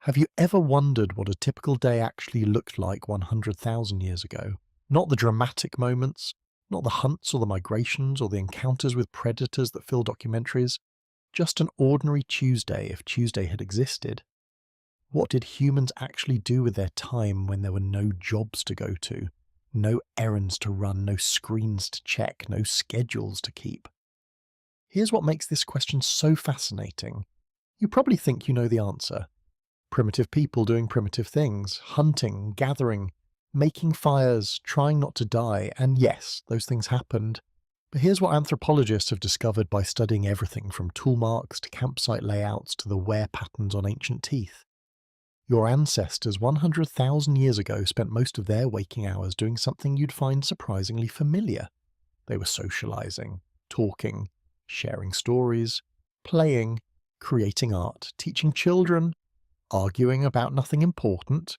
Have you ever wondered what a typical day actually looked like 100,000 years ago? Not the dramatic moments, not the hunts or the migrations or the encounters with predators that fill documentaries, just an ordinary Tuesday if Tuesday had existed. What did humans actually do with their time when there were no jobs to go to, no errands to run, no screens to check, no schedules to keep? Here's what makes this question so fascinating. You probably think you know the answer. Primitive people doing primitive things, hunting, gathering, making fires, trying not to die, and yes, those things happened. But here's what anthropologists have discovered by studying everything from tool marks to campsite layouts to the wear patterns on ancient teeth. Your ancestors 100,000 years ago spent most of their waking hours doing something you'd find surprisingly familiar. They were socializing, talking, sharing stories, playing, creating art, teaching children, arguing about nothing important,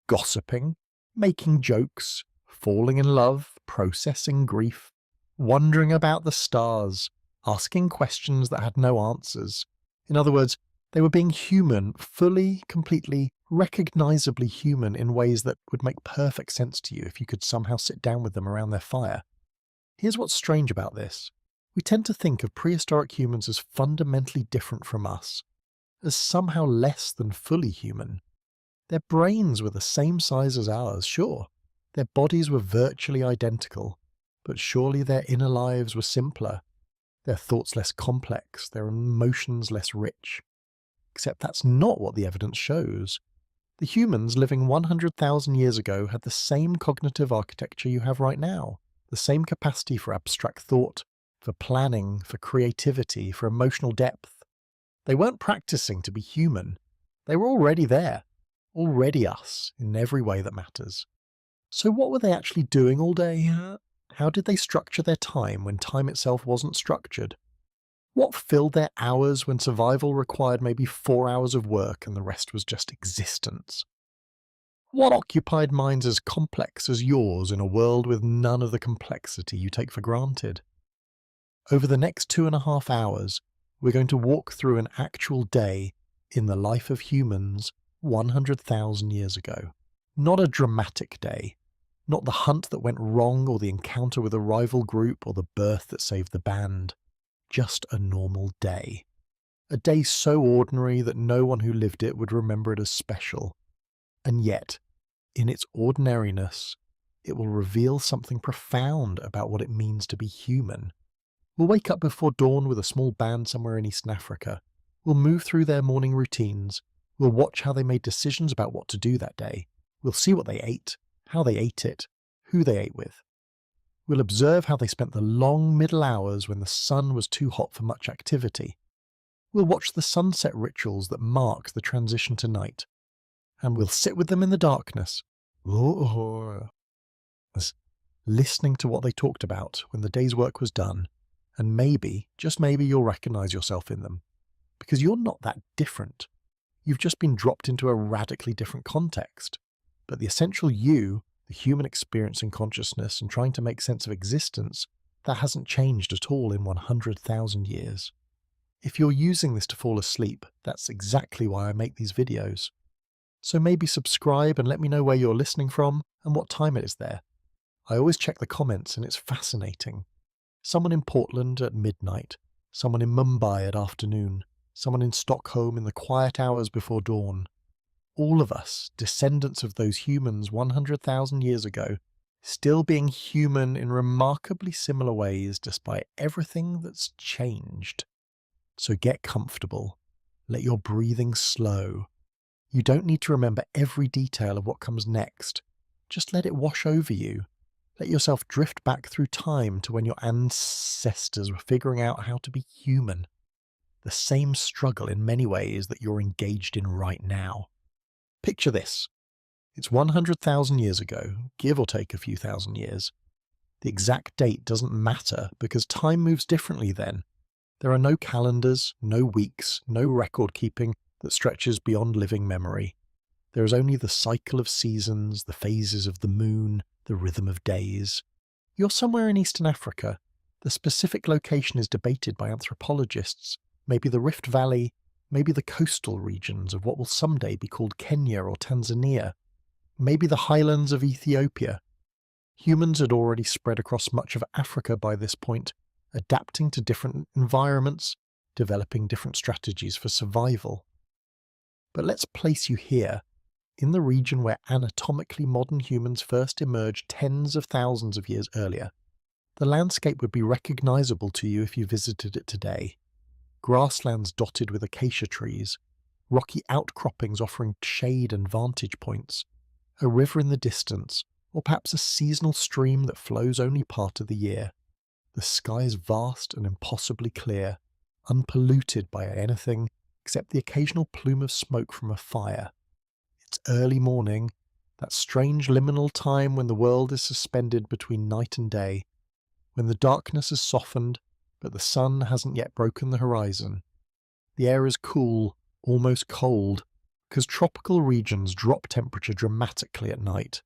gossiping, making jokes, falling in love, processing grief, wondering about the stars, asking questions that had no answers. In other words, they were being human, fully, completely, recognizably human in ways that would make perfect sense to you if you could somehow sit down with them around their fire. Here's what's strange about this. We tend to think of prehistoric humans as fundamentally different from us, as somehow less than fully human. Their brains were the same size as ours, sure. Their bodies were virtually identical, but surely their inner lives were simpler, their thoughts less complex, their emotions less rich. Except that's not what the evidence shows. The humans living 100,000 years ago had the same cognitive architecture you have right now, the same capacity for abstract thought, for planning, for creativity, for emotional depth. They weren't practicing to be human. They were already there, already us, in every way that matters. So what were they actually doing all day? How did they structure their time when time itself wasn't structured? What filled their hours when survival required maybe 4 hours of work and the rest was just existence? What occupied minds as complex as yours in a world with none of the complexity you take for granted? Over the next 2.5 hours, we're going to walk through an actual day in the life of humans 100,000 years ago. Not a dramatic day, not the hunt that went wrong or the encounter with a rival group or the birth that saved the band. Just a normal day. A day so ordinary that no one who lived it would remember it as special. And yet, in its ordinariness, it will reveal something profound about what it means to be human. We'll wake up before dawn with a small band somewhere in Eastern Africa. We'll move through their morning routines. We'll watch how they made decisions about what to do that day. We'll see what they ate, how they ate it, who they ate with. We'll observe how they spent the long middle hours when the sun was too hot for much activity. We'll watch the sunset rituals that mark the transition to night. And we'll sit with them in the darkness, listening to what they talked about when the day's work was done. And maybe, just maybe, you'll recognize yourself in them. Because you're not that different. You've just been dropped into a radically different context. But the essential you, the human experience and consciousness and trying to make sense of existence, that hasn't changed at all in 100,000 years. If you're using this to fall asleep, that's exactly why I make these videos. So maybe subscribe and let me know where you're listening from and what time it is there. I always check the comments and it's fascinating. Someone in Portland at midnight, someone in Mumbai at afternoon, someone in Stockholm in the quiet hours before dawn. All of us, descendants of those humans 100,000 years ago, still being human in remarkably similar ways despite everything that's changed. So get comfortable. Let your breathing slow. You don't need to remember every detail of what comes next. Just let it wash over you. Let yourself drift back through time to when your ancestors were figuring out how to be human. The same struggle in many ways that you're engaged in right now. Picture this. It's 100,000 years ago, give or take a few thousand years. The exact date doesn't matter because time moves differently then. There are no calendars, no weeks, no record keeping that stretches beyond living memory. There is only the cycle of seasons, the phases of the moon, the rhythm of days. You're somewhere in Eastern Africa. The specific location is debated by anthropologists. Maybe the Rift Valley, Maybe the coastal regions of what will someday be called Kenya or Tanzania. Maybe the highlands of Ethiopia. Humans had already spread across much of Africa by this point, adapting to different environments, developing different strategies for survival. But let's place you here, in the region where anatomically modern humans first emerged tens of thousands of years earlier. The landscape would be recognizable to you if you visited it today. Grasslands dotted with acacia trees, rocky outcroppings offering shade and vantage points, a river in the distance, or perhaps a seasonal stream that flows only part of the year. The sky is vast and impossibly clear, unpolluted by anything except the occasional plume of smoke from a fire. It's early morning, that strange liminal time when the world is suspended between night and day, when the darkness has softened, but the sun hasn't yet broken the horizon. The air is cool, almost cold, because tropical regions drop temperature dramatically at night.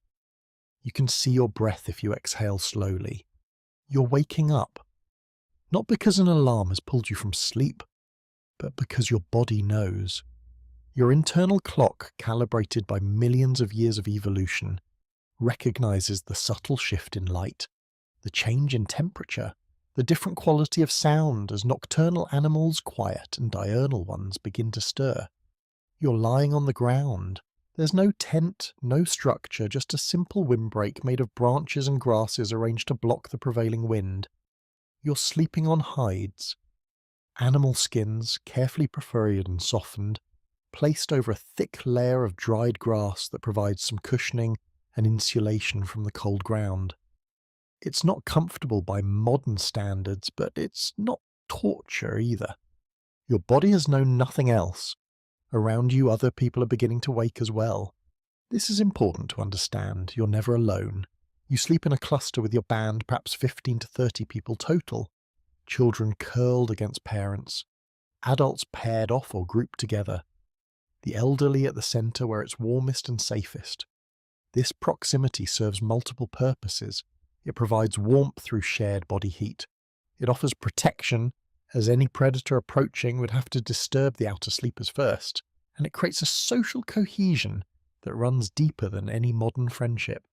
You can see your breath if you exhale slowly. You're waking up. Not because an alarm has pulled you from sleep, but because your body knows. Your internal clock, calibrated by millions of years of evolution, recognizes the subtle shift in light, the change in temperature, the different quality of sound as nocturnal animals quiet and diurnal ones begin to stir. You're lying on the ground. There's no tent, no structure, just a simple windbreak made of branches and grasses arranged to block the prevailing wind. You're sleeping on hides, animal skins, carefully perforated and softened, placed over a thick layer of dried grass that provides some cushioning and insulation from the cold ground. It's not comfortable by modern standards, but it's not torture either. Your body has known nothing else. Around you, other people are beginning to wake as well. This is important to understand. You're never alone. You sleep in a cluster with your band, perhaps 15 to 30 people total. Children curled against parents. Adults paired off or grouped together. The elderly at the centre where it's warmest and safest. This proximity serves multiple purposes. It provides warmth through shared body heat. It offers protection, as any predator approaching would have to disturb the outer sleepers first, and it creates a social cohesion that runs deeper than any modern friendship.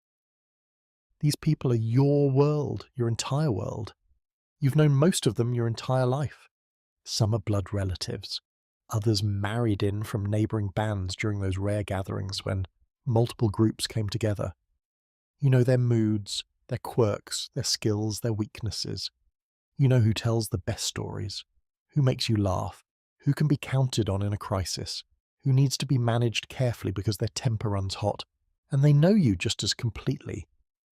These people are your world, your entire world. You've known most of them your entire life. Some are blood relatives, others married in from neighbouring bands during those rare gatherings when multiple groups came together. You know their moods, their quirks, their skills, their weaknesses. You know who tells the best stories, who makes you laugh, who can be counted on in a crisis, who needs to be managed carefully because their temper runs hot, and they know you just as completely.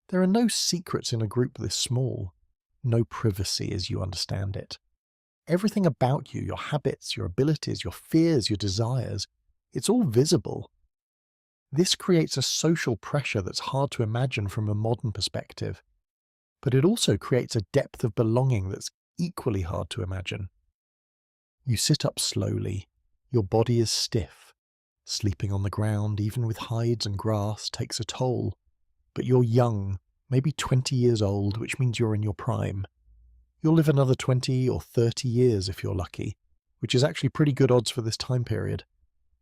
There are no secrets in a group this small, no privacy as you understand it. Everything about you, your habits, your abilities, your fears, your desires, it's all visible. This creates a social pressure that's hard to imagine from a modern perspective, but it also creates a depth of belonging that's equally hard to imagine. You sit up slowly, your body is stiff. Sleeping on the ground, even with hides and grass, takes a toll. But you're young, maybe 20 years old, which means you're in your prime. You'll live another 20 or 30 years if you're lucky, which is actually pretty good odds for this time period.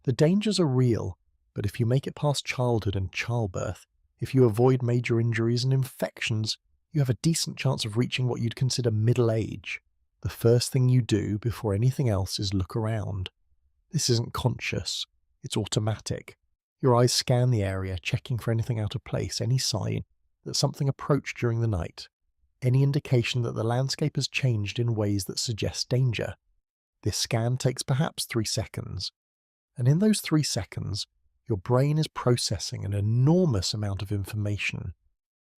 The dangers are real, but if you make it past childhood and childbirth, if you avoid major injuries and infections, you have a decent chance of reaching what you'd consider middle age. The first thing you do before anything else is look around. This isn't conscious, it's automatic. Your eyes scan the area, checking for anything out of place, any sign that something approached during the night, any indication that the landscape has changed in ways that suggest danger. This scan takes perhaps 3 seconds, and in those 3 seconds, your brain is processing an enormous amount of information.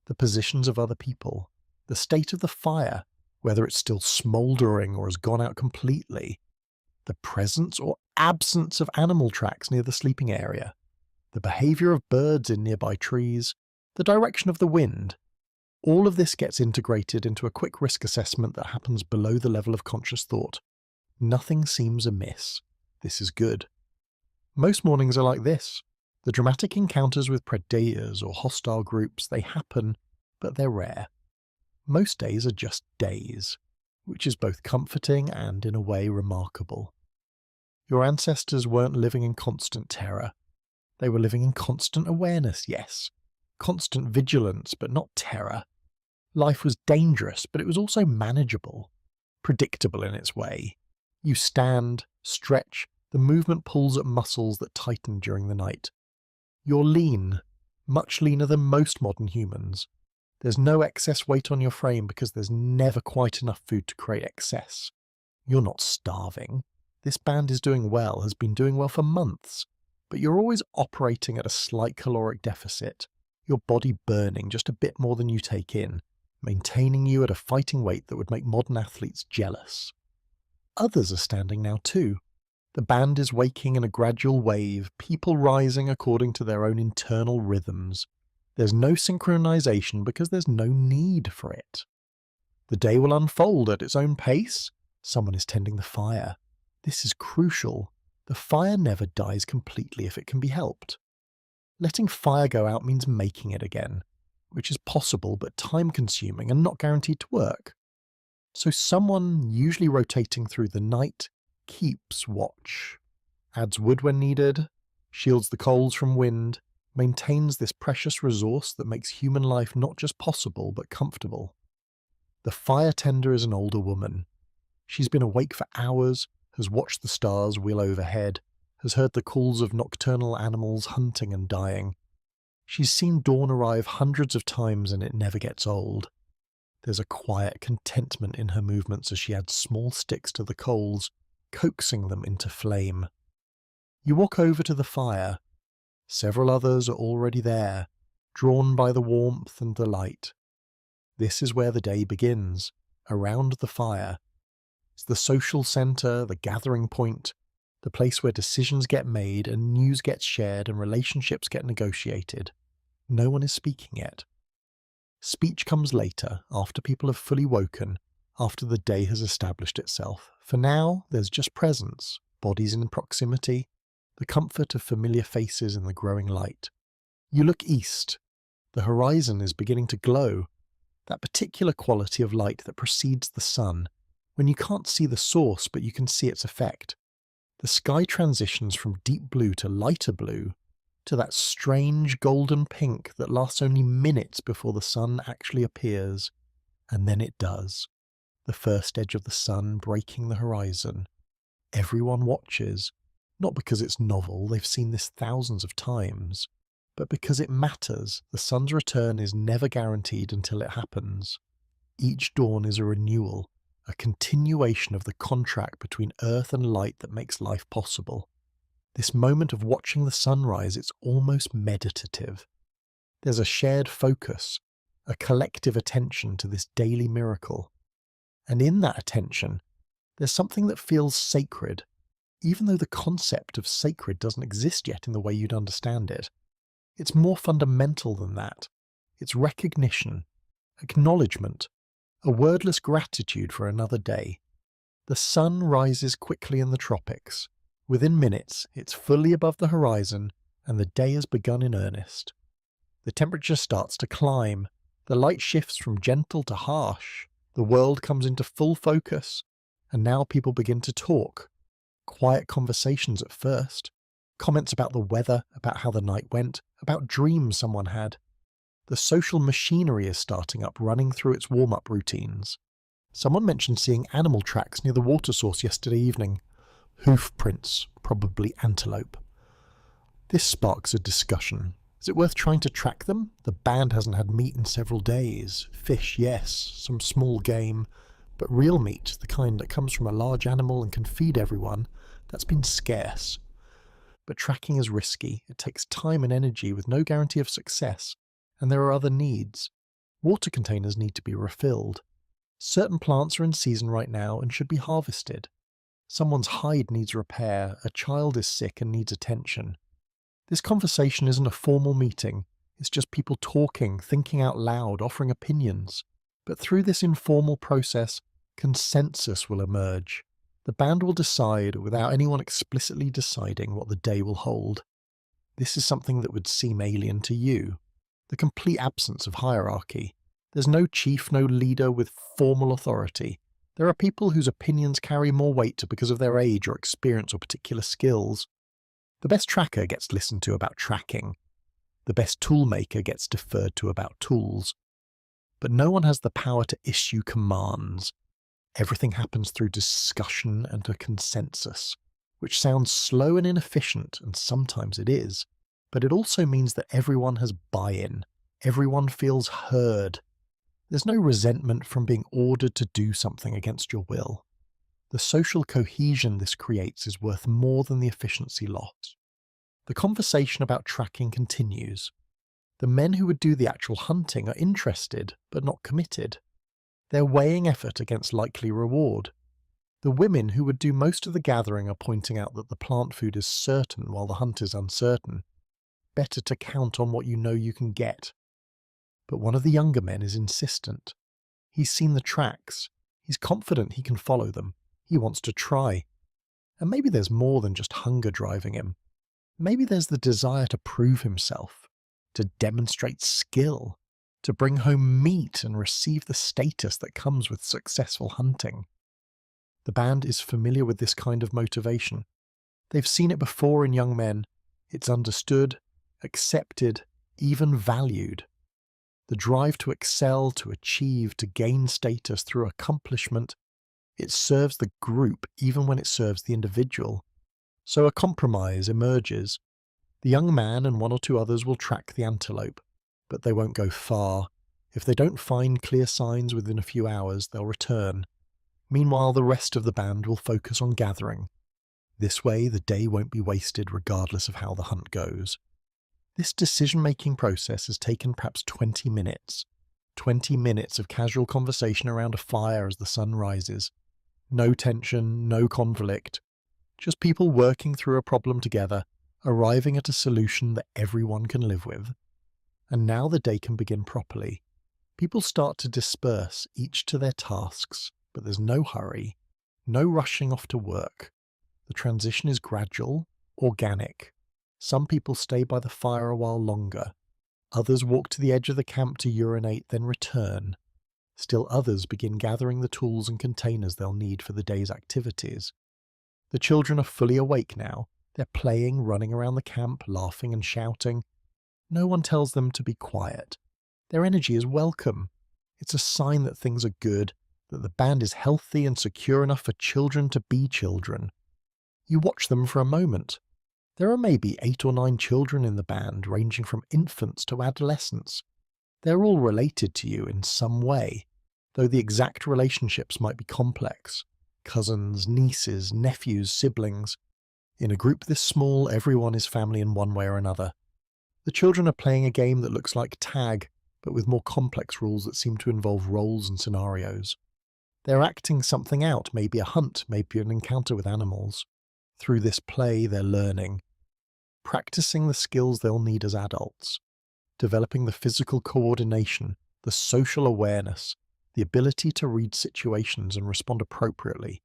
The positions of other people, the state of the fire, whether it's still smouldering or has gone out completely, the presence or absence of animal tracks near the sleeping area, the behaviour of birds in nearby trees, the direction of the wind. All of this gets integrated into a quick risk assessment that happens below the level of conscious thought. Nothing seems amiss. This is good. Most mornings are like this. The dramatic encounters with predators or hostile groups, they happen, but they're rare. Most days are just days, which is both comforting and, in a way, remarkable. Your ancestors weren't living in constant terror. They were living in constant awareness, yes. Constant vigilance, but not terror. Life was dangerous, but it was also manageable. Predictable in its way. You stand, stretch, the movement pulls at muscles that tighten during the night. You're lean, much leaner than most modern humans. There's no excess weight on your frame because there's never quite enough food to create excess. You're not starving. This band is doing well, has been doing well for months, but you're always operating at a slight caloric deficit, your body burning just a bit more than you take in, maintaining you at a fighting weight that would make modern athletes jealous. Others are standing now too. The band is waking in a gradual wave, people rising according to their own internal rhythms. There's no synchronization because there's no need for it. The day will unfold at its own pace. Someone is tending the fire. This is crucial. The fire never dies completely if it can be helped. Letting fire go out means making it again, which is possible but time-consuming and not guaranteed to work. So someone, usually rotating through the night, keeps watch, adds wood when needed, shields the coals from wind, maintains this precious resource that makes human life not just possible but comfortable. The fire tender is an older woman. She's been awake for hours, has watched the stars wheel overhead, has heard the calls of nocturnal animals hunting and dying. She's seen dawn arrive hundreds of times and it never gets old. There's a quiet contentment in her movements as she adds small sticks to the coals, coaxing them into flame. You walk over to the fire. Several others are already there, drawn by the warmth and the light. This is where the day begins, around the fire. It's the social centre, the gathering point, the place where decisions get made and news gets shared and relationships get negotiated. No one is speaking yet. Speech comes later, after people have fully woken, after the day has established itself. For now, there's just presence, bodies in proximity, the comfort of familiar faces in the growing light. You look east. The horizon is beginning to glow, that particular quality of light that precedes the sun, when you can't see the source but you can see its effect. The sky transitions from deep blue to lighter blue, to that strange golden pink that lasts only minutes before the sun actually appears. And then it does. The first edge of the sun breaking the horizon. Everyone watches, not because it's novel, they've seen this thousands of times, but because it matters. The sun's return is never guaranteed until it happens. Each dawn is a renewal, a continuation of the contract between earth and light that makes life possible. This moment of watching the sunrise, it's almost meditative. There's a shared focus, a collective attention to this daily miracle. And in that attention, there's something that feels sacred, even though the concept of sacred doesn't exist yet in the way you'd understand it. It's more fundamental than that. It's recognition, acknowledgement, a wordless gratitude for another day. The sun rises quickly in the tropics. Within minutes, it's fully above the horizon, and the day has begun in earnest. The temperature starts to climb. The light shifts from gentle to harsh. The world comes into full focus, and now people begin to talk. Quiet conversations at first. Comments about the weather, about how the night went, about dreams someone had. The social machinery is starting up, running through its warm-up routines. Someone mentioned seeing animal tracks near the water source yesterday evening. Hoof prints, probably antelope. This sparks a discussion. Is it worth trying to track them? The band hasn't had meat in several days. Fish, yes, some small game, but real meat, the kind that comes from a large animal and can feed everyone, that's been scarce. But tracking is risky. It takes time and energy with no guarantee of success, and there are other needs. Water containers need to be refilled. Certain plants are in season right now and should be harvested. Someone's hide needs repair, a child is sick and needs attention. This conversation isn't a formal meeting, it's just people talking, thinking out loud, offering opinions. But through this informal process, consensus will emerge. The band will decide without anyone explicitly deciding what the day will hold. This is something that would seem alien to you. The complete absence of hierarchy. There's no chief, no leader with formal authority. There are people whose opinions carry more weight because of their age or experience or particular skills. The best tracker gets listened to about tracking. The best toolmaker gets deferred to about tools. But no one has the power to issue commands. Everything happens through discussion and a consensus, which sounds slow and inefficient, and sometimes it is. But it also means that everyone has buy-in. Everyone feels heard. There's no resentment from being ordered to do something against your will. The social cohesion this creates is worth more than the efficiency loss. The conversation about tracking continues. The men who would do the actual hunting are interested, but not committed. They're weighing effort against likely reward. The women who would do most of the gathering are pointing out that the plant food is certain while the hunt is uncertain. Better to count on what you know you can get. But one of the younger men is insistent. He's seen the tracks. He's confident he can follow them. He wants to try. And maybe there's more than just hunger driving him. Maybe there's the desire to prove himself, to demonstrate skill, to bring home meat and receive the status that comes with successful hunting. The band is familiar with this kind of motivation. They've seen it before in young men. It's understood, accepted, even valued. The drive to excel, to achieve, to gain status through accomplishment, it serves the group even when it serves the individual. So a compromise emerges. The young man and one or two others will track the antelope, but they won't go far. If they don't find clear signs within a few hours, they'll return. Meanwhile, the rest of the band will focus on gathering. This way, the day won't be wasted regardless of how the hunt goes. This decision-making process has taken perhaps 20 minutes. 20 minutes of casual conversation around a fire as the sun rises. No tension, no conflict. Just people working through a problem together, arriving at a solution that everyone can live with. And now the day can begin properly. People start to disperse, each to their tasks, but there's no hurry, no rushing off to work. The transition is gradual, organic. Some people stay by the fire a while longer. Others walk to the edge of the camp to urinate, then return. Still others begin gathering the tools and containers they'll need for the day's activities. The children are fully awake now. They're playing, running around the camp, laughing and shouting. No one tells them to be quiet. Their energy is welcome. It's a sign that things are good, that the band is healthy and secure enough for children to be children. You watch them for a moment. There are maybe 8 or 9 children in the band, ranging from infants to adolescents. They're all related to you in some way, though the exact relationships might be complex. Cousins, nieces, nephews, siblings. In a group this small, everyone is family in one way or another. The children are playing a game that looks like tag, but with more complex rules that seem to involve roles and scenarios. They're acting something out, maybe a hunt, maybe an encounter with animals. Through this play, they're learning. Practicing the skills they'll need as adults. Developing the physical coordination, the social awareness, the ability to read situations and respond appropriately.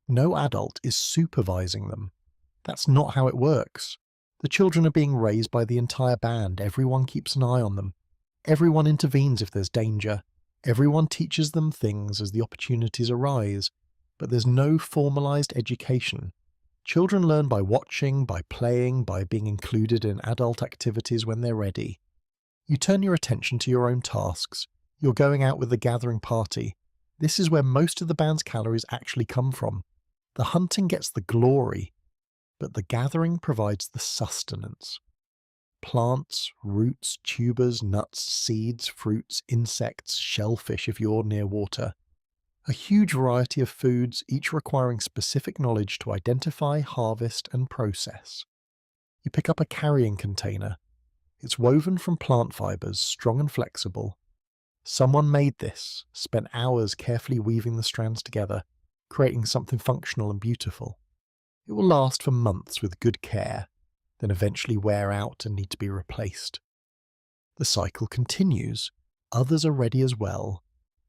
No adult is supervising them. That's not how it works. The children are being raised by the entire band. Everyone keeps an eye on them. Everyone intervenes if there's danger. Everyone teaches them things as the opportunities arise. But there's no formalized education. Children learn by watching, by playing, by being included in adult activities when they're ready. You turn your attention to your own tasks. You're going out with the gathering party. This is where most of the band's calories actually come from. The hunting gets the glory, but the gathering provides the sustenance. Plants, roots, tubers, nuts, seeds, fruits, insects, shellfish if you're near water. A huge variety of foods, each requiring specific knowledge to identify, harvest, and process. You pick up a carrying container. It's woven from plant fibers, strong and flexible. Someone made this, spent hours carefully weaving the strands together, creating something functional and beautiful. It will last for months with good care, then eventually wear out and need to be replaced. The cycle continues. Others are ready as well.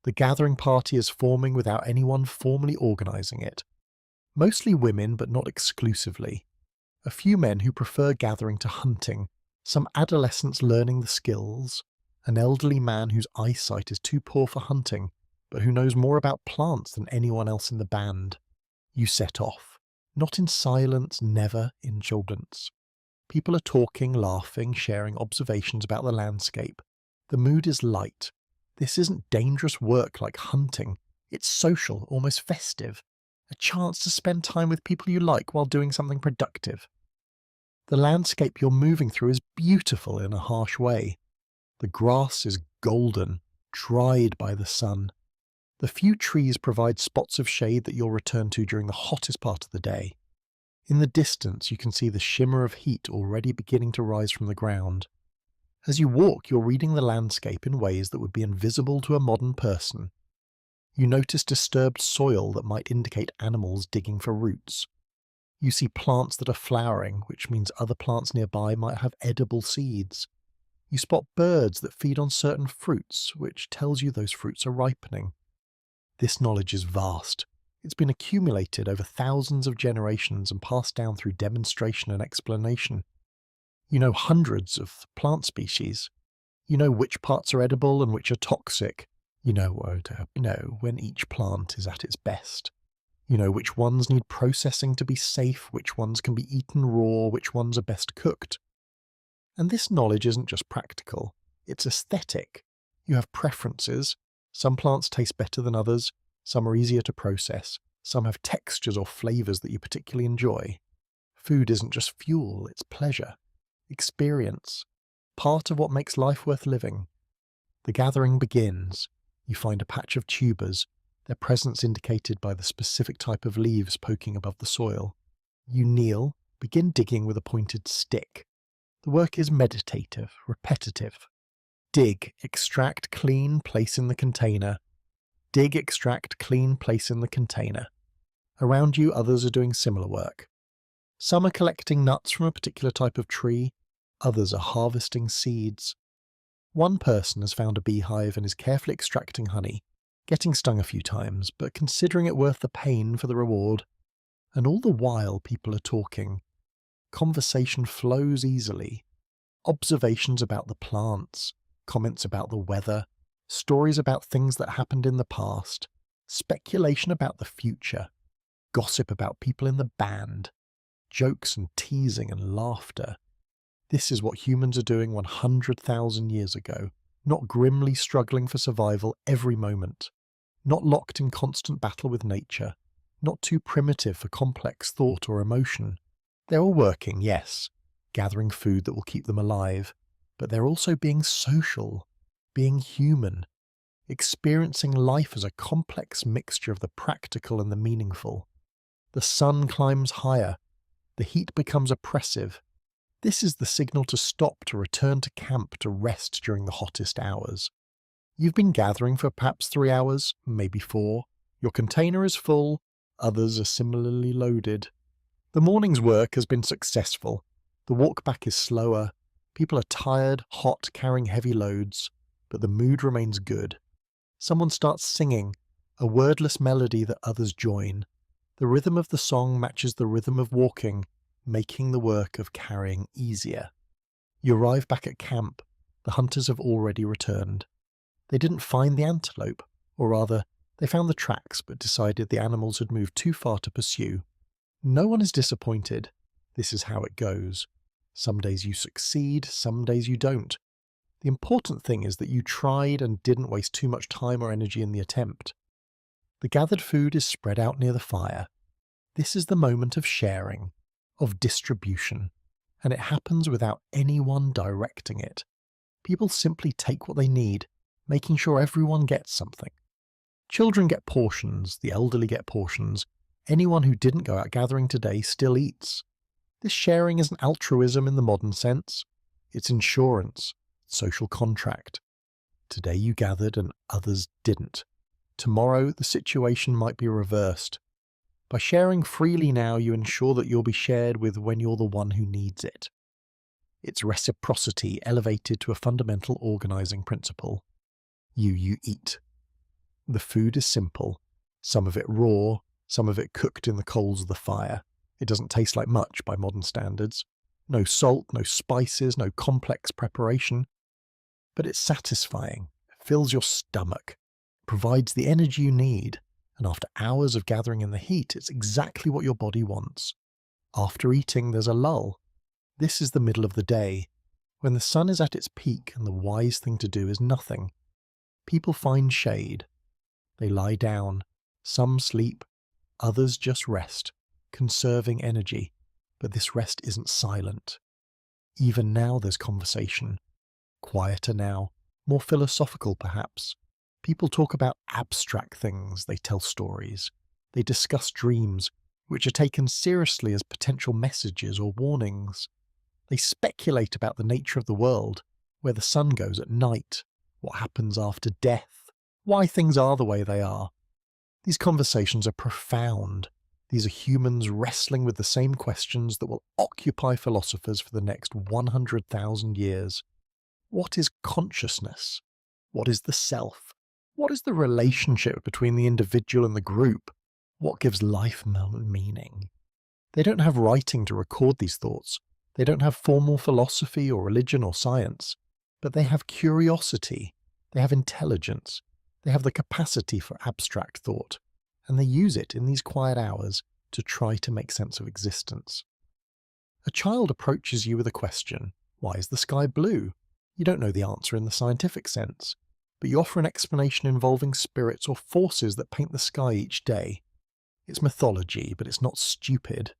The gathering party is forming without anyone formally organising it. Mostly women, but not exclusively. A few men who prefer gathering to hunting, some adolescents learning the skills, an elderly man whose eyesight is too poor for hunting, but who knows more about plants than anyone else in the band. You set off. Not in silence, never in indulgence. People are talking, laughing, sharing observations about the landscape. The mood is light. This isn't dangerous work like hunting. It's social, almost festive. A chance to spend time with people you like while doing something productive. The landscape you're moving through is beautiful in a harsh way. The grass is golden, dried by the sun. The few trees provide spots of shade that you'll return to during the hottest part of the day. In the distance, you can see the shimmer of heat already beginning to rise from the ground. As you walk, you're reading the landscape in ways that would be invisible to a modern person. You notice disturbed soil that might indicate animals digging for roots. You see plants that are flowering, which means other plants nearby might have edible seeds. You spot birds that feed on certain fruits, which tells you those fruits are ripening. This knowledge is vast. It's been accumulated over thousands of generations and passed down through demonstration and explanation. You know hundreds of plant species. You know which parts are edible and which are toxic. You know when each plant is at its best. You know which ones need processing to be safe, which ones can be eaten raw, which ones are best cooked. And this knowledge isn't just practical, it's aesthetic. You have preferences. Some plants taste better than others, some are easier to process, some have textures or flavours that you particularly enjoy. Food isn't just fuel, it's pleasure, experience, part of what makes life worth living. The gathering begins. You find a patch of tubers, their presence indicated by the specific type of leaves poking above the soil. You kneel, begin digging with a pointed stick. The work is meditative, repetitive. Dig, extract, clean, place in the container. Dig, extract, clean, place in the container. Around you, others are doing similar work. Some are collecting nuts from a particular type of tree, others are harvesting seeds. One person has found a beehive and is carefully extracting honey, getting stung a few times, but considering it worth the pain for the reward. And all the while people are talking. Conversation flows easily. Observations about the plants, comments about the weather, stories about things that happened in the past, speculation about the future, gossip about people in the band, jokes and teasing and laughter. This is what humans are doing 100,000 years ago, not grimly struggling for survival every moment, not locked in constant battle with nature, not too primitive for complex thought or emotion. They're all working, yes, gathering food that will keep them alive, but they're also being social, being human, experiencing life as a complex mixture of the practical and the meaningful. The sun climbs higher, the heat becomes oppressive. This is the signal to stop, to return to camp, to rest during the hottest hours. You've been gathering for perhaps 3 hours, maybe 4. Your container is full, others are similarly loaded. The morning's work has been successful. The walk back is slower. People are tired, hot, carrying heavy loads, but the mood remains good. Someone starts singing, a wordless melody that others join. The rhythm of the song matches the rhythm of walking, making the work of carrying easier. You arrive back at camp. The hunters have already returned. They didn't find the antelope, or rather, they found the tracks but decided the animals had moved too far to pursue. No one is disappointed. This is how it goes. Some days you succeed, some days you don't. The important thing is that you tried and didn't waste too much time or energy in the attempt. The gathered food is spread out near the fire. This is the moment of sharing, of distribution, and it happens without anyone directing it. People simply take what they need, making sure everyone gets something. Children get portions, the elderly get portions. Anyone who didn't go out gathering today still eats. This sharing isn't altruism in the modern sense. It's insurance, social contract. Today you gathered and others didn't. Tomorrow the situation might be reversed. By sharing freely now, you ensure that you'll be shared with when you're the one who needs it. It's reciprocity elevated to a fundamental organizing principle. You eat. The food is simple, some of it raw, some of it cooked in the coals of the fire. It doesn't taste like much by modern standards. No salt, no spices, no complex preparation. But it's satisfying. It fills your stomach. provides the energy you need, and after hours of gathering in the heat, it's exactly what your body wants. After eating, there's a lull. This is the middle of the day, when the sun is at its peak and the wise thing to do is nothing. People find shade. They lie down. Some sleep. Others just rest, conserving energy. But this rest isn't silent. Even now there's conversation. Quieter now, more philosophical perhaps. People talk about abstract things, they tell stories. They discuss dreams, which are taken seriously as potential messages or warnings. They speculate about the nature of the world, where the sun goes at night, what happens after death, why things are the way they are. These conversations are profound. These are humans wrestling with the same questions that will occupy philosophers for the next 100,000 years. What is consciousness? What is the self? What is the relationship between the individual and the group? What gives life meaning? They don't have writing to record these thoughts. They don't have formal philosophy or religion or science. But they have curiosity. They have intelligence. They have the capacity for abstract thought. And they use it in these quiet hours to try to make sense of existence. A child approaches you with a question. Why is the sky blue? You don't know the answer in the scientific sense, but you offer an explanation involving spirits or forces that paint the sky each day. It's mythology, but it's not stupid.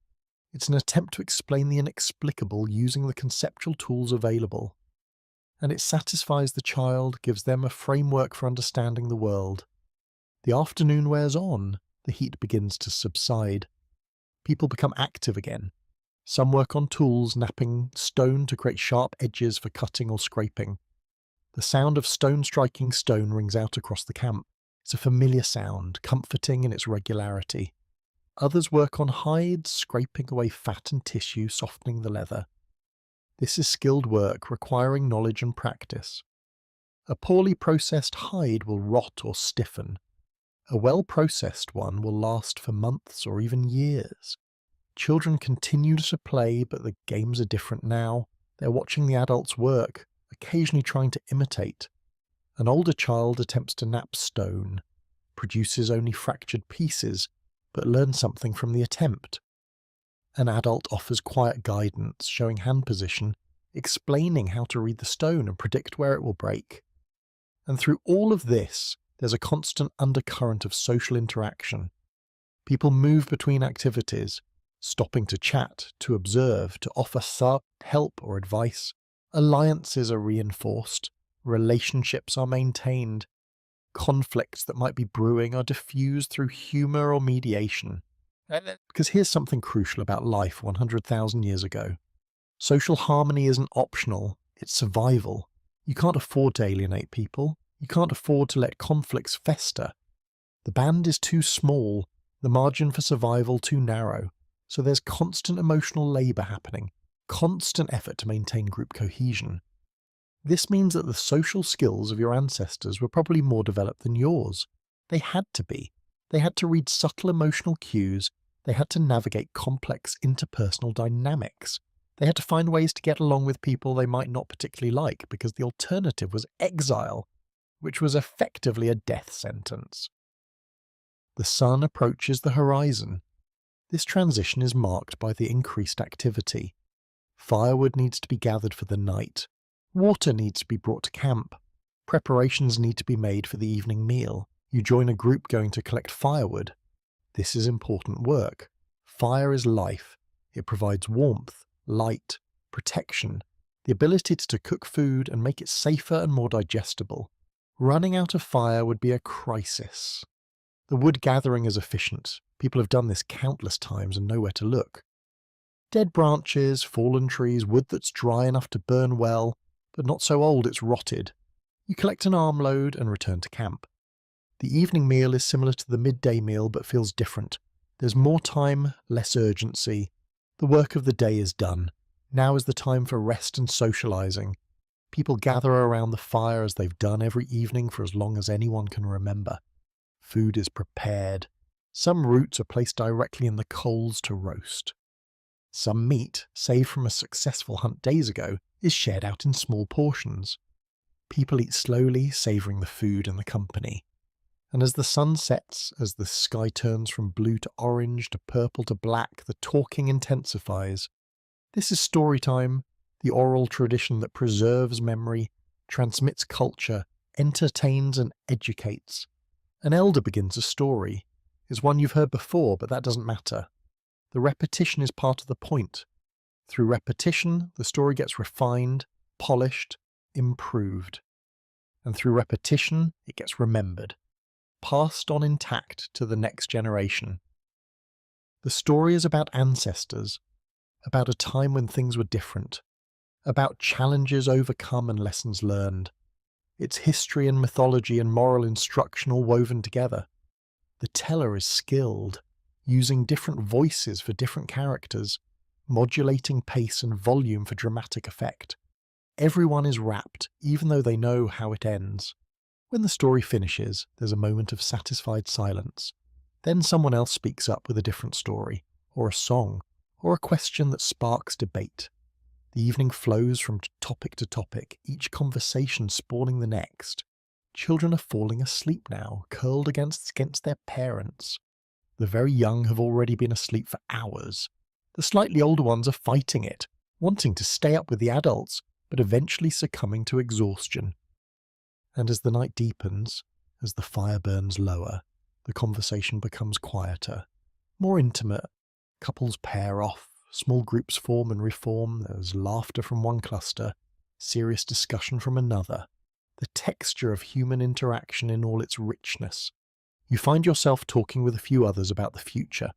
It's an attempt to explain the inexplicable using the conceptual tools available. And it satisfies the child, gives them a framework for understanding the world. The afternoon wears on, the heat begins to subside. People become active again. Some work on tools, knapping stone to create sharp edges for cutting or scraping. The sound of stone striking stone rings out across the camp. It's a familiar sound, comforting in its regularity. Others work on hides, scraping away fat and tissue, softening the leather. This is skilled work requiring knowledge and practice. A poorly processed hide will rot or stiffen. A well-processed one will last for months or even years. Children continue to play, but the games are different now. They're watching the adults work, occasionally trying to imitate. An older child attempts to knap stone, produces only fractured pieces, but learns something from the attempt. An adult offers quiet guidance, showing hand position, explaining how to read the stone and predict where it will break. And through all of this, there's a constant undercurrent of social interaction. People move between activities, stopping to chat, to observe, to offer help or advice. Alliances are reinforced, relationships are maintained. Conflicts that might be brewing are diffused through humour or mediation. Because here's something crucial about life 100,000 years ago. Social harmony isn't optional, it's survival. You can't afford to alienate people. You can't afford to let conflicts fester. The band is too small, the margin for survival too narrow, so there's constant emotional labour happening, constant effort to maintain group cohesion. This means that the social skills of your ancestors were probably more developed than yours. They had to be. They had to read subtle emotional cues. They had to navigate complex interpersonal dynamics. They had to find ways to get along with people they might not particularly like because the alternative was exile, which was effectively a death sentence. The sun approaches the horizon. This transition is marked by the increased activity. Firewood needs to be gathered for the night. Water needs to be brought to camp. Preparations need to be made for the evening meal. You join a group going to collect firewood. This is important work. Fire is life. It provides warmth, light, protection, the ability to cook food and make it safer and more digestible. Running out of fire would be a crisis. The wood gathering is efficient. People have done this countless times and know where to look. Dead branches, fallen trees, wood that's dry enough to burn well, but not so old it's rotted. You collect an armload and return to camp. The evening meal is similar to the midday meal but feels different. There's more time, less urgency. The work of the day is done. Now is the time for rest and socializing. People gather around the fire as they've done every evening for as long as anyone can remember. Food is prepared. Some roots are placed directly in the coals to roast. Some meat, saved from a successful hunt days ago, is shared out in small portions. People eat slowly, savouring the food and the company. And as the sun sets, as the sky turns from blue to orange to purple to black, the talking intensifies. This is story time, the oral tradition that preserves memory, transmits culture, entertains and educates. An elder begins a story. It's one you've heard before, but that doesn't matter. The repetition is part of the point. Through repetition, the story gets refined, polished, improved. And through repetition, it gets remembered, passed on intact to the next generation. The story is about ancestors, about a time when things were different, about challenges overcome and lessons learned. It's history and mythology and moral instruction all woven together. The teller is skilled, using different voices for different characters, modulating pace and volume for dramatic effect. Everyone is rapt, even though they know how it ends. When the story finishes, there's a moment of satisfied silence. Then someone else speaks up with a different story, or a song, or a question that sparks debate. The evening flows from topic to topic, each conversation spawning the next. Children are falling asleep now, curled against their parents. The very young have already been asleep for hours. The slightly older ones are fighting it, wanting to stay up with the adults, but eventually succumbing to exhaustion. And as the night deepens, as the fire burns lower, the conversation becomes quieter, more intimate. Couples pair off, small groups form and reform, there's laughter from one cluster, serious discussion from another. The texture of human interaction in all its richness. You find yourself talking with a few others about the future,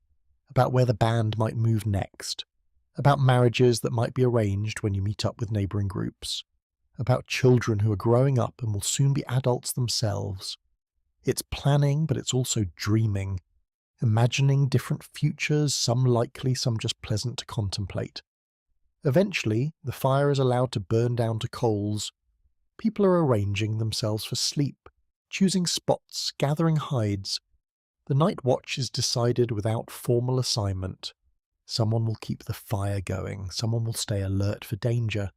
about where the band might move next, about marriages that might be arranged when you meet up with neighbouring groups, about children who are growing up and will soon be adults themselves. It's planning, but it's also dreaming, imagining different futures, some likely, some just pleasant to contemplate. Eventually, the fire is allowed to burn down to coals. People are arranging themselves for sleep, choosing spots, gathering hides. The night watch is decided without formal assignment. Someone will keep the fire going, someone will stay alert for danger.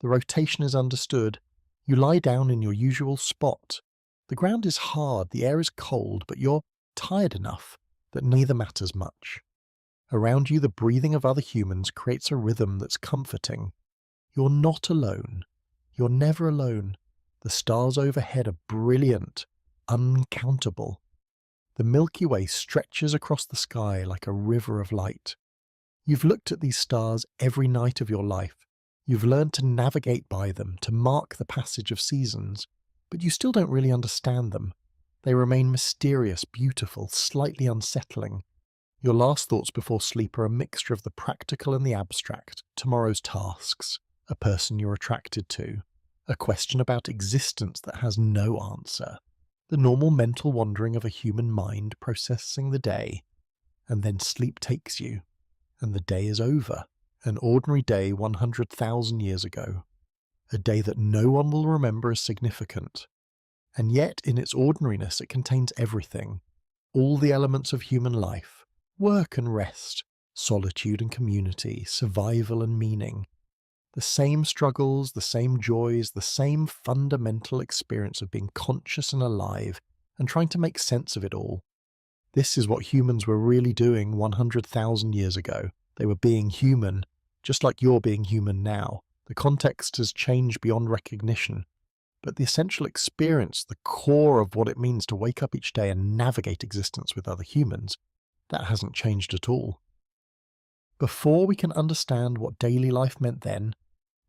The rotation is understood. You lie down in your usual spot. The ground is hard, the air is cold, but you're tired enough that neither matters much. Around you, the breathing of other humans creates a rhythm that's comforting. You're not alone. You're never alone. The stars overhead are brilliant, uncountable. The Milky Way stretches across the sky like a river of light. You've looked at these stars every night of your life. You've learned to navigate by them, to mark the passage of seasons, but you still don't really understand them. They remain mysterious, beautiful, slightly unsettling. Your last thoughts before sleep are a mixture of the practical and the abstract, tomorrow's tasks, a person you're attracted to, a question about existence that has no answer, the normal mental wandering of a human mind processing the day, and then sleep takes you, and the day is over. An ordinary day 100,000 years ago. A day that no one will remember as significant. And yet, in its ordinariness, it contains everything. All the elements of human life. Work and rest. Solitude and community. Survival and meaning. The same struggles, the same joys, the same fundamental experience of being conscious and alive, and trying to make sense of it all. This is what humans were really doing 100,000 years ago. They were being human, just like you're being human now. The context has changed beyond recognition, but the essential experience, the core of what it means to wake up each day and navigate existence with other humans, that hasn't changed at all. Before we can understand what daily life meant then,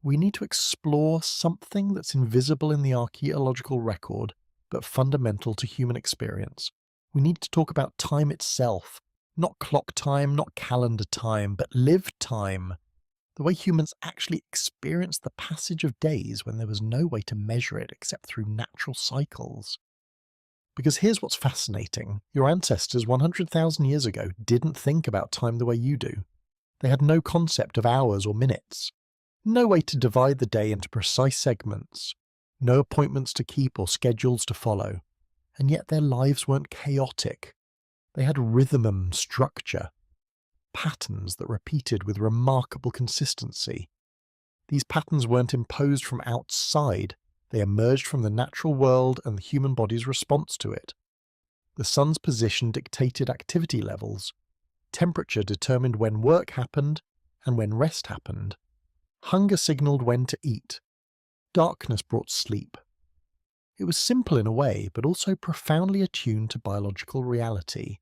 we need to explore something that's invisible in the archaeological record, but fundamental to human experience. We need to talk about time itself, not clock time, not calendar time, but lived time. The way humans actually experienced the passage of days when there was no way to measure it except through natural cycles. Because here's what's fascinating. Your ancestors 100,000 years ago didn't think about time the way you do. They had no concept of hours or minutes. No way to divide the day into precise segments. No appointments to keep or schedules to follow. And yet their lives weren't chaotic. They had rhythm and structure. Patterns that repeated with remarkable consistency. These patterns weren't imposed from outside, they emerged from the natural world and the human body's response to it. The sun's position dictated activity levels. Temperature determined when work happened and when rest happened. Hunger signaled when to eat. Darkness brought sleep. It was simple in a way, but also profoundly attuned to biological reality.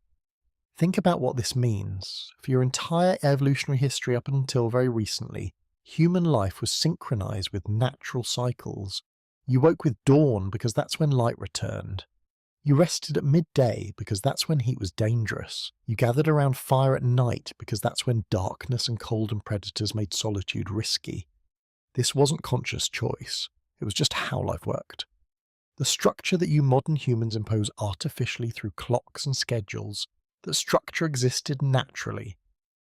Think about what this means. For your entire evolutionary history up until very recently, human life was synchronized with natural cycles. You woke with dawn because that's when light returned. You rested at midday because that's when heat was dangerous. You gathered around fire at night because that's when darkness and cold and predators made solitude risky. This wasn't conscious choice. It was just how life worked. The structure that you modern humans impose artificially through clocks and schedules, that structure existed naturally,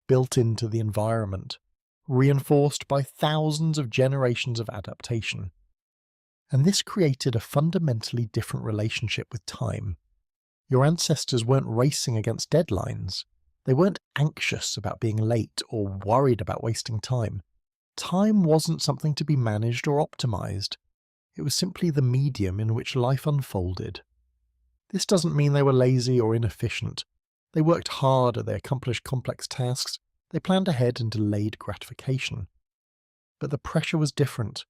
built into the environment, reinforced by thousands of generations of adaptation. And this created a fundamentally different relationship with time. Your ancestors weren't racing against deadlines. They weren't anxious about being late or worried about wasting time. Time wasn't something to be managed or optimized. It was simply the medium in which life unfolded. This doesn't mean they were lazy or inefficient. They worked hard, they accomplished complex tasks, they planned ahead and delayed gratification. But the pressure was different.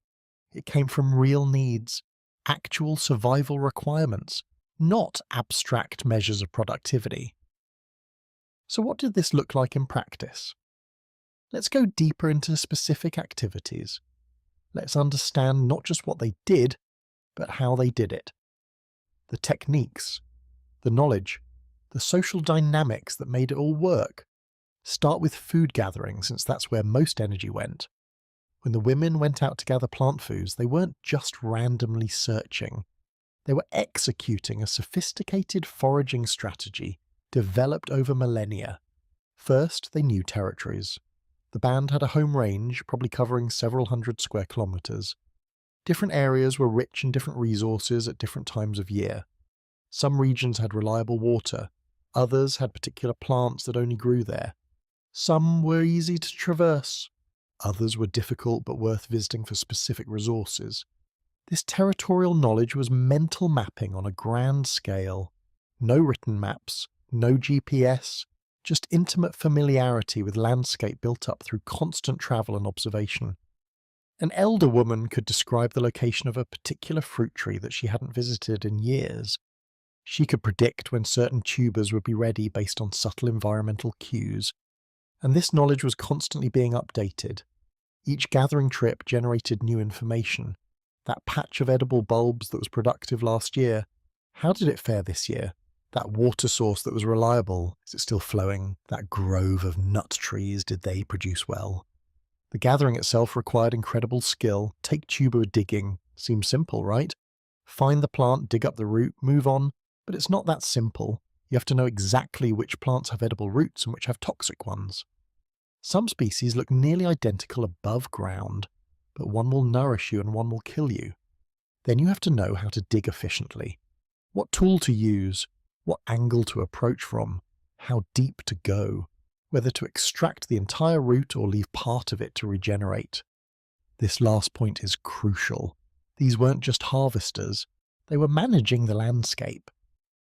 It came from real needs, actual survival requirements, not abstract measures of productivity. So what did this look like in practice? Let's go deeper into specific activities. Let's understand not just what they did, but how they did it. The techniques, the knowledge, the social dynamics that made it all work. Start with food gathering, since that's where most energy went. When the women went out to gather plant foods, they weren't just randomly searching. They were executing a sophisticated foraging strategy developed over millennia. First, they knew territories. The band had a home range, probably covering several hundred square kilometers. Different areas were rich in different resources at different times of year. Some regions had reliable water. Others had particular plants that only grew there. Some were easy to traverse. Others were difficult but worth visiting for specific resources. This territorial knowledge was mental mapping on a grand scale. No written maps, no GPS, just intimate familiarity with landscape built up through constant travel and observation. An elder woman could describe the location of a particular fruit tree that she hadn't visited in years. She could predict when certain tubers would be ready based on subtle environmental cues. And this knowledge was constantly being updated. Each gathering trip generated new information. That patch of edible bulbs that was productive last year, how did it fare this year? That water source that was reliable, is it still flowing? That grove of nut trees, did they produce well? The gathering itself required incredible skill. Take tuber digging. Seems simple, right? Find the plant, dig up the root, move on. But it's not that simple. You have to know exactly which plants have edible roots and which have toxic ones. Some species look nearly identical above ground, but one will nourish you and one will kill you. Then you have to know how to dig efficiently. What tool to use, what angle to approach from, how deep to go, whether to extract the entire root or leave part of it to regenerate. This last point is crucial. These weren't just harvesters, they were managing the landscape.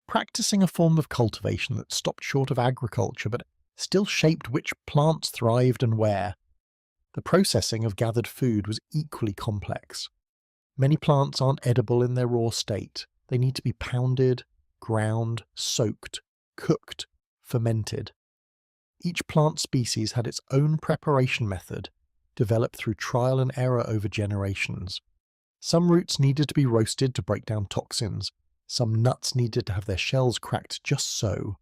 Practicing a form of cultivation that stopped short of agriculture but still shaped which plants thrived and where. The processing of gathered food was equally complex. Many plants aren't edible in their raw state. They need to be pounded, ground, soaked, cooked, fermented. Each plant species had its own preparation method, developed through trial and error over generations. Some roots needed to be roasted to break down toxins. Some nuts needed to have their shells cracked just so.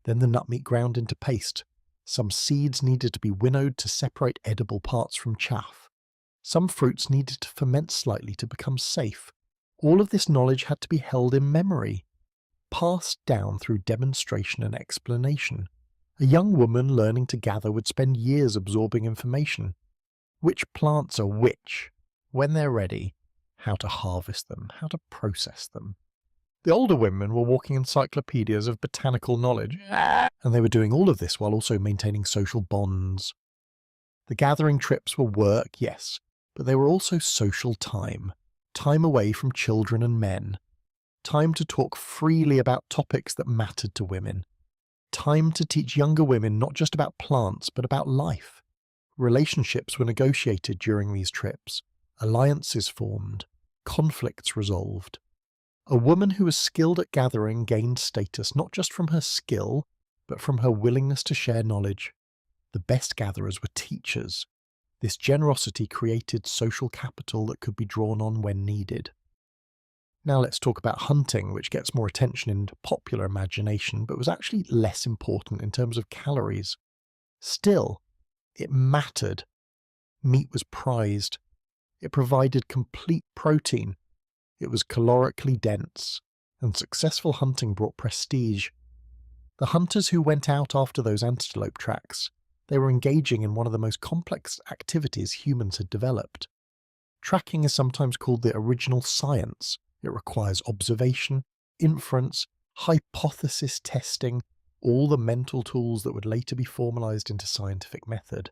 Then the nut meat ground into paste. Some seeds needed to be winnowed to separate edible parts from chaff. Some fruits needed to ferment slightly to become safe. All of this knowledge had to be held in memory, passed down through demonstration and explanation. A young woman learning to gather would spend years absorbing information. Which plants are which, when they're ready, how to harvest them, how to process them. The older women were walking encyclopedias of botanical knowledge, and they were doing all of this while also maintaining social bonds. The gathering trips were work, yes, but they were also social time away from children and men. time to talk freely about topics that mattered to women, time to teach younger women not just about plants but about life. Relationships were negotiated during these trips, alliances formed, conflicts resolved. A woman who was skilled at gathering gained status not just from her skill, but from her willingness to share knowledge. The best gatherers were teachers. This generosity created social capital that could be drawn on when needed. Now let's talk about hunting, which gets more attention in popular imagination, but was actually less important in terms of calories. Still, it mattered. Meat was prized. It provided complete protein. It was calorically dense, and successful hunting brought prestige. The hunters who went out after those antelope tracks, they were engaging in one of the most complex activities humans had developed. Tracking is sometimes called the original science. It requires observation, inference, hypothesis testing, all the mental tools that would later be formalized into scientific method.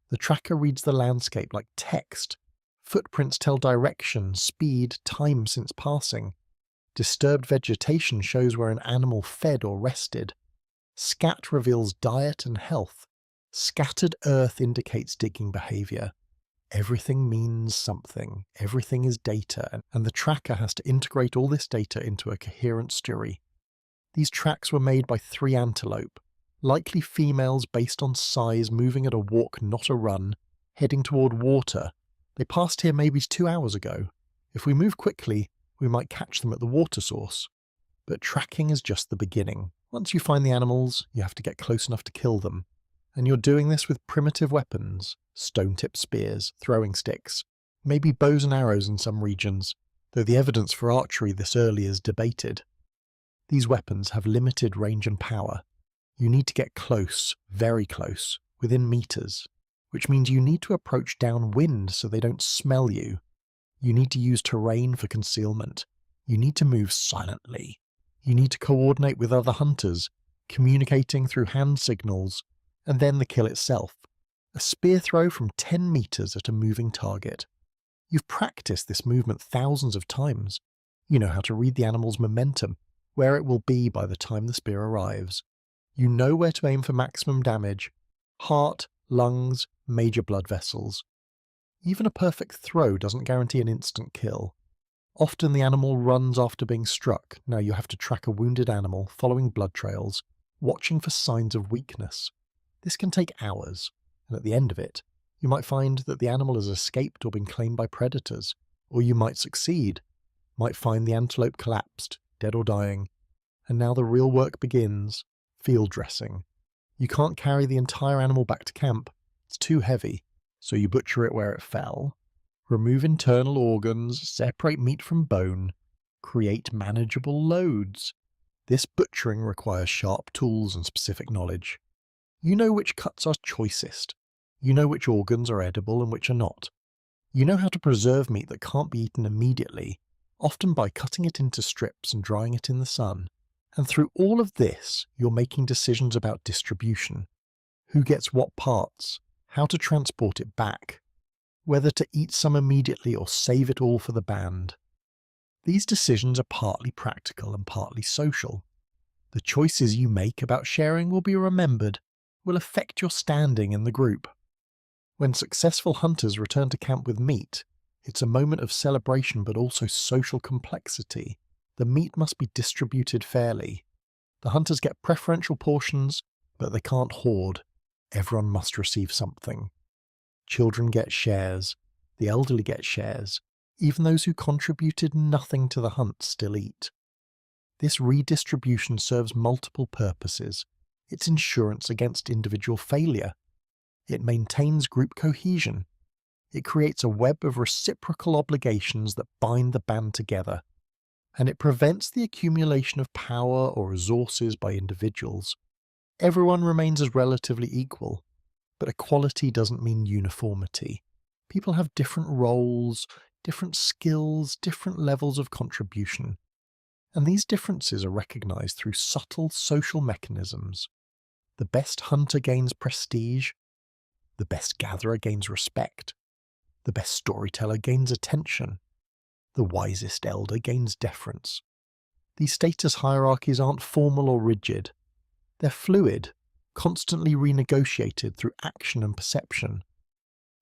The tracker reads the landscape like text. Footprints tell direction, speed, time since passing. Disturbed vegetation shows where an animal fed or rested. Scat reveals diet and health. Scattered earth indicates digging behavior. Everything means something. Everything is data, and the tracker has to integrate all this data into a coherent story. These tracks were made by 3 antelope, likely females based on size moving at a walk, not a run, heading toward water. They passed here maybe 2 hours ago. If we move quickly, we might catch them at the water source. But tracking is just the beginning. Once you find the animals, you have to get close enough to kill them. And you're doing this with primitive weapons, stone-tipped spears, throwing sticks, maybe bows and arrows in some regions, though the evidence for archery this early is debated. These weapons have limited range and power. You need to get close, very close, within meters, which means you need to approach downwind so they don't smell you. You need to use terrain for concealment. You need to move silently. You need to coordinate with other hunters, communicating through hand signals, and then the kill itself. A spear throw from 10 meters at a moving target. You've practiced this movement thousands of times. You know how to read the animal's momentum, where it will be by the time the spear arrives. You know where to aim for maximum damage. Heart, lungs, major blood vessels. Even a perfect throw doesn't guarantee an instant kill. Often the animal runs after being struck. Now you have to track a wounded animal, following blood trails, watching for signs of weakness. This can take hours, and at the end of it, you might find that the animal has escaped or been claimed by predators, or you might succeed, might find the antelope collapsed, dead or dying, and now the real work begins, field dressing. You can't carry the entire animal back to camp, it's too heavy, so you butcher it where it fell, remove internal organs, separate meat from bone, create manageable loads. This butchering requires sharp tools and specific knowledge. You know which cuts are choicest. You know which organs are edible and which are not. You know how to preserve meat that can't be eaten immediately, often by cutting it into strips and drying it in the sun. And through all of this, you're making decisions about distribution. Who gets what parts, how to transport it back, whether to eat some immediately or save it all for the band. These decisions are partly practical and partly social. The choices you make about sharing will be remembered, will affect your standing in the group. When successful hunters return to camp with meat, it's a moment of celebration but also social complexity. The meat must be distributed fairly. The hunters get preferential portions, but they can't hoard. Everyone must receive something. Children get shares, the elderly get shares, even those who contributed nothing to the hunt still eat. This redistribution serves multiple purposes. It's insurance against individual failure. It maintains group cohesion. It creates a web of reciprocal obligations that bind the band together. And it prevents the accumulation of power or resources by individuals. Everyone remains as relatively equal, but equality doesn't mean uniformity. People have different roles, different skills, different levels of contribution. And these differences are recognized through subtle social mechanisms. The best hunter gains prestige. The best gatherer gains respect. The best storyteller gains attention. The wisest elder gains deference. These status hierarchies aren't formal or rigid. They're fluid, constantly renegotiated through action and perception.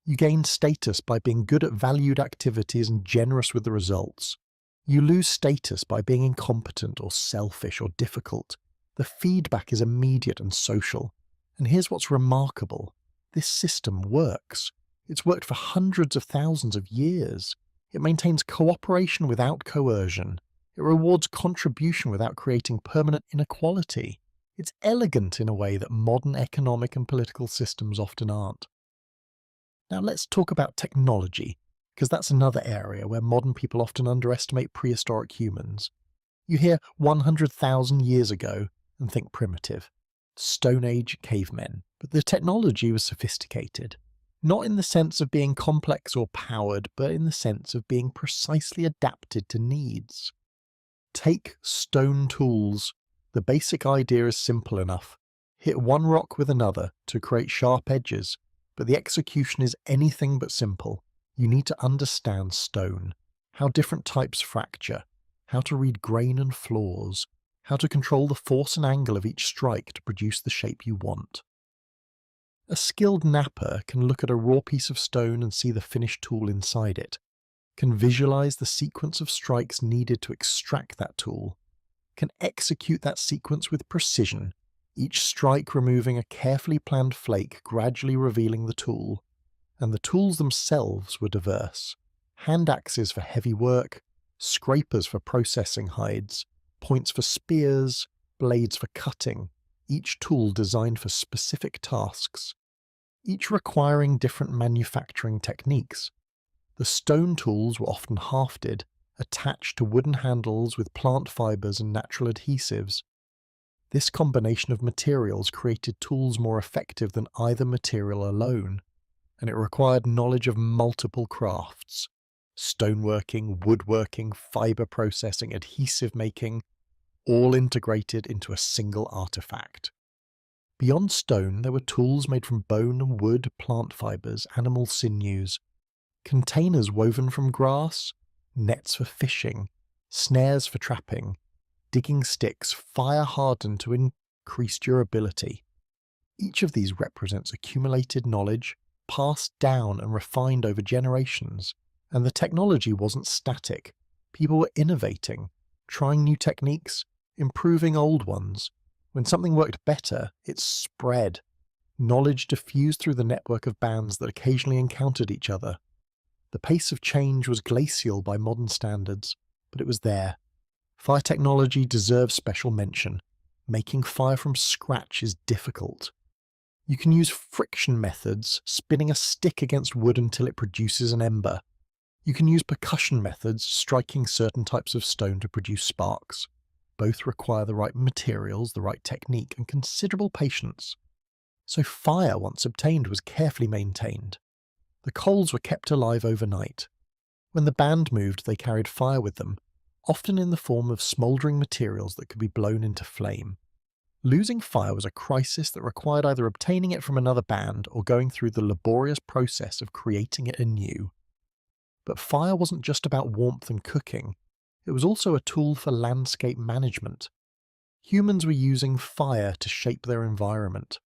You gain status by being good at valued activities and generous with the results. You lose status by being incompetent or selfish or difficult. The feedback is immediate and social. And here's what's remarkable. This system works. It's worked for hundreds of thousands of years. It maintains cooperation without coercion. It rewards contribution without creating permanent inequality. It's elegant in a way that modern economic and political systems often aren't. Now let's talk about technology, because that's another area where modern people often underestimate prehistoric humans. You hear 100,000 years ago and think primitive. Stone Age cavemen. But the technology was sophisticated. Not in the sense of being complex or powered, but in the sense of being precisely adapted to needs. Take stone tools. The basic idea is simple enough. Hit one rock with another to create sharp edges, but the execution is anything but simple. You need to understand stone, how different types fracture, how to read grain and flaws, how to control the force and angle of each strike to produce the shape you want. A skilled napper can look at a raw piece of stone and see the finished tool inside it, can visualize the sequence of strikes needed to extract that tool, can execute that sequence with precision, each strike removing a carefully planned flake gradually revealing the tool. And the tools themselves were diverse. Hand axes for heavy work, scrapers for processing hides, points for spears, blades for cutting, each tool designed for specific tasks, each requiring different manufacturing techniques. The stone tools were often hafted, attached to wooden handles with plant fibers and natural adhesives. This combination of materials created tools more effective than either material alone, and it required knowledge of multiple crafts: stoneworking, woodworking, fiber processing, adhesive making, all integrated into a single artifact. Beyond stone, there were tools made from bone and wood, plant fibers, animal sinews, containers woven from grass, nets for fishing, snares for trapping, digging sticks fire-hardened to increase durability. Each of these represents accumulated knowledge, passed down and refined over generations. And the technology wasn't static. People were innovating, trying new techniques, improving old ones. When something worked better, it spread. Knowledge diffused through the network of bands that occasionally encountered each other. The pace of change was glacial by modern standards, but it was there. Fire technology deserves special mention. Making fire from scratch is difficult. You can use friction methods, spinning a stick against wood until it produces an ember. You can use percussion methods, striking certain types of stone to produce sparks. Both require the right materials, the right technique, and considerable patience. So fire, once obtained, was carefully maintained. The coals were kept alive overnight. When the band moved, they carried fire with them, often in the form of smouldering materials that could be blown into flame. Losing fire was a crisis that required either obtaining it from another band or going through the laborious process of creating it anew. But fire wasn't just about warmth and cooking. It was also a tool for landscape management. Humans were using fire to shape their environment.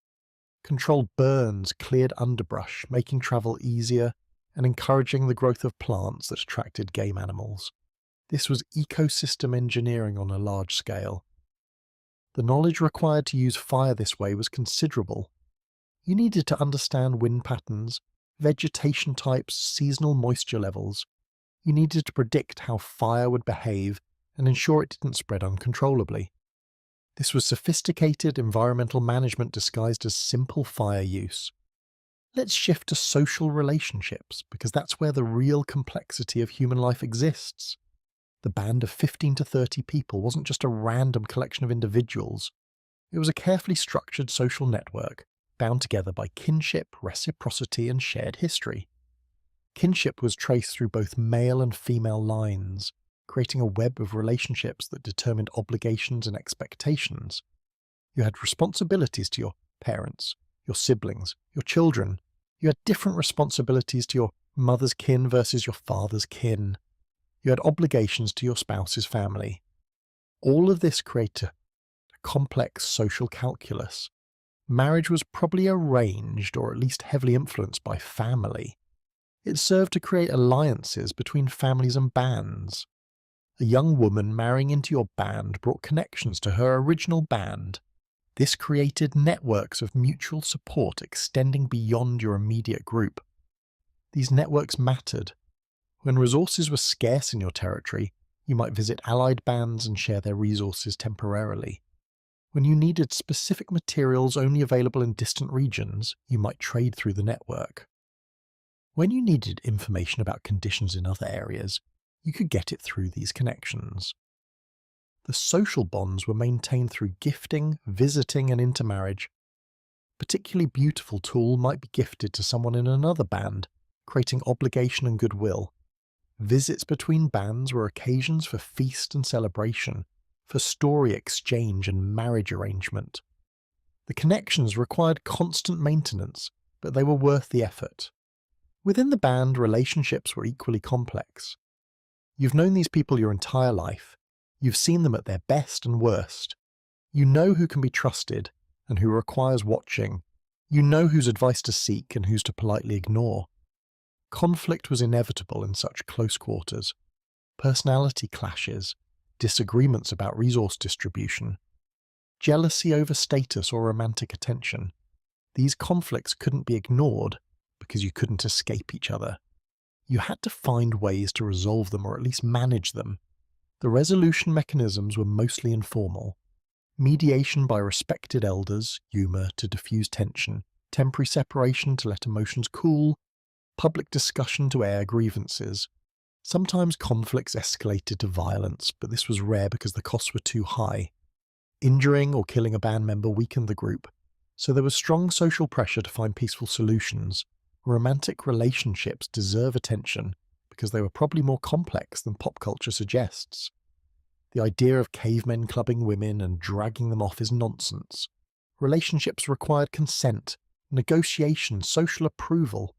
Controlled burns, cleared underbrush, making travel easier, and encouraging the growth of plants that attracted game animals. This was ecosystem engineering on a large scale. The knowledge required to use fire this way was considerable. You needed to understand wind patterns, vegetation types, seasonal moisture levels. You needed to predict how fire would behave and ensure it didn't spread uncontrollably. This was sophisticated environmental management disguised as simple fire use. Let's shift to social relationships, because that's where the real complexity of human life exists. The band of 15 to 30 people wasn't just a random collection of individuals. It was a carefully structured social network, bound together by kinship, reciprocity, and shared history. Kinship was traced through both male and female lines, creating a web of relationships that determined obligations and expectations. You had responsibilities to your parents, your siblings, your children. You had different responsibilities to your mother's kin versus your father's kin. You had obligations to your spouse's family. All of this created a complex social calculus. Marriage was probably arranged or at least heavily influenced by family. It served to create alliances between families and bands. A young woman marrying into your band brought connections to her original band. This created networks of mutual support extending beyond your immediate group. These networks mattered. When resources were scarce in your territory, you might visit allied bands and share their resources temporarily. When you needed specific materials only available in distant regions, you might trade through the network. When you needed information about conditions in other areas, you could get it through these connections. The social bonds were maintained through gifting, visiting, and intermarriage. A particularly beautiful tool might be gifted to someone in another band, creating obligation and goodwill. Visits between bands were occasions for feast and celebration, for story exchange and marriage arrangement. The connections required constant maintenance, but they were worth the effort. Within the band, relationships were equally complex. You've known these people your entire life. You've seen them at their best and worst. You know who can be trusted and who requires watching. You know whose advice to seek and whose to politely ignore. Conflict was inevitable in such close quarters. Personality clashes, disagreements about resource distribution, jealousy over status or romantic attention. These conflicts couldn't be ignored because you couldn't escape each other. You had to find ways to resolve them or at least manage them. The resolution mechanisms were mostly informal. Mediation by respected elders, humour to diffuse tension, temporary separation to let emotions cool, public discussion to air grievances. Sometimes conflicts escalated to violence, but this was rare because the costs were too high. Injuring or killing a band member weakened the group, so there was strong social pressure to find peaceful solutions. Romantic relationships deserve attention because they were probably more complex than pop culture suggests. The idea of cavemen clubbing women and dragging them off is nonsense. Relationships required consent, negotiation, social approval.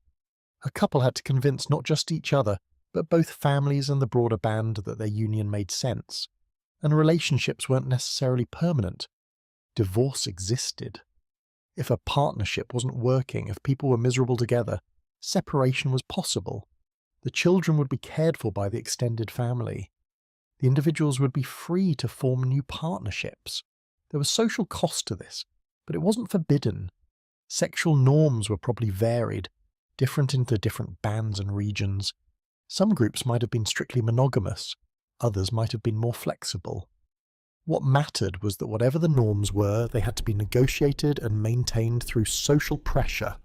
A couple had to convince not just each other, but both families and the broader band that their union made sense. And relationships weren't necessarily permanent. Divorce existed. If a partnership wasn't working, if people were miserable together, separation was possible. The children would be cared for by the extended family. The individuals would be free to form new partnerships. There was social cost to this, but it wasn't forbidden. Sexual norms were probably varied, different into different bands and regions. Some groups might have been strictly monogamous, others might have been more flexible. What mattered was that whatever the norms were, they had to be negotiated and maintained through social pressure.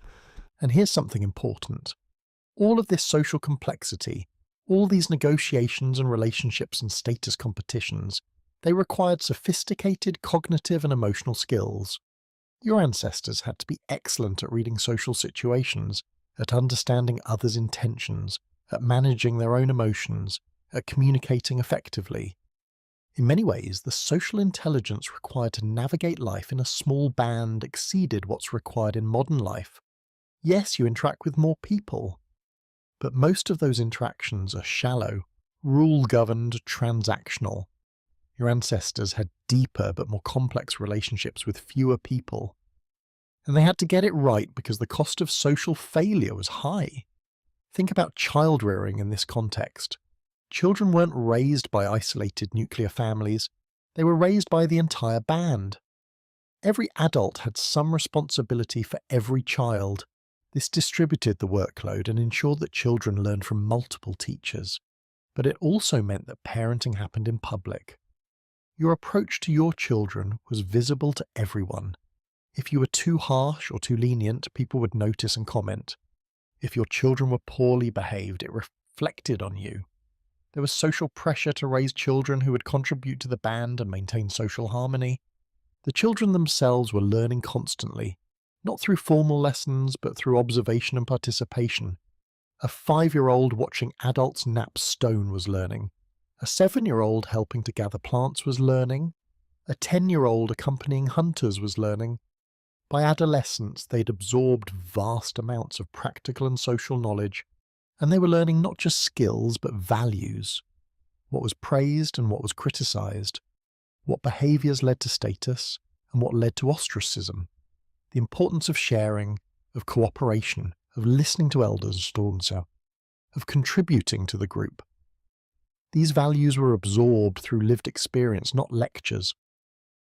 And here's something important. All of this social complexity, all these negotiations and relationships and status competitions, they required sophisticated cognitive and emotional skills. Your ancestors had to be excellent at reading social situations, at understanding others' intentions, at managing their own emotions, at communicating effectively. In many ways, the social intelligence required to navigate life in a small band exceeded what's required in modern life. Yes, you interact with more people, but most of those interactions are shallow, rule-governed, transactional. Your ancestors had deeper but more complex relationships with fewer people. And they had to get it right because the cost of social failure was high. Think about child rearing in this context. Children weren't raised by isolated nuclear families, they were raised by the entire band. Every adult had some responsibility for every child. This distributed the workload and ensured that children learned from multiple teachers. But it also meant that parenting happened in public. Your approach to your children was visible to everyone. If you were too harsh or too lenient, people would notice and comment. If your children were poorly behaved, it reflected on you. There was social pressure to raise children who would contribute to the band and maintain social harmony. The children themselves were learning constantly, not through formal lessons, but through observation and participation. A 5-year-old watching adults nap stone was learning. A 7-year-old helping to gather plants was learning. A 10-year-old accompanying hunters was learning. By adolescence, they'd absorbed vast amounts of practical and social knowledge, and they were learning not just skills, but values. What was praised and what was criticized. what behaviours led to status and what led to ostracism, the importance of sharing, of cooperation, of listening to elders, of contributing to the group. These values were absorbed through lived experience, not lectures.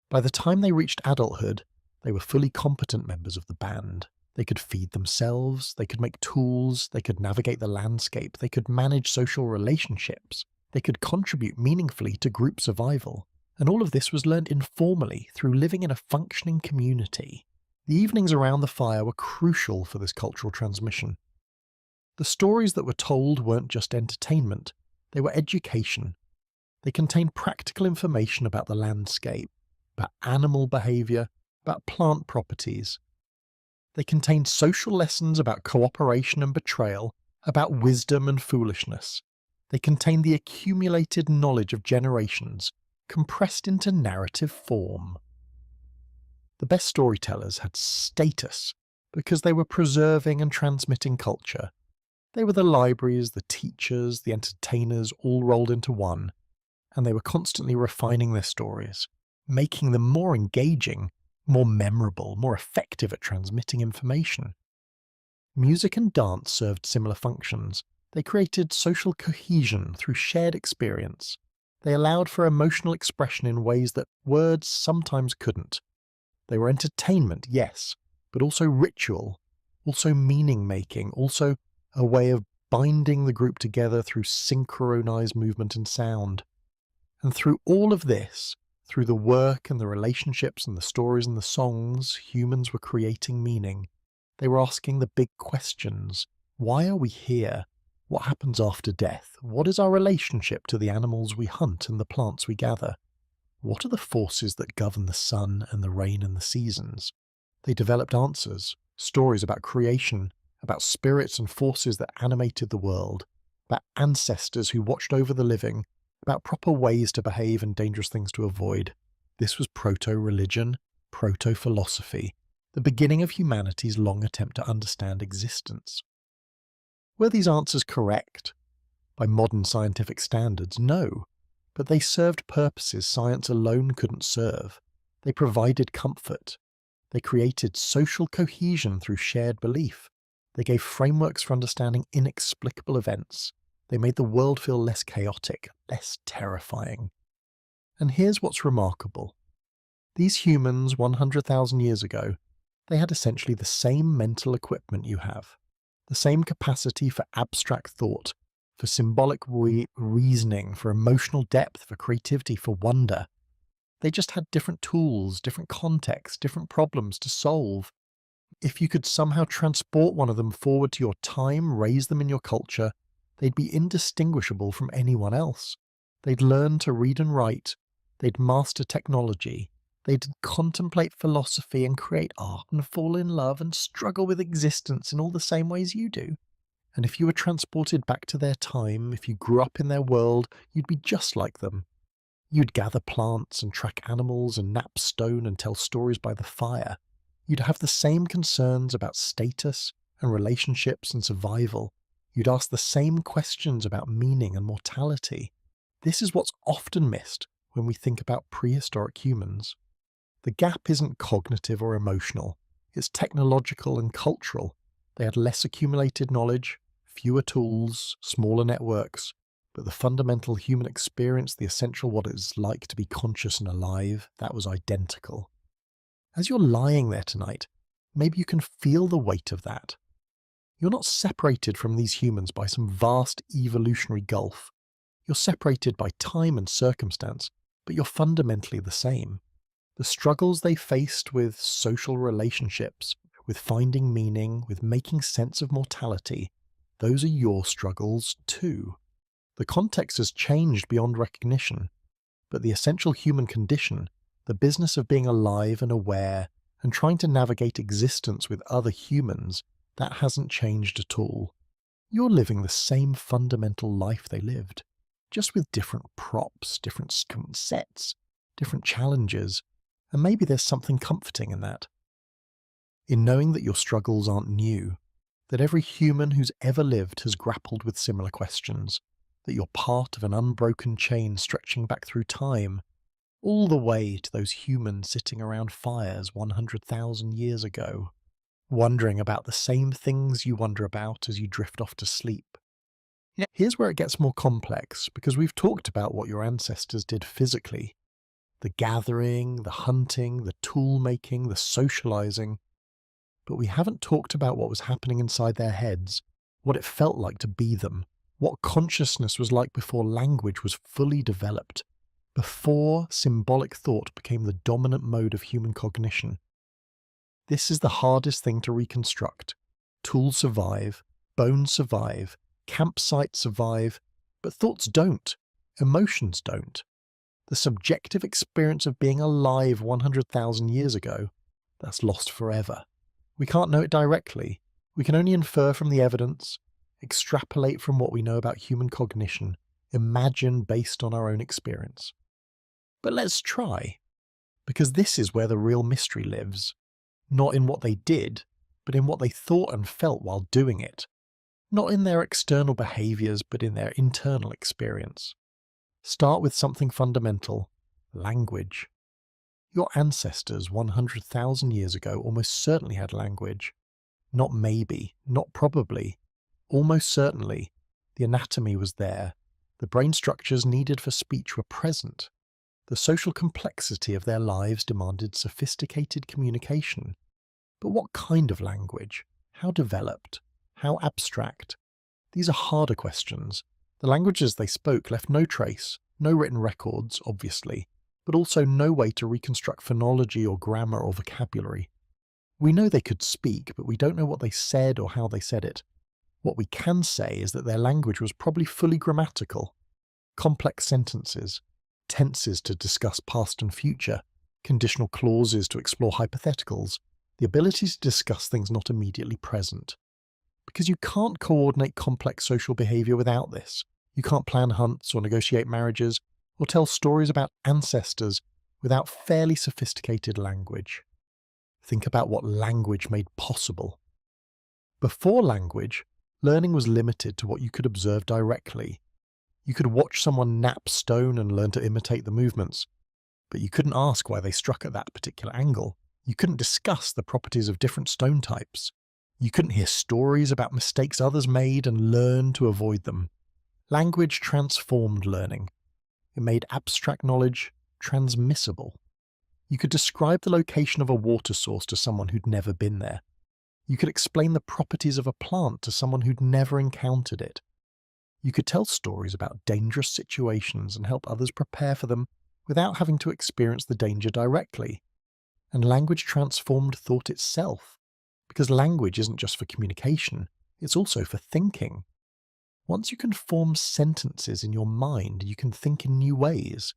By the time they reached adulthood, they were fully competent members of the band. They could feed themselves, they could make tools, they could navigate the landscape, they could manage social relationships, they could contribute meaningfully to group survival. And all of this was learned informally through living in a functioning community. The evenings around the fire were crucial for this cultural transmission. The stories that were told weren't just entertainment, they were education. They contained practical information about the landscape, about animal behaviour, about plant properties. They contained social lessons about cooperation and betrayal, about wisdom and foolishness. They contained the accumulated knowledge of generations, compressed into narrative form. The best storytellers had status because they were preserving and transmitting culture. They were the libraries, the teachers, the entertainers, all rolled into one, and they were constantly refining their stories, making them more engaging, more memorable, more effective at transmitting information. Music and dance served similar functions. They created social cohesion through shared experience. They allowed for emotional expression in ways that words sometimes couldn't. They were entertainment, yes, but also ritual, also meaning-making, also a way of binding the group together through synchronized movement and sound. And through all of this, through the work and the relationships and the stories and the songs, humans were creating meaning. They were asking the big questions. Why are we here? What happens after death? What is our relationship to the animals we hunt and the plants we gather? What are the forces that govern the sun and the rain and the seasons? They developed answers, stories about creation, about spirits and forces that animated the world, about ancestors who watched over the living, about proper ways to behave and dangerous things to avoid. This was proto-religion, proto-philosophy, the beginning of humanity's long attempt to understand existence. Were these answers correct? By modern scientific standards, no. But they served purposes science alone couldn't serve. They provided comfort. They created social cohesion through shared belief. They gave frameworks for understanding inexplicable events. They made the world feel less chaotic, less terrifying. And here's what's remarkable. These humans 100,000 years ago, they had essentially the same mental equipment you have, the same capacity for abstract thought, for symbolic reasoning, for emotional depth, for creativity, for wonder. They just had different tools, different contexts, different problems to solve. If you could somehow transport one of them forward to your time, raise them in your culture, they'd be indistinguishable from anyone else. They'd learn to read and write. They'd master technology. They'd contemplate philosophy and create art and fall in love and struggle with existence in all the same ways you do. And if you were transported back to their time, if you grew up in their world, you'd be just like them. You'd gather plants and track animals and knap stone and tell stories by the fire. You'd have the same concerns about status and relationships and survival. You'd ask the same questions about meaning and mortality. This is what's often missed when we think about prehistoric humans. The gap isn't cognitive or emotional, it's technological and cultural. They had less accumulated knowledge, fewer tools, smaller networks, but the fundamental human experience, the essential what it's like to be conscious and alive, that was identical. As you're lying there tonight, maybe you can feel the weight of that. You're not separated from these humans by some vast evolutionary gulf. You're separated by time and circumstance, but you're fundamentally the same. The struggles they faced with social relationships, with finding meaning, with making sense of mortality, those are your struggles too. The context has changed beyond recognition, but the essential human condition, the business of being alive and aware and trying to navigate existence with other humans, that hasn't changed at all. You're living the same fundamental life they lived, just with different props, different sets, different challenges, and maybe there's something comforting in that. In knowing that your struggles aren't new, that every human who's ever lived has grappled with similar questions, that you're part of an unbroken chain stretching back through time. all the way to those humans sitting around fires 100,000 years ago, wondering about the same things you wonder about as you drift off to sleep. Here's where it gets more complex, because we've talked about what your ancestors did physically: the gathering, the hunting, the tool making, the socializing. But we haven't talked about what was happening inside their heads, what it felt like to be them, what consciousness was like before language was fully developed, before symbolic thought became the dominant mode of human cognition. This is the hardest thing to reconstruct. Tools survive, bones survive, campsites survive, but thoughts don't, emotions don't. The subjective experience of being alive 100,000 years ago, that's lost forever. We can't know it directly. We can only infer from the evidence, extrapolate from what we know about human cognition, imagine based on our own experience. But let's try, because this is where the real mystery lives. Not in what they did, but in what they thought and felt while doing it. Not in their external behaviours, but in their internal experience. Start with something fundamental: language. Your ancestors 100,000 years ago almost certainly had language. Not maybe, not probably. Almost certainly. The anatomy was there. The brain structures needed for speech were present. The social complexity of their lives demanded sophisticated communication. But what kind of language? How developed? How abstract? These are harder questions. The languages they spoke left no trace, no written records, obviously, but also no way to reconstruct phonology or grammar or vocabulary. We know they could speak, but we don't know what they said or how they said it. What we can say is that their language was probably fully grammatical. Complex sentences, tenses to discuss past and future, conditional clauses to explore hypotheticals, the ability to discuss things not immediately present. Because you can't coordinate complex social behaviour without this. You can't plan hunts or negotiate marriages or tell stories about ancestors without fairly sophisticated language. Think about what language made possible. Before language, learning was limited to what you could observe directly. You could watch someone nap stone and learn to imitate the movements, but you couldn't ask why they struck at that particular angle. You couldn't discuss the properties of different stone types. You couldn't hear stories about mistakes others made and learn to avoid them. Language transformed learning. It made abstract knowledge transmissible. You could describe the location of a water source to someone who'd never been there. You could explain the properties of a plant to someone who'd never encountered it. You could tell stories about dangerous situations and help others prepare for them without having to experience the danger directly. And language transformed thought itself, because language isn't just for communication, it's also for thinking. Once you can form sentences in your mind, you can think in new ways.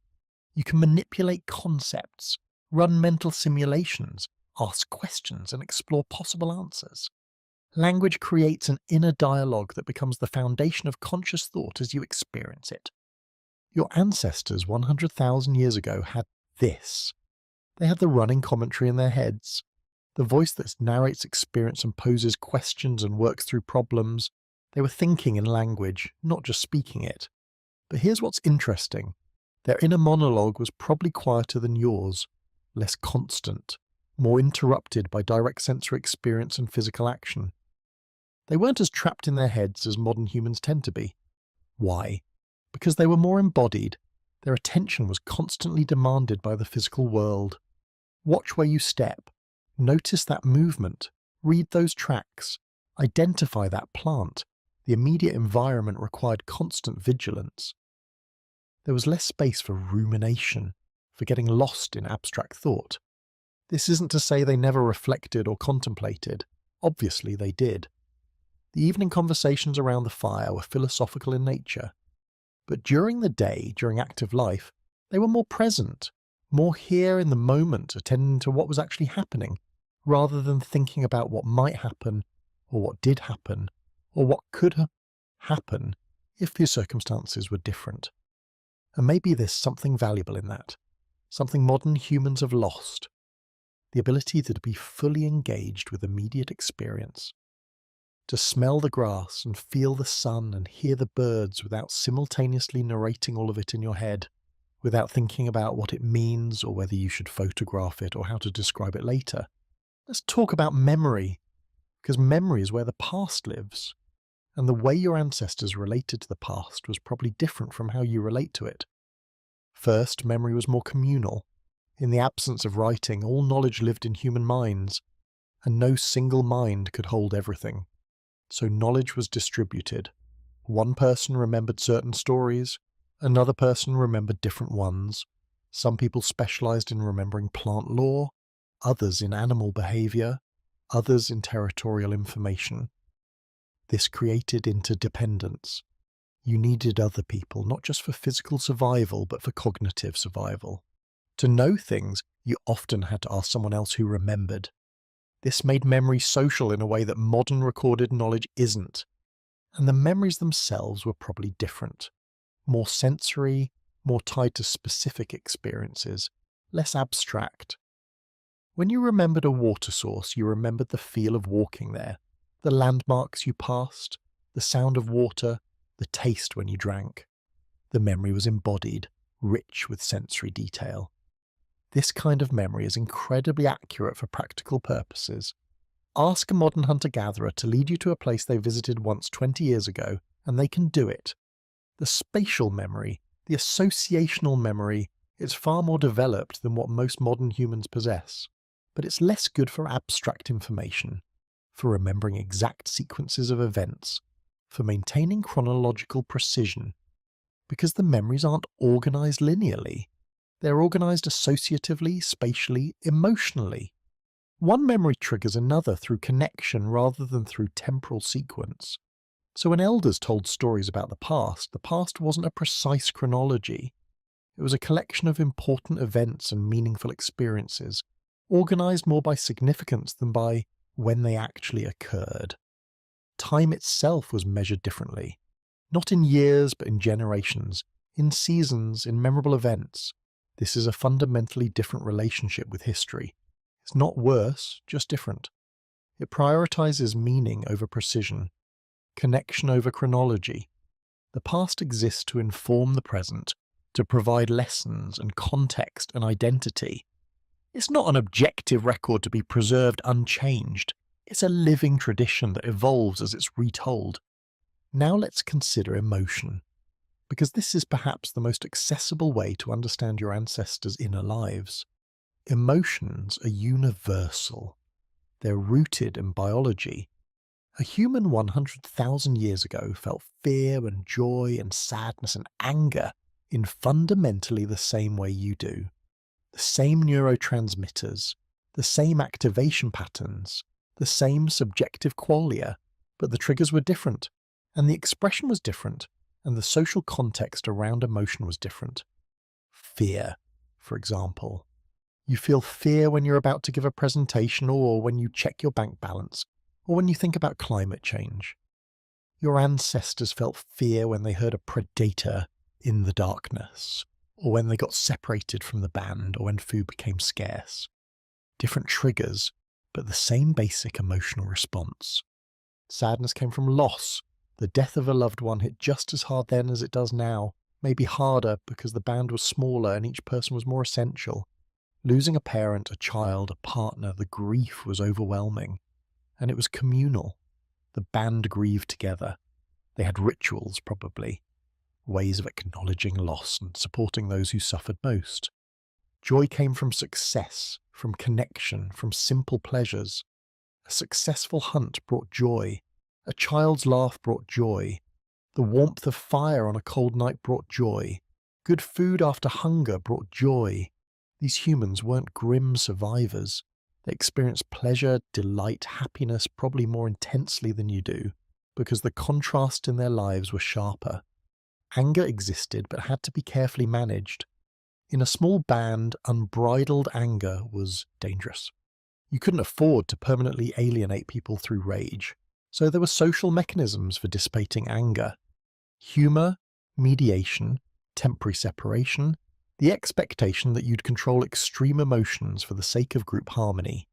You can manipulate concepts, run mental simulations, ask questions, and explore possible answers. Language creates an inner dialogue that becomes the foundation of conscious thought as you experience it. Your ancestors 100,000 years ago had this. They had the running commentary in their heads, the voice that narrates experience and poses questions and works through problems. They were thinking in language, not just speaking it. But here's what's interesting. Their inner monologue was probably quieter than yours, less constant, more interrupted by direct sensory experience and physical action. They weren't as trapped in their heads as modern humans tend to be. Why? Because they were more embodied. Their attention was constantly demanded by the physical world. Watch where you step. Notice that movement. Read those tracks. Identify that plant. The immediate environment required constant vigilance. There was less space for rumination, for getting lost in abstract thought. This isn't to say they never reflected or contemplated. Obviously they did. The evening conversations around the fire were philosophical in nature. But during the day, during active life, they were more present, more here in the moment, attending to what was actually happening, rather than thinking about what might happen, or what did happen, or what could happen if the circumstances were different. And maybe there's something valuable in that, something modern humans have lost, the ability to be fully engaged with immediate experience. To smell the grass and feel the sun and hear the birds without simultaneously narrating all of it in your head, without thinking about what it means or whether you should photograph it or how to describe it later. Let's talk about memory, because memory is where the past lives, and the way your ancestors related to the past was probably different from how you relate to it. First, memory was more communal. In the absence of writing, all knowledge lived in human minds, and no single mind could hold everything. So knowledge was distributed. One person remembered certain stories, another person remembered different ones. Some people specialized in remembering plant lore, others in animal behavior, others in territorial information. This created interdependence. You needed other people, not just for physical survival, but for cognitive survival. To know things, you often had to ask someone else who remembered. This made memory social in a way that modern recorded knowledge isn't. And the memories themselves were probably different. More sensory, more tied to specific experiences, less abstract. When you remembered a water source, you remembered the feel of walking there, the landmarks you passed, the sound of water, the taste when you drank. The memory was embodied, rich with sensory detail. This kind of memory is incredibly accurate for practical purposes. Ask a modern hunter-gatherer to lead you to a place they visited once 20 years ago, and they can do it. The spatial memory, the associational memory, is far more developed than what most modern humans possess. But it's less good for abstract information, for remembering exact sequences of events, for maintaining chronological precision, because the memories aren't organized linearly. They're organized associatively, spatially, emotionally. One memory triggers another through connection rather than through temporal sequence. So when elders told stories about the past wasn't a precise chronology. It was a collection of important events and meaningful experiences, organized more by significance than by when they actually occurred. Time itself was measured differently, not in years but in generations, in seasons, in memorable events. This is a fundamentally different relationship with history. It's not worse, just different. It prioritizes meaning over precision, connection over chronology. The past exists to inform the present, to provide lessons and context and identity. It's not an objective record to be preserved unchanged. It's a living tradition that evolves as it's retold. Now let's consider emotion, because this is perhaps the most accessible way to understand your ancestors' inner lives. Emotions are universal. They're rooted in biology. A human 100,000 years ago felt fear and joy and sadness and anger in fundamentally the same way you do. The same neurotransmitters, the same activation patterns, the same subjective qualia, but the triggers were different, and the expression was different, and the social context around emotion was different. Fear, for example. You feel fear when you're about to give a presentation, or when you check your bank balance, or when you think about climate change. Your ancestors felt fear when they heard a predator in the darkness, or when they got separated from the band, or when food became scarce. Different triggers, but the same basic emotional response. Sadness came from loss. The death of a loved one hit just as hard then as it does now, maybe harder because the band was smaller and each person was more essential. Losing a parent, a child, a partner, the grief was overwhelming. And it was communal. The band grieved together. They had rituals, probably. Ways of acknowledging loss and supporting those who suffered most. Joy came from success, from connection, from simple pleasures. A successful hunt brought joy. A child's laugh brought joy. The warmth of fire on a cold night brought joy. Good food after hunger brought joy. These humans weren't grim survivors. They experienced pleasure, delight, happiness probably more intensely than you do, because the contrasts in their lives were sharper. Anger existed but had to be carefully managed. In a small band, unbridled anger was dangerous. You couldn't afford to permanently alienate people through rage, so there were social mechanisms for dissipating anger. Humor, mediation, temporary separation, the expectation that you'd control extreme emotions for the sake of group harmony.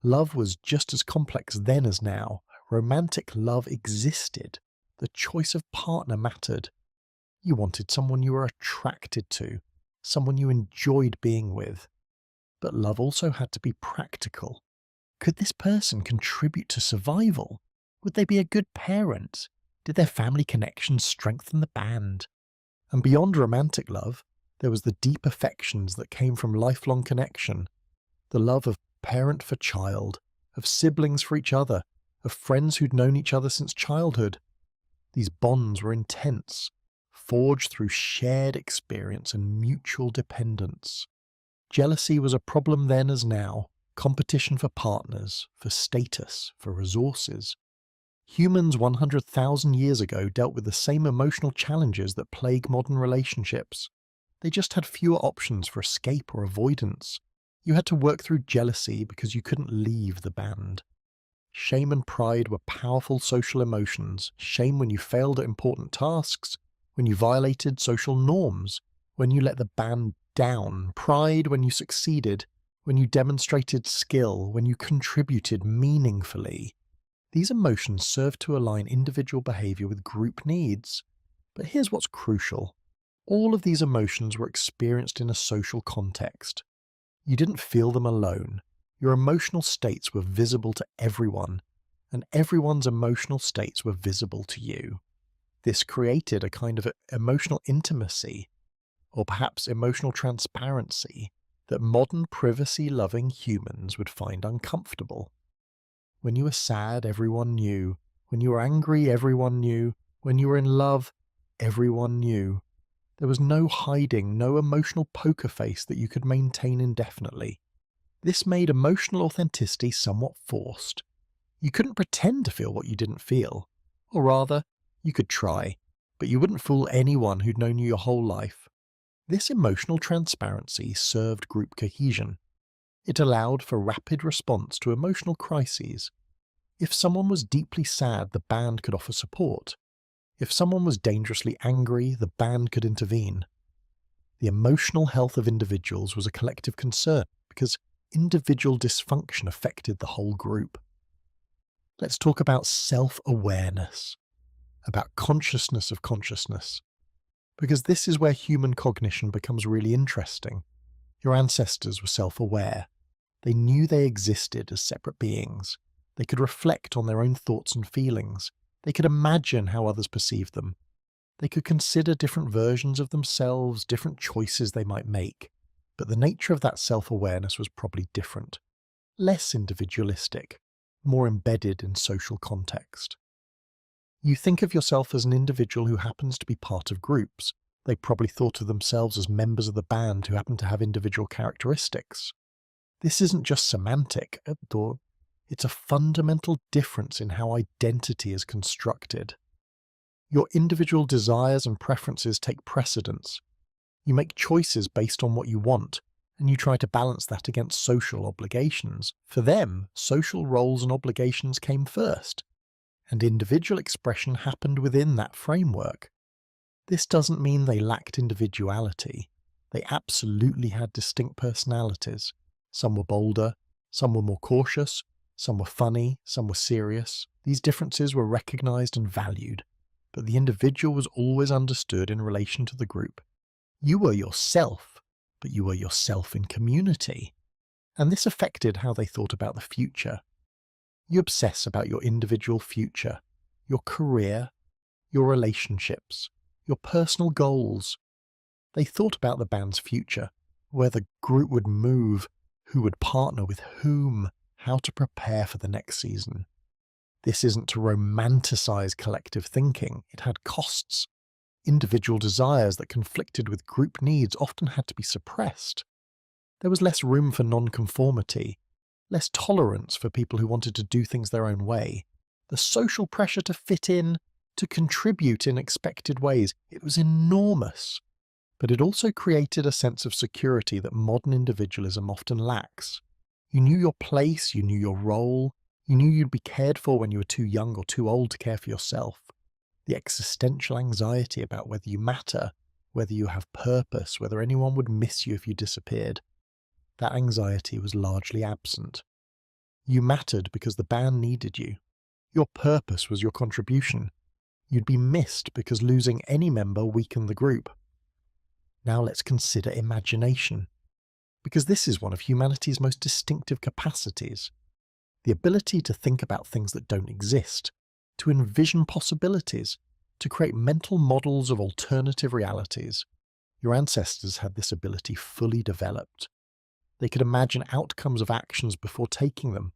Love was just as complex then as now. Romantic love existed. The choice of partner mattered. You wanted someone you were attracted to, someone you enjoyed being with. But love also had to be practical. Could this person contribute to survival? Would they be a good parent? Did their family connections strengthen the band? And beyond romantic love, there was the deep affections that came from lifelong connection. The love of parent for child, of siblings for each other, of friends who'd known each other since childhood. These bonds were intense, forged through shared experience and mutual dependence. Jealousy was a problem then as now, competition for partners, for status, for resources. Humans 100,000 years ago dealt with the same emotional challenges that plague modern relationships. They just had fewer options for escape or avoidance. You had to work through jealousy because you couldn't leave the band. Shame and pride were powerful social emotions. Shame when you failed at important tasks, when you violated social norms, when you let the band down. Pride when you succeeded, when you demonstrated skill, when you contributed meaningfully. These emotions serve to align individual behavior with group needs. But here's what's crucial. All of these emotions were experienced in a social context. You didn't feel them alone. Your emotional states were visible to everyone, and everyone's emotional states were visible to you. This created a kind of emotional intimacy, or perhaps emotional transparency, that modern privacy-loving humans would find uncomfortable. When you were sad, everyone knew. When you were angry, everyone knew. When you were in love, everyone knew. There was no hiding, no emotional poker face that you could maintain indefinitely. This made emotional authenticity somewhat forced. You couldn't pretend to feel what you didn't feel. Or rather, you could try, but you wouldn't fool anyone who'd known you your whole life. This emotional transparency served group cohesion. It allowed for rapid response to emotional crises. If someone was deeply sad, the band could offer support. If someone was dangerously angry, the band could intervene. The emotional health of individuals was a collective concern because individual dysfunction affected the whole group. Let's talk about self-awareness, about consciousness of consciousness, because this is where human cognition becomes really interesting. Your ancestors were self-aware. They knew they existed as separate beings. They could reflect on their own thoughts and feelings. They could imagine how others perceived them. They could consider different versions of themselves, different choices they might make. But the nature of that self-awareness was probably different. Less individualistic, more embedded in social context. You think of yourself as an individual who happens to be part of groups. They probably thought of themselves as members of the band who happen to have individual characteristics. This isn't just semantic, it's a fundamental difference in how identity is constructed. Your individual desires and preferences take precedence. You make choices based on what you want, and you try to balance that against social obligations. For them, social roles and obligations came first, and individual expression happened within that framework. This doesn't mean they lacked individuality. They absolutely had distinct personalities. Some were bolder, some were more cautious, some were funny, some were serious. These differences were recognized and valued, but the individual was always understood in relation to the group. You were yourself, but you were yourself in community. And this affected how they thought about the future. You obsess about your individual future, your career, your relationships, your personal goals. They thought about the band's future, where the group would move, who would partner with whom, how to prepare for the next season. This isn't to romanticize collective thinking. It had costs. Individual desires that conflicted with group needs often had to be suppressed. There was less room for nonconformity, less tolerance for people who wanted to do things their own way. The social pressure to fit in, to contribute in expected ways, it was enormous. But it also created a sense of security that modern individualism often lacks. You knew your place, you knew your role, you knew you'd be cared for when you were too young or too old to care for yourself. The existential anxiety about whether you matter, whether you have purpose, whether anyone would miss you if you disappeared, that anxiety was largely absent. You mattered because the band needed you. Your purpose was your contribution. You'd be missed because losing any member weakened the group. Now let's consider imagination, because this is one of humanity's most distinctive capacities. The ability to think about things that don't exist, to envision possibilities, to create mental models of alternative realities. Your ancestors had this ability fully developed. They could imagine outcomes of actions before taking them,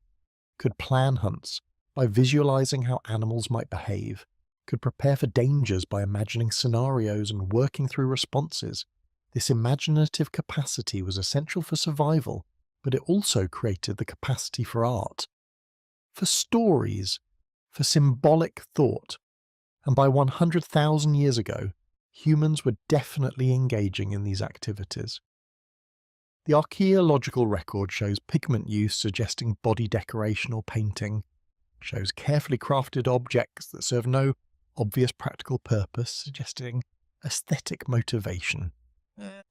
could plan hunts by visualizing how animals might behave, could prepare for dangers by imagining scenarios and working through responses. This imaginative capacity was essential for survival, but it also created the capacity for art, for stories, for symbolic thought. And by 100,000 years ago, humans were definitely engaging in these activities. The archaeological record shows pigment use suggesting body decoration or painting, shows carefully crafted objects that serve no obvious practical purpose, suggesting aesthetic motivation.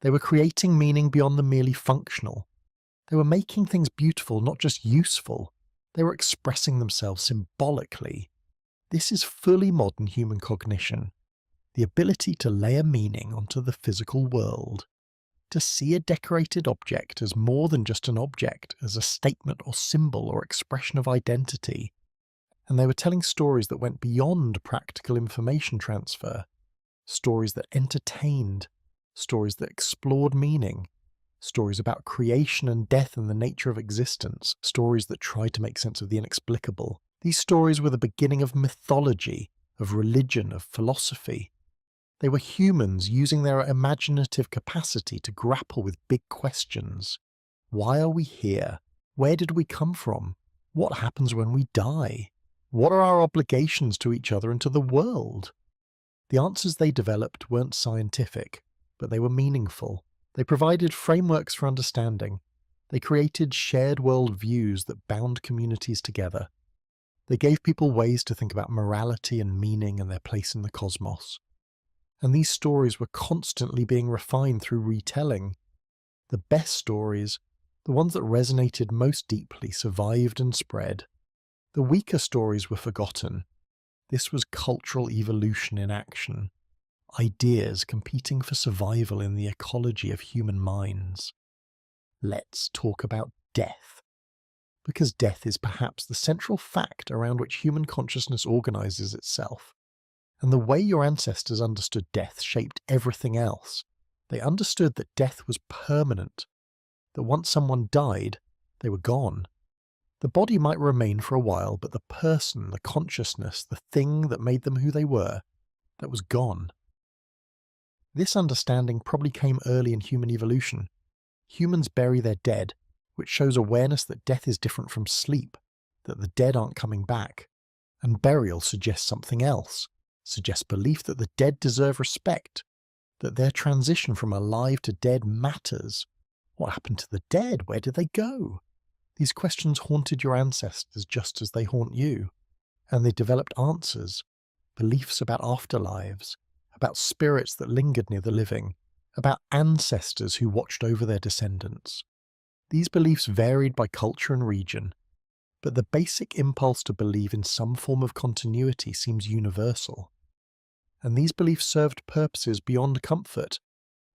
They were creating meaning beyond the merely functional. They were making things beautiful, not just useful. They were expressing themselves symbolically. This is fully modern human cognition, the ability to layer meaning onto the physical world, to see a decorated object as more than just an object, as a statement or symbol or expression of identity. And they were telling stories that went beyond practical information transfer, stories that entertained, stories that explored meaning, stories about creation and death and the nature of existence, stories that tried to make sense of the inexplicable. These stories were the beginning of mythology, of religion, of philosophy. They were humans using their imaginative capacity to grapple with big questions. Why are we here? Where did we come from? What happens when we die? What are our obligations to each other and to the world? The answers they developed weren't scientific, but they were meaningful. They provided frameworks for understanding. They created shared world views that bound communities together. They gave people ways to think about morality and meaning and their place in the cosmos. And these stories were constantly being refined through retelling. The best stories, the ones that resonated most deeply, survived and spread. The weaker stories were forgotten. This was cultural evolution in action. Ideas competing for survival in the ecology of human minds. Let's talk about death. Because death is perhaps the central fact around which human consciousness organizes itself. And the way your ancestors understood death shaped everything else. They understood that death was permanent, that once someone died, they were gone. The body might remain for a while, but the person, the consciousness, the thing that made them who they were, that was gone. This understanding probably came early in human evolution. Humans bury their dead, which shows awareness that death is different from sleep, that the dead aren't coming back. And burial suggests something else, suggests belief that the dead deserve respect, that their transition from alive to dead matters. What happened to the dead? Where did they go? These questions haunted your ancestors just as they haunt you, and they developed answers, beliefs about afterlives, about spirits that lingered near the living, about ancestors who watched over their descendants. These beliefs varied by culture and region, but the basic impulse to believe in some form of continuity seems universal. And these beliefs served purposes beyond comfort.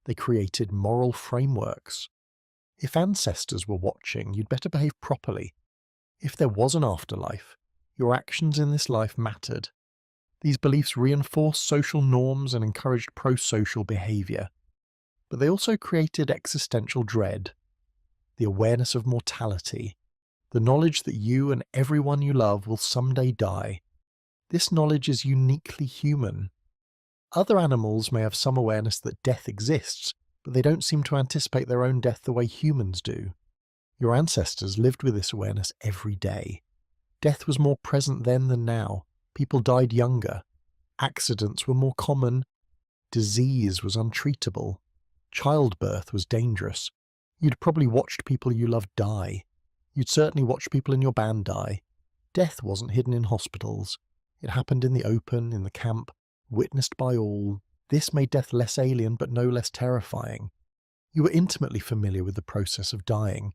They created moral frameworks. If ancestors were watching, you'd better behave properly. If there was an afterlife, your actions in this life mattered. These beliefs reinforced social norms and encouraged pro-social behavior. But they also created existential dread, the awareness of mortality, the knowledge that you and everyone you love will someday die. This knowledge is uniquely human. Other animals may have some awareness that death exists, but they don't seem to anticipate their own death the way humans do. Your ancestors lived with this awareness every day. Death was more present then than now. People died younger. Accidents were more common. Disease was untreatable. Childbirth was dangerous. You'd probably watched people you loved die. You'd certainly watched people in your band die. Death wasn't hidden in hospitals. It happened in the open, in the camp, witnessed by all. This made death less alien but no less terrifying. You were intimately familiar with the process of dying.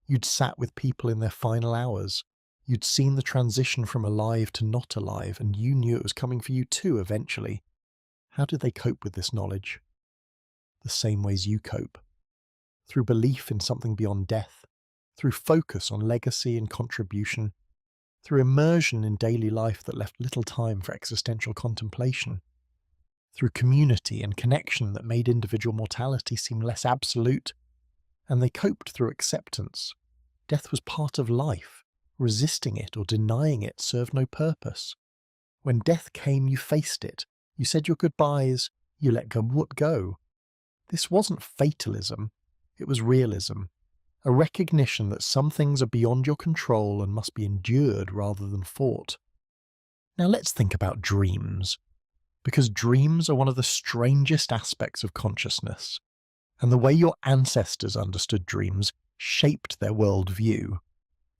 You'd sat with people in their final hours. You'd seen the transition from alive to not alive, and you knew it was coming for you too eventually. How did they cope with this knowledge? the same ways you cope. Through belief in something beyond death, through focus on legacy and contribution, through immersion in daily life that left little time for existential contemplation, through community and connection that made individual mortality seem less absolute, and they coped through acceptance. Death was part of life. Resisting it or denying it served no purpose. When death came, you faced it. You said your goodbyes. You let go. This wasn't fatalism. It was realism. A recognition that some things are beyond your control and must be endured rather than fought. Now let's think about dreams. Because dreams are one of the strangest aspects of consciousness. And the way your ancestors understood dreams shaped their worldview.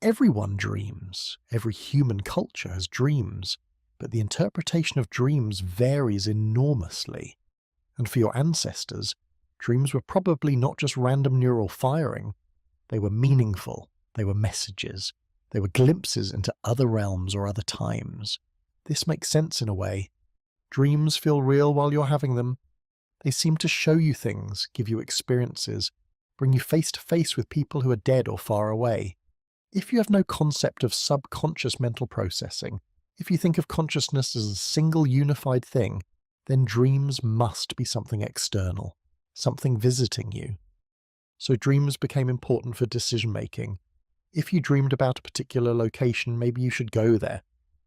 Everyone dreams. Every human culture has dreams. But the interpretation of dreams varies enormously. And for your ancestors, dreams were probably not just random neural firing. They were meaningful. They were messages. They were glimpses into other realms or other times. This makes sense in a way. Dreams feel real while you're having them. They seem to show you things, give you experiences, bring you face to face with people who are dead or far away. If you have no concept of subconscious mental processing, if you think of consciousness as a single unified thing, then dreams must be something external, something visiting you. So dreams became important for decision-making. If you dreamed about a particular location, maybe you should go there.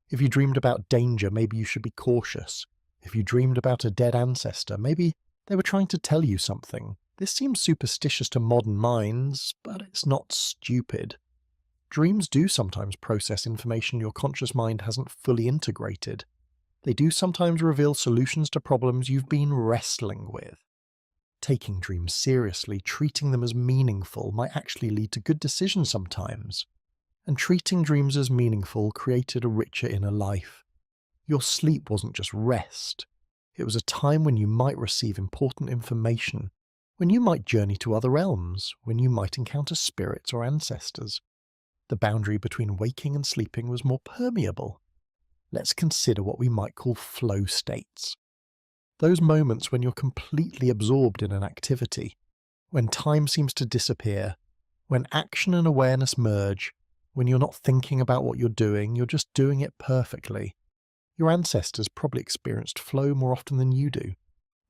If you dreamed about danger, maybe you should be cautious. If you dreamed about a dead ancestor, maybe they were trying to tell you something. This seems superstitious to modern minds, but it's not stupid. Dreams do sometimes process information your conscious mind hasn't fully integrated. They do sometimes reveal solutions to problems you've been wrestling with. Taking dreams seriously, treating them as meaningful, might actually lead to good decisions sometimes. And treating dreams as meaningful created a richer inner life. Your sleep wasn't just rest. It was a time when you might receive important information, when you might journey to other realms, when you might encounter spirits or ancestors. The boundary between waking and sleeping was more permeable. Let's consider what we might call flow states. Those moments when you're completely absorbed in an activity, when time seems to disappear, when action and awareness merge, when you're not thinking about what you're doing, you're just doing it perfectly. Your ancestors probably experienced flow more often than you do,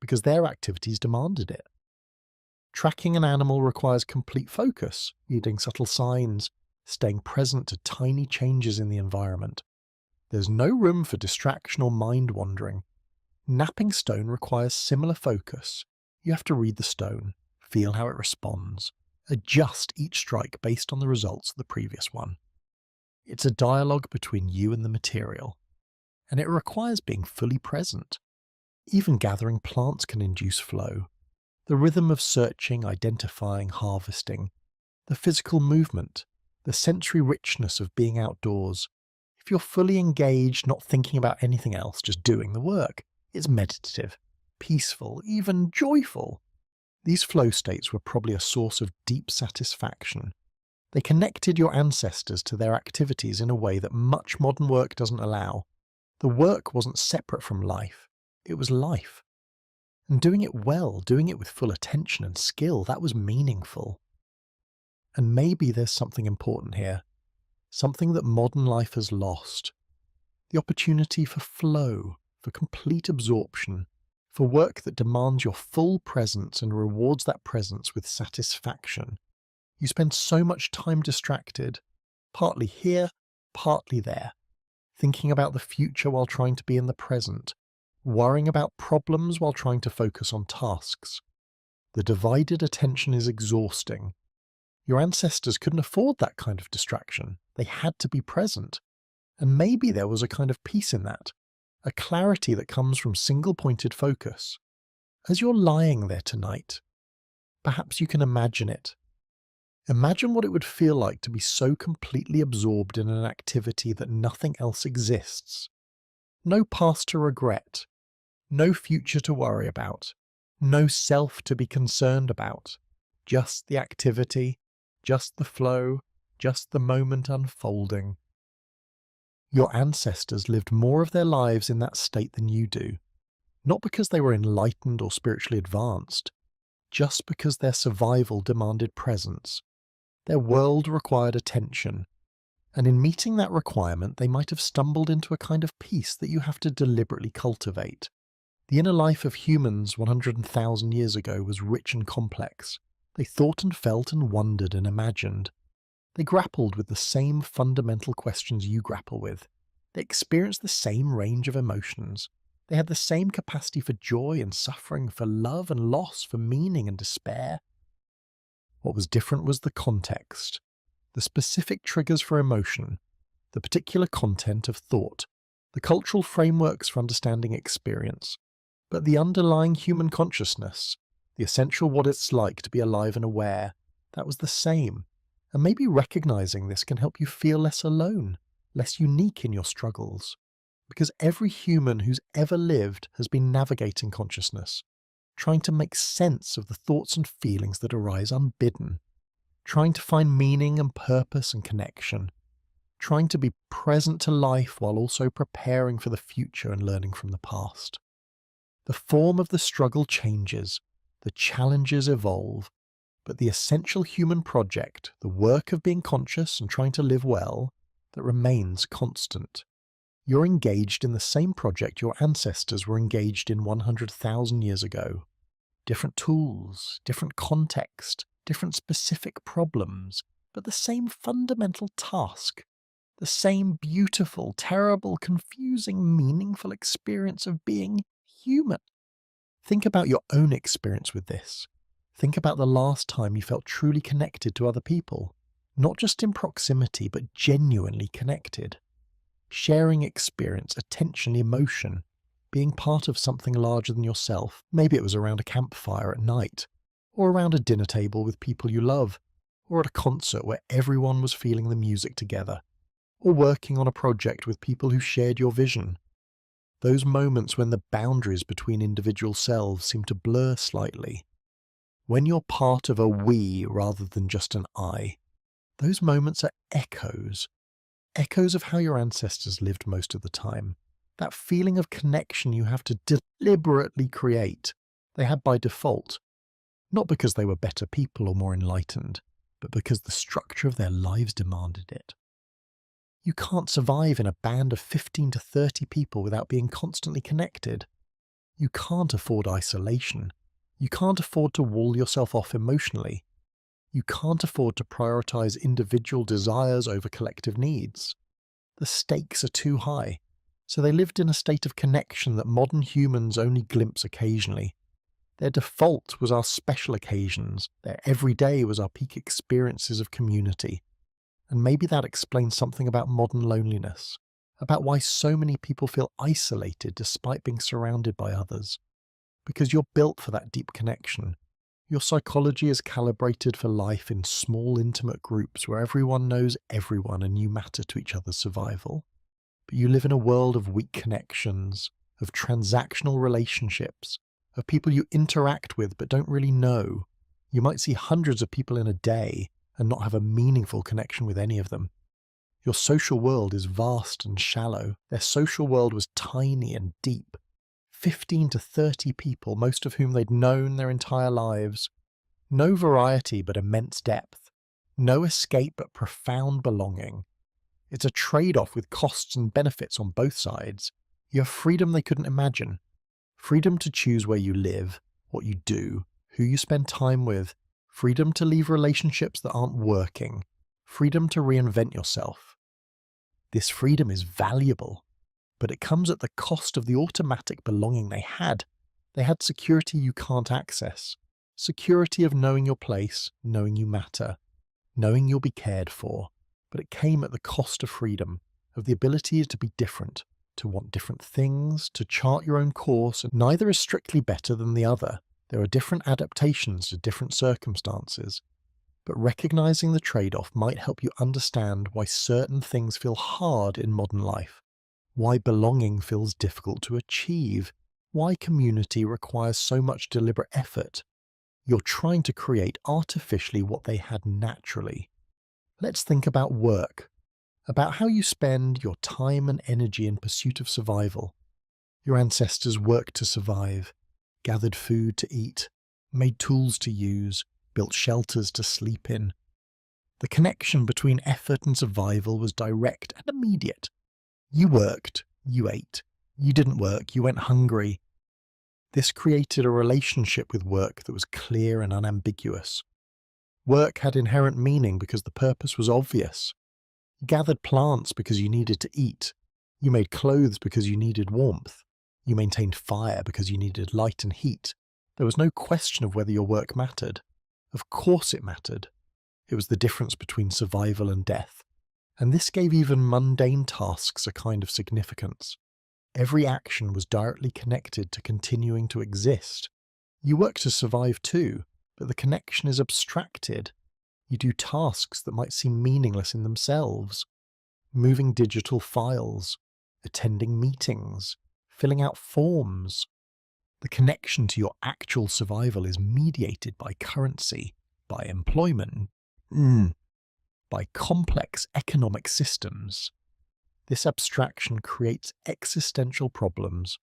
because their activities demanded it. Tracking an animal requires complete focus, reading subtle signs, staying present to tiny changes in the environment. There's no room for distraction or mind wandering. Napping stone requires similar focus. You have to read the stone, feel how it responds, adjust each strike based on the results of the previous one. It's a dialogue between you and the material, and it requires being fully present. Even gathering plants can induce flow. The rhythm of searching, identifying, harvesting, the physical movement, the sensory richness of being outdoors. If you're fully engaged, not thinking about anything else, just doing the work, it's meditative, peaceful, even joyful. These flow states were probably a source of deep satisfaction. They connected your ancestors to their activities in a way that much modern work doesn't allow. The work wasn't separate from life, it was life. And doing it well, doing it with full attention and skill, that was meaningful. And maybe there's something important here, something that modern life has lost. The opportunity for flow, for complete absorption, for work that demands your full presence and rewards that presence with satisfaction. You spend so much time distracted, partly here, partly there, thinking about the future while trying to be in the present, worrying about problems while trying to focus on tasks. The divided attention is exhausting. Your ancestors couldn't afford that kind of distraction. They had to be present. And maybe there was a kind of peace in that, a clarity that comes from single-pointed focus. As you're lying there tonight, perhaps you can imagine it. Imagine what it would feel like to be so completely absorbed in an activity that nothing else exists. No past to regret, no future to worry about, no self to be concerned about. Just the activity, just the flow, just the moment unfolding. Your ancestors lived more of their lives in that state than you do, not because they were enlightened or spiritually advanced, just because their survival demanded presence. Their world required attention, and in meeting that requirement, they might have stumbled into a kind of peace that you have to deliberately cultivate. The inner life of humans 100,000 years ago was rich and complex. They thought and felt and wondered and imagined. They grappled with the same fundamental questions you grapple with. They experienced the same range of emotions. They had the same capacity for joy and suffering, for love and loss, for meaning and despair. What was different was the context, the specific triggers for emotion, the particular content of thought, the cultural frameworks for understanding experience. But the underlying human consciousness, the essential what it's like to be alive and aware, that was the same. And maybe recognizing this can help you feel less alone, less unique in your struggles. Because every human who's ever lived has been navigating consciousness, trying to make sense of the thoughts and feelings that arise unbidden, trying to find meaning and purpose and connection, trying to be present to life while also preparing for the future and learning from the past. The form of the struggle changes, the challenges evolve, but the essential human project, the work of being conscious and trying to live well, that remains constant. You're engaged in the same project your ancestors were engaged in 100,000 years ago. Different tools, different context, different specific problems, but the same fundamental task. The same beautiful, terrible, confusing, meaningful experience of being human. Think about your own experience with this. Think about the last time you felt truly connected to other people. Not just in proximity, but genuinely connected. Sharing experience, attention, emotion, being part of something larger than yourself. Maybe it was around a campfire at night, or around a dinner table with people you love, or at a concert where everyone was feeling the music together, or working on a project with people who shared your vision. Those moments when the boundaries between individual selves seem to blur slightly. When you're part of a we rather than just an I. Those moments are echoes of how your ancestors lived most of the time. That feeling of connection you have to deliberately create, they had by default. Not because they were better people or more enlightened, but because the structure of their lives demanded it. You can't survive in a band of 15 to 30 people without being constantly connected. You can't afford isolation. You can't afford to wall yourself off emotionally. You can't afford to prioritize individual desires over collective needs. The stakes are too high, so they lived in a state of connection that modern humans only glimpse occasionally. Their default was our special occasions, their everyday was our peak experiences of community. And maybe that explains something about modern loneliness, about why so many people feel isolated despite being surrounded by others. Because you're built for that deep connection. Your psychology is calibrated for life in small, intimate groups where everyone knows everyone and you matter to each other's survival. But you live in a world of weak connections, of transactional relationships, of people you interact with but don't really know. You might see hundreds of people in a day and not have a meaningful connection with any of them. Your social world is vast and shallow. Their social world was tiny and deep. 15 to 30 people, most of whom they'd known their entire lives. No variety but immense depth. No escape but profound belonging. It's a trade-off with costs and benefits on both sides. You have freedom they couldn't imagine. Freedom to choose where you live, what you do, who you spend time with. Freedom to leave relationships that aren't working. Freedom to reinvent yourself. This freedom is valuable, but it comes at the cost of the automatic belonging they had. They had security you can't access. Security of knowing your place, knowing you matter, knowing you'll be cared for. But it came at the cost of freedom, of the ability to be different, to want different things, to chart your own course, and neither is strictly better than the other. There are different adaptations to different circumstances. But recognizing the trade-off might help you understand why certain things feel hard in modern life, why belonging feels difficult to achieve, why community requires so much deliberate effort. You're trying to create artificially what they had naturally. Let's think about work, about how you spend your time and energy in pursuit of survival. Your ancestors worked to survive, gathered food to eat, made tools to use, built shelters to sleep in. The connection between effort and survival was direct and immediate. You worked, you ate. You didn't work, you went hungry. This created a relationship with work that was clear and unambiguous. Work had inherent meaning because the purpose was obvious. You gathered plants because you needed to eat. You made clothes because you needed warmth. You maintained fire because you needed light and heat. There was no question of whether your work mattered. Of course it mattered. It was the difference between survival and death. And this gave even mundane tasks a kind of significance. Every action was directly connected to continuing to exist. You work to survive too, but the connection is abstracted. You do tasks that might seem meaningless in themselves. Moving digital files, attending meetings, filling out forms. The connection to your actual survival is mediated by currency, by employment, by complex economic systems. This abstraction creates existential problems.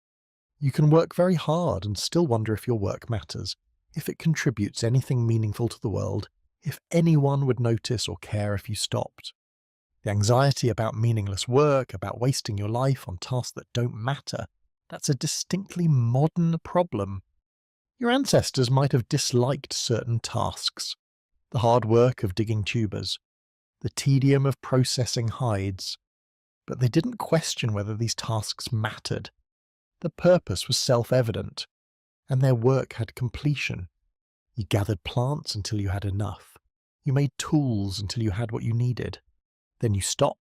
You can work very hard and still wonder if your work matters, if it contributes anything meaningful to the world, if anyone would notice or care if you stopped. The anxiety about meaningless work, about wasting your life on tasks that don't matter, that's a distinctly modern problem. Your ancestors might have disliked certain tasks. The hard work of digging tubers, the tedium of processing hides, but they didn't question whether these tasks mattered. The purpose was self-evident, and their work had completion. You gathered plants until you had enough. You made tools until you had what you needed. Then you stopped.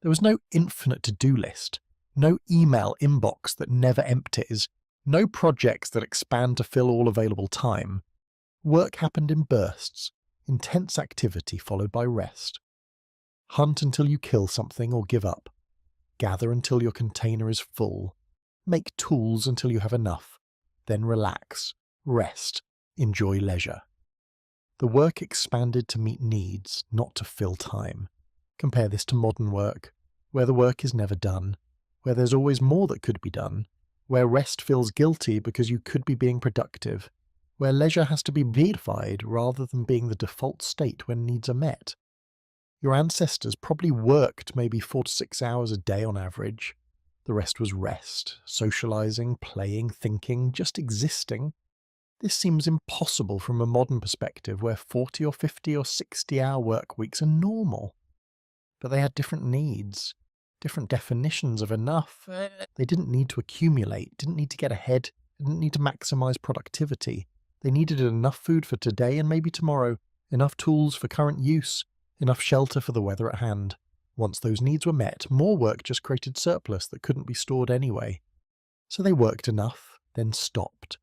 There was no infinite to-do list, no email inbox that never empties, no projects that expand to fill all available time. Work happened in bursts, intense activity followed by rest. Hunt until you kill something or give up. Gather until your container is full. Make tools until you have enough. Then relax, rest, enjoy leisure. The work expanded to meet needs, not to fill time. Compare this to modern work, where the work is never done, where there's always more that could be done, where rest feels guilty because you could be being productive, where leisure has to be vilified rather than being the default state when needs are met. Your ancestors probably worked maybe 4 to 6 hours a day on average. The rest was rest, socializing, playing, thinking, just existing. This seems impossible from a modern perspective where 40 or 50 or 60-hour work weeks are normal. But they had different needs, different definitions of enough. They didn't need to accumulate, didn't need to get ahead, didn't need to maximize productivity. They needed enough food for today and maybe tomorrow, enough tools for current use, enough shelter for the weather at hand. Once those needs were met, more work just created surplus that couldn't be stored anyway. So they worked enough, then stopped,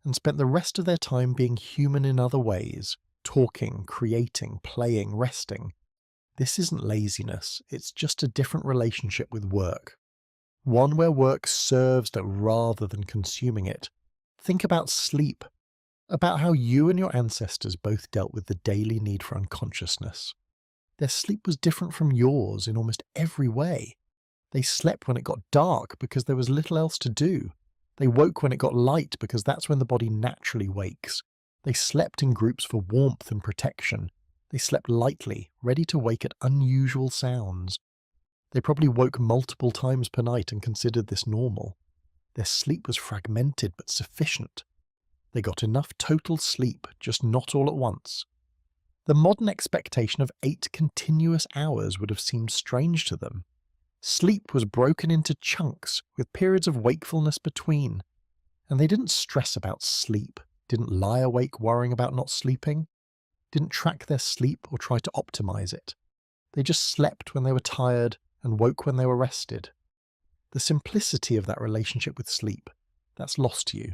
and spent the rest of their time being human in other ways, talking, creating, playing, resting. This isn't laziness, it's just a different relationship with work. One where work serves rather than consuming it. Think about sleep, about how you and your ancestors both dealt with the daily need for unconsciousness. Their sleep was different from yours in almost every way. They slept when it got dark because there was little else to do. They woke when it got light because that's when the body naturally wakes. They slept in groups for warmth and protection. They slept lightly, ready to wake at unusual sounds. They probably woke multiple times per night and considered this normal. Their sleep was fragmented but sufficient. They got enough total sleep, just not all at once. The modern expectation of 8 continuous hours would have seemed strange to them. Sleep was broken into chunks, with periods of wakefulness between. And they didn't stress about sleep, didn't lie awake worrying about not sleeping, didn't track their sleep or try to optimize it. They just slept when they were tired and woke when they were rested. The simplicity of that relationship with sleep, that's lost to you.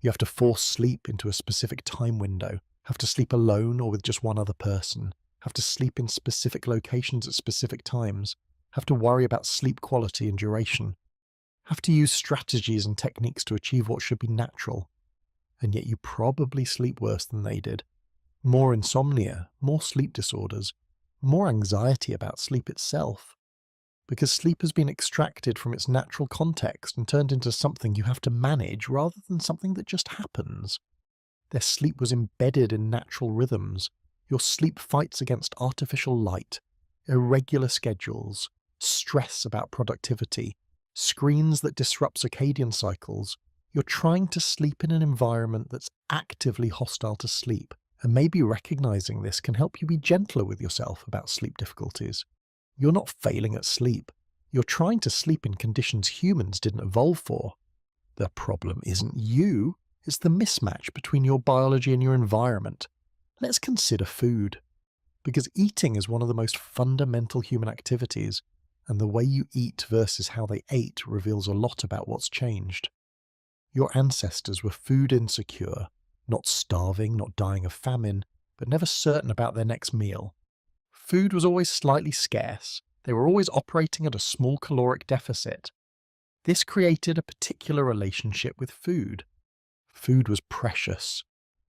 You have to force sleep into a specific time window, have to sleep alone or with just one other person, have to sleep in specific locations at specific times, have to worry about sleep quality and duration, have to use strategies and techniques to achieve what should be natural. And yet you probably sleep worse than they did. More insomnia, more sleep disorders, more anxiety about sleep itself. Because sleep has been extracted from its natural context and turned into something you have to manage rather than something that just happens. Their sleep was embedded in natural rhythms. Your sleep fights against artificial light, irregular schedules, stress about productivity, screens that disrupt circadian cycles. You're trying to sleep in an environment that's actively hostile to sleep, and maybe recognizing this can help you be gentler with yourself about sleep difficulties. You're not failing at sleep. You're trying to sleep in conditions humans didn't evolve for. The problem isn't you, it's the mismatch between your biology and your environment. Let's consider food. Because eating is one of the most fundamental human activities, and the way you eat versus how they ate reveals a lot about what's changed. Your ancestors were food insecure, not starving, not dying of famine, but never certain about their next meal. Food was always slightly scarce. They were always operating at a small caloric deficit. This created a particular relationship with food. Food was precious.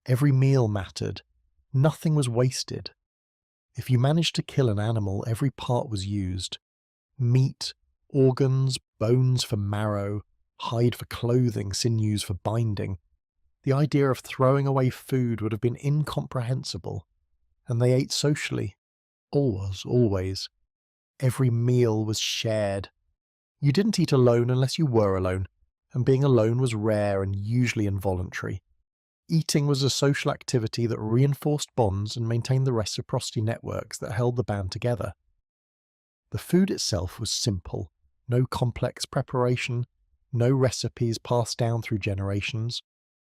Every meal mattered. Nothing was wasted. If you managed to kill an animal, every part was used. Meat, organs, bones for marrow, hide for clothing, sinews for binding. The idea of throwing away food would have been incomprehensible. And they ate socially. Always. Every meal was shared. You didn't eat alone unless you were alone, and being alone was rare and usually involuntary. Eating was a social activity that reinforced bonds and maintained the reciprocity networks that held the band together. The food itself was simple, no complex preparation, no recipes passed down through generations,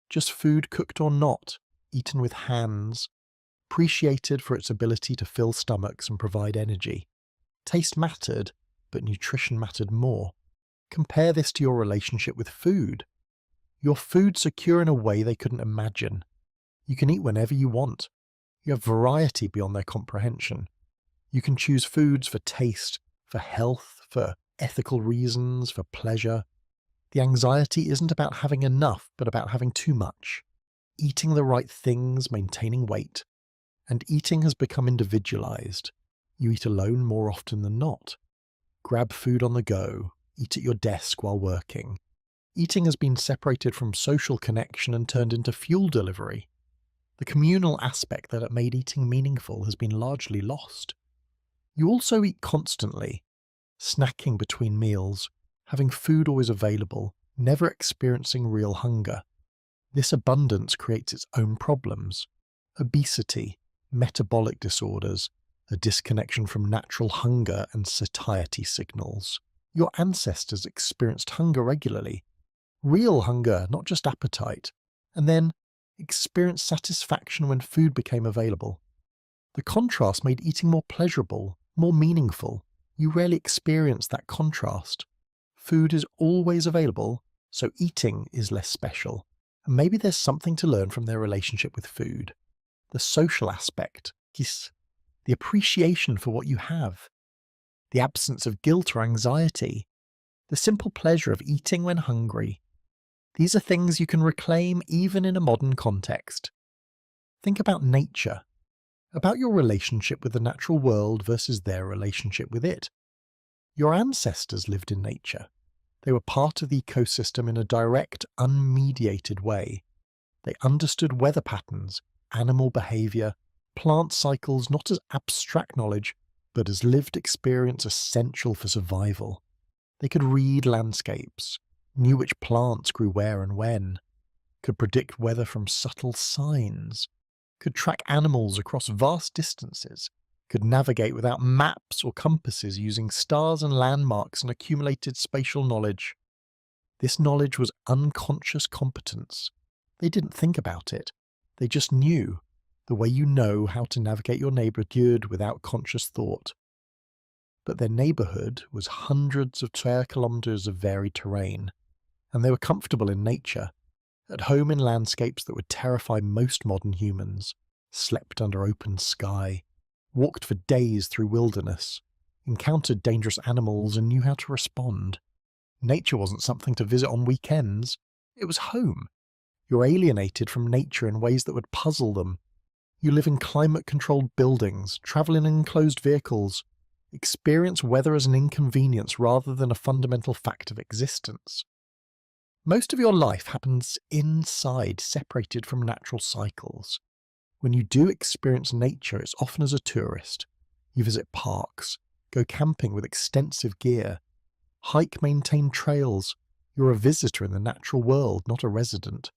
just food cooked or not, eaten with hands, appreciated for its ability to fill stomachs and provide energy. Taste mattered, but nutrition mattered more. Compare this to your relationship with food. Your food's secure in a way they couldn't imagine. You can eat whenever you want. You have variety beyond their comprehension. You can choose foods for taste, for health, for ethical reasons, for pleasure. The anxiety isn't about having enough, but about having too much. Eating the right things, maintaining weight. And eating has become individualized. You eat alone more often than not. Grab food on the go. Eat at your desk while working. Eating has been separated from social connection and turned into fuel delivery. The communal aspect that made eating meaningful has been largely lost. You also eat constantly, snacking between meals, having food always available, never experiencing real hunger. This abundance creates its own problems. Obesity, metabolic disorders, a disconnection from natural hunger and satiety signals. Your ancestors experienced hunger regularly. Real hunger, not just appetite. And then experienced satisfaction when food became available. The contrast made eating more pleasurable, more meaningful. You rarely experience that contrast. Food is always available, so eating is less special. And maybe there's something to learn from their relationship with food. The social aspect, the appreciation for what you have, the absence of guilt or anxiety, the simple pleasure of eating when hungry. These are things you can reclaim even in a modern context. Think about nature, about your relationship with the natural world versus their relationship with it. Your ancestors lived in nature. They were part of the ecosystem in a direct, unmediated way. They understood weather patterns, animal behavior, plant cycles not as abstract knowledge, but as lived experience essential for survival. They could read landscapes, knew which plants grew where and when, could predict weather from subtle signs, could track animals across vast distances, could navigate without maps or compasses using stars and landmarks and accumulated spatial knowledge. This knowledge was unconscious competence. They didn't think about it. They just knew, the way you know how to navigate your neighborhood without conscious thought. But their neighborhood was hundreds of square kilometers of varied terrain, and they were comfortable in nature, at home in landscapes that would terrify most modern humans, slept under open sky, walked for days through wilderness, encountered dangerous animals and knew how to respond. Nature wasn't something to visit on weekends, it was home. You're alienated from nature in ways that would puzzle them. You live in climate-controlled buildings, travel in enclosed vehicles, experience weather as an inconvenience rather than a fundamental fact of existence. Most of your life happens inside, separated from natural cycles. When you do experience nature, it's often as a tourist. You visit parks, go camping with extensive gear, hike maintained trails. You're a visitor in the natural world, not a resident.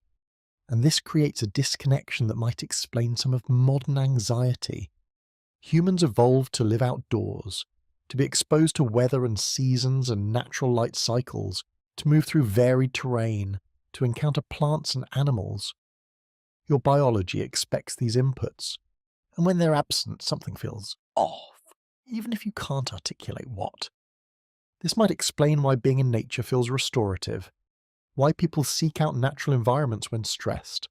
And this creates a disconnection that might explain some of modern anxiety. Humans evolved to live outdoors, to be exposed to weather and seasons and natural light cycles, to move through varied terrain, to encounter plants and animals. Your biology expects these inputs, and when they're absent, something feels off, even if you can't articulate what. This might explain why being in nature feels restorative, why people seek out natural environments when stressed,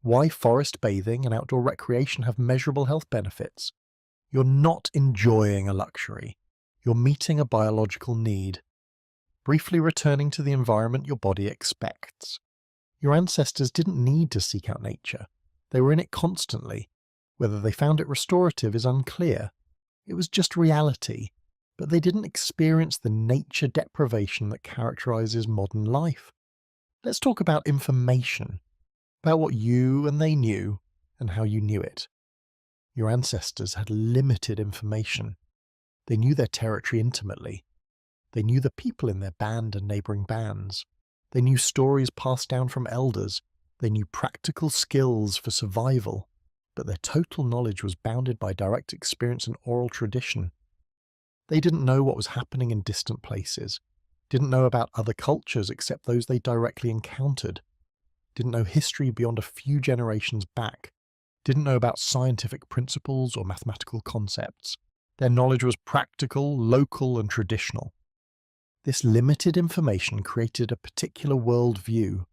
why forest bathing and outdoor recreation have measurable health benefits. You're not enjoying a luxury, you're meeting a biological need, briefly returning to the environment your body expects. Your ancestors didn't need to seek out nature. They were in it constantly. Whether they found it restorative is unclear. It was just reality, but they didn't experience the nature deprivation that characterizes modern life. Let's talk about information, about what you and they knew and how you knew it. Your ancestors had limited information. They knew their territory intimately. They knew the people in their band and neighbouring bands. They knew stories passed down from elders. They knew practical skills for survival. But their total knowledge was bounded by direct experience and oral tradition. They didn't know what was happening in distant places, didn't know about other cultures except those they directly encountered, didn't know history beyond a few generations back, didn't know about scientific principles or mathematical concepts. Their knowledge was practical, local, and traditional. This limited information created a particular worldview.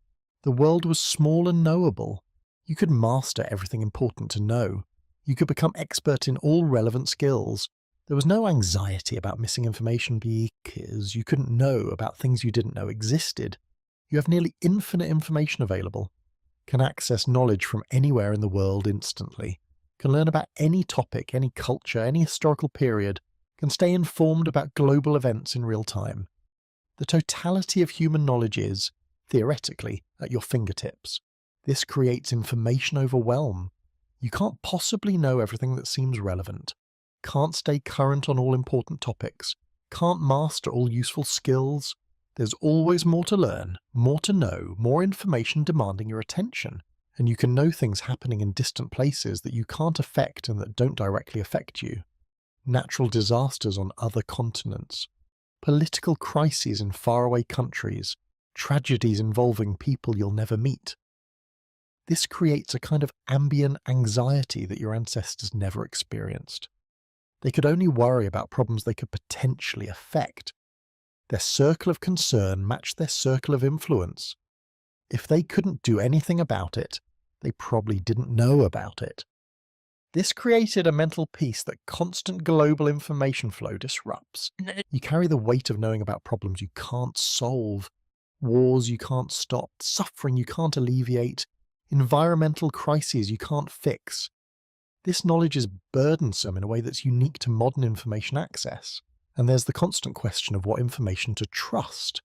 The world was small and knowable. You could master everything important to know. You could become expert in all relevant skills. There was no anxiety about missing information because you couldn't know about things you didn't know existed. You have nearly infinite information available, can access knowledge from anywhere in the world instantly, can learn about any topic, any culture, any historical period, can stay informed about global events in real time. The totality of human knowledge is, theoretically, at your fingertips. This creates information overwhelm. You can't possibly know everything that seems relevant, can't stay current on all important topics, can't master all useful skills. There's always more to learn, more to know, more information demanding your attention, and you can know things happening in distant places that you can't affect and that don't directly affect you. Natural disasters on other continents, political crises in faraway countries, tragedies involving people you'll never meet. This creates a kind of ambient anxiety that your ancestors never experienced. They could only worry about problems they could potentially affect. Their circle of concern matched their circle of influence. If they couldn't do anything about it, they probably didn't know about it. This created a mental peace that constant global information flow disrupts. You carry the weight of knowing about problems you can't solve, wars you can't stop, suffering you can't alleviate, environmental crises you can't fix. This knowledge is burdensome in a way that's unique to modern information access. And there's the constant question of what information to trust.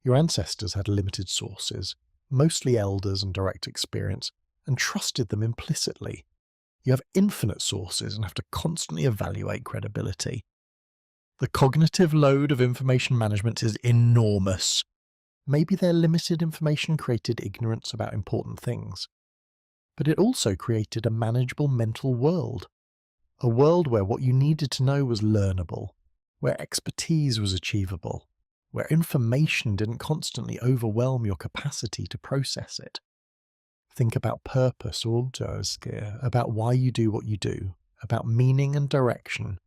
Your ancestors had limited sources, mostly elders and direct experience, and trusted them implicitly. You have infinite sources and have to constantly evaluate credibility. The cognitive load of information management is enormous. Maybe their limited information created ignorance about important things. But it also created a manageable mental world. A world where what you needed to know was learnable, where expertise was achievable, where information didn't constantly overwhelm your capacity to process it. Think about purpose or about why you do what you do, about meaning and direction.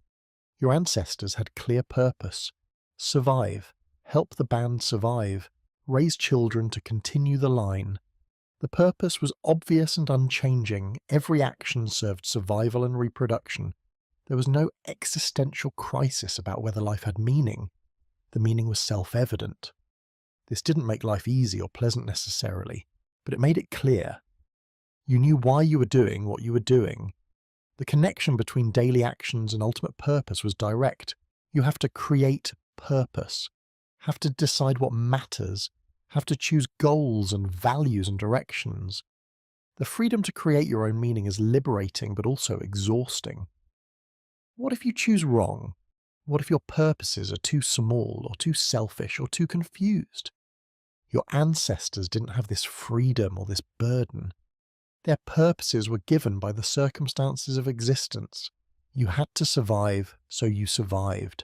Your ancestors had clear purpose. Survive, help the band survive, raise children to continue the line. The purpose was obvious and unchanging. Every action served survival and reproduction. There was no existential crisis about whether life had meaning. The meaning was self-evident. This didn't make life easy or pleasant necessarily, but it made it clear. You knew why you were doing what you were doing. The connection between daily actions and ultimate purpose was direct. You have to create purpose, have to decide what matters, have to choose goals and values and directions. The freedom to create your own meaning is liberating but also exhausting. What if you choose wrong? What if your purposes are too small or too selfish or too confused? Your ancestors didn't have this freedom or this burden. Their purposes were given by the circumstances of existence. You had to survive, so you survived.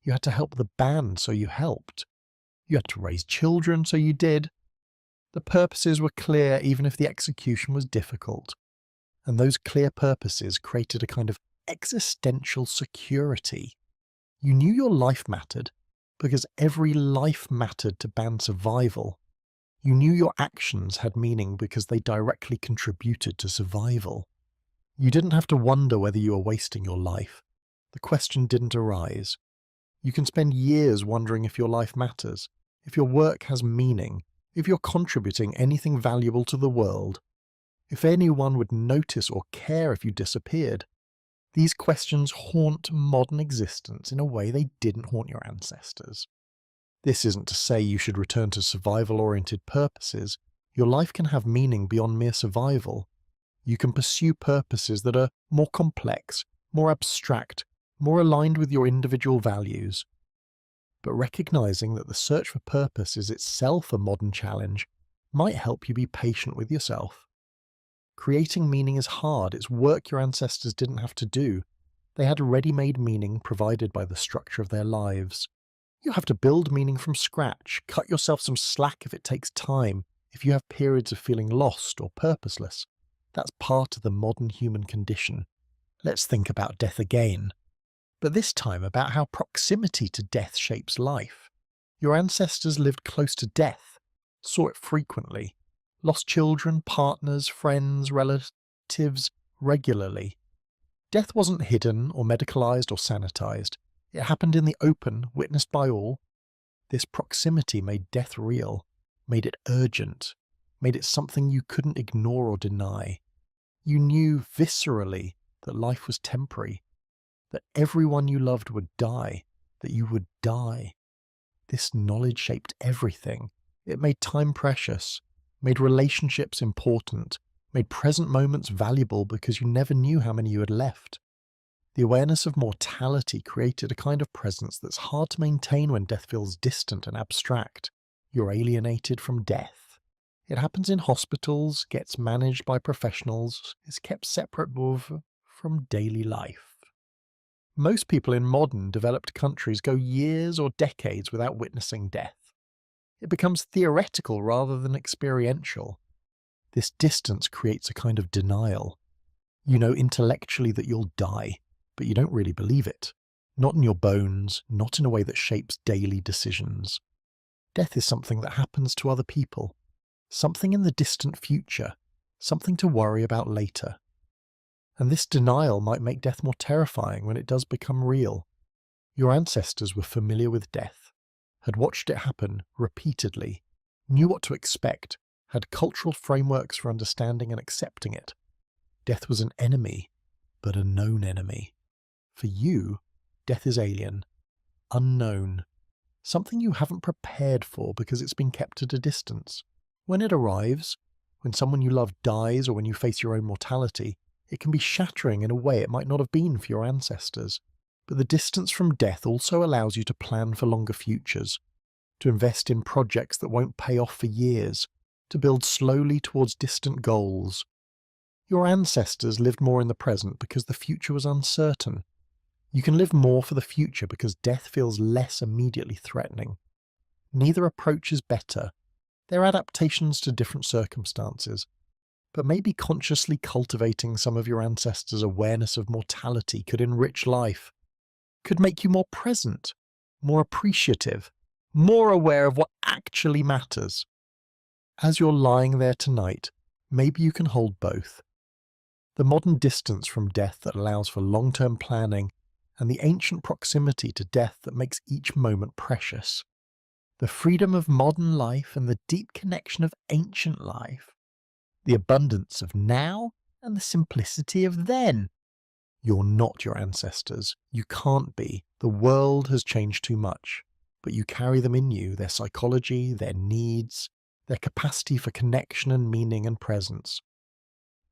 You had to help the band, so you helped. You had to raise children, so you did. The purposes were clear even if the execution was difficult. And those clear purposes created a kind of existential security. You knew your life mattered because every life mattered to band survival. You knew your actions had meaning because they directly contributed to survival. You didn't have to wonder whether you were wasting your life. The question didn't arise. You can spend years wondering if your life matters, if your work has meaning, if you're contributing anything valuable to the world, if anyone would notice or care if you disappeared. These questions haunt modern existence in a way they didn't haunt your ancestors. This isn't to say you should return to survival-oriented purposes. Your life can have meaning beyond mere survival. You can pursue purposes that are more complex, more abstract, more aligned with your individual values. But recognizing that the search for purpose is itself a modern challenge might help you be patient with yourself. Creating meaning is hard. It's work your ancestors didn't have to do. They had ready-made meaning provided by the structure of their lives. You have to build meaning from scratch. Cut yourself some slack if it takes time, if you have periods of feeling lost or purposeless. That's part of the modern human condition. Let's think about death again. But this time about how proximity to death shapes life. Your ancestors lived close to death, saw it frequently, lost children, partners, friends, relatives regularly. Death wasn't hidden or medicalized or sanitized. It happened in the open, witnessed by all. This proximity made death real, made it urgent, made it something you couldn't ignore or deny. You knew viscerally that life was temporary, that everyone you loved would die, that you would die. This knowledge shaped everything. It made time precious, made relationships important, made present moments valuable because you never knew how many you had left. The awareness of mortality created a kind of presence that's hard to maintain when death feels distant and abstract. You're alienated from death. It happens in hospitals, gets managed by professionals, is kept separate from daily life. Most people in modern, developed countries go years or decades without witnessing death. It becomes theoretical rather than experiential. This distance creates a kind of denial. You know intellectually that you'll die, but you don't really believe it. Not in your bones, not in a way that shapes daily decisions. Death is something that happens to other people. Something in the distant future. Something to worry about later. And this denial might make death more terrifying when it does become real. Your ancestors were familiar with death, had watched it happen repeatedly, knew what to expect, had cultural frameworks for understanding and accepting it. Death was an enemy, but a known enemy. For you, death is alien, unknown, something you haven't prepared for because it's been kept at a distance. When it arrives, when someone you love dies or when you face your own mortality, it can be shattering in a way it might not have been for your ancestors. But the distance from death also allows you to plan for longer futures, to invest in projects that won't pay off for years, to build slowly towards distant goals. Your ancestors lived more in the present because the future was uncertain. You can live more for the future because death feels less immediately threatening. Neither approach is better. They're adaptations to different circumstances. But maybe consciously cultivating some of your ancestors' awareness of mortality could enrich life, could make you more present, more appreciative, more aware of what actually matters. As you're lying there tonight, maybe you can hold both. The modern distance from death that allows for long-term planning, and the ancient proximity to death that makes each moment precious. The freedom of modern life and the deep connection of ancient life. The abundance of now and the simplicity of then. You're not your ancestors. You can't be. The world has changed too much. but you carry them in you, their psychology, their needs, their capacity for connection and meaning and presence.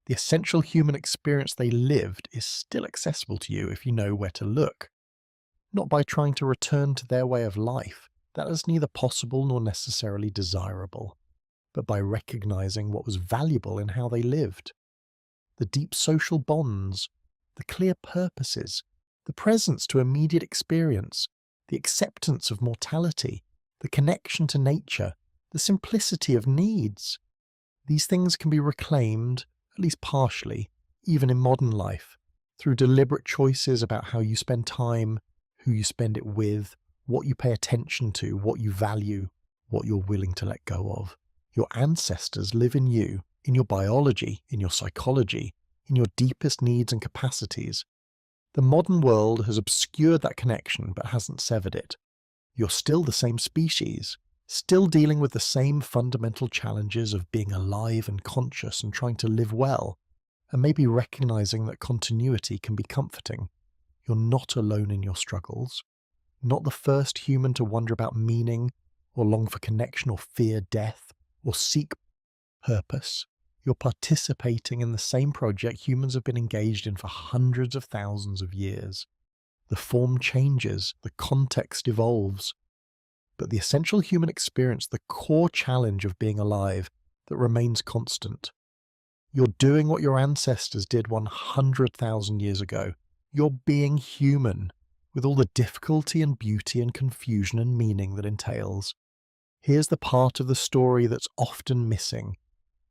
The essential human experience they lived is still accessible to you if you know where to look. Not by trying to return to their way of life, that is neither possible nor necessarily desirable, but by recognizing what was valuable in how they lived. The deep social bonds, the clear purposes, the presence to immediate experience, the acceptance of mortality, the connection to nature, the simplicity of needs. These things can be reclaimed, at least partially, even in modern life, through deliberate choices about how you spend time, who you spend it with, what you pay attention to, what you value, what you're willing to let go of. Your ancestors live in you, in your biology, in your psychology, in your deepest needs and capacities. The modern world has obscured that connection but hasn't severed it. You're still the same species, still dealing with the same fundamental challenges of being alive and conscious and trying to live well, and maybe recognizing that continuity can be comforting. You're not alone in your struggles, not the first human to wonder about meaning, or long for connection, or fear death, or seek purpose. You're participating in the same project humans have been engaged in for hundreds of thousands of years. The form changes, the context evolves, but the essential human experience, the core challenge of being alive, that remains constant. You're doing what your ancestors did 100,000 years ago. You're being human, with all the difficulty and beauty and confusion and meaning that entails. Here's the part of the story that's often missing,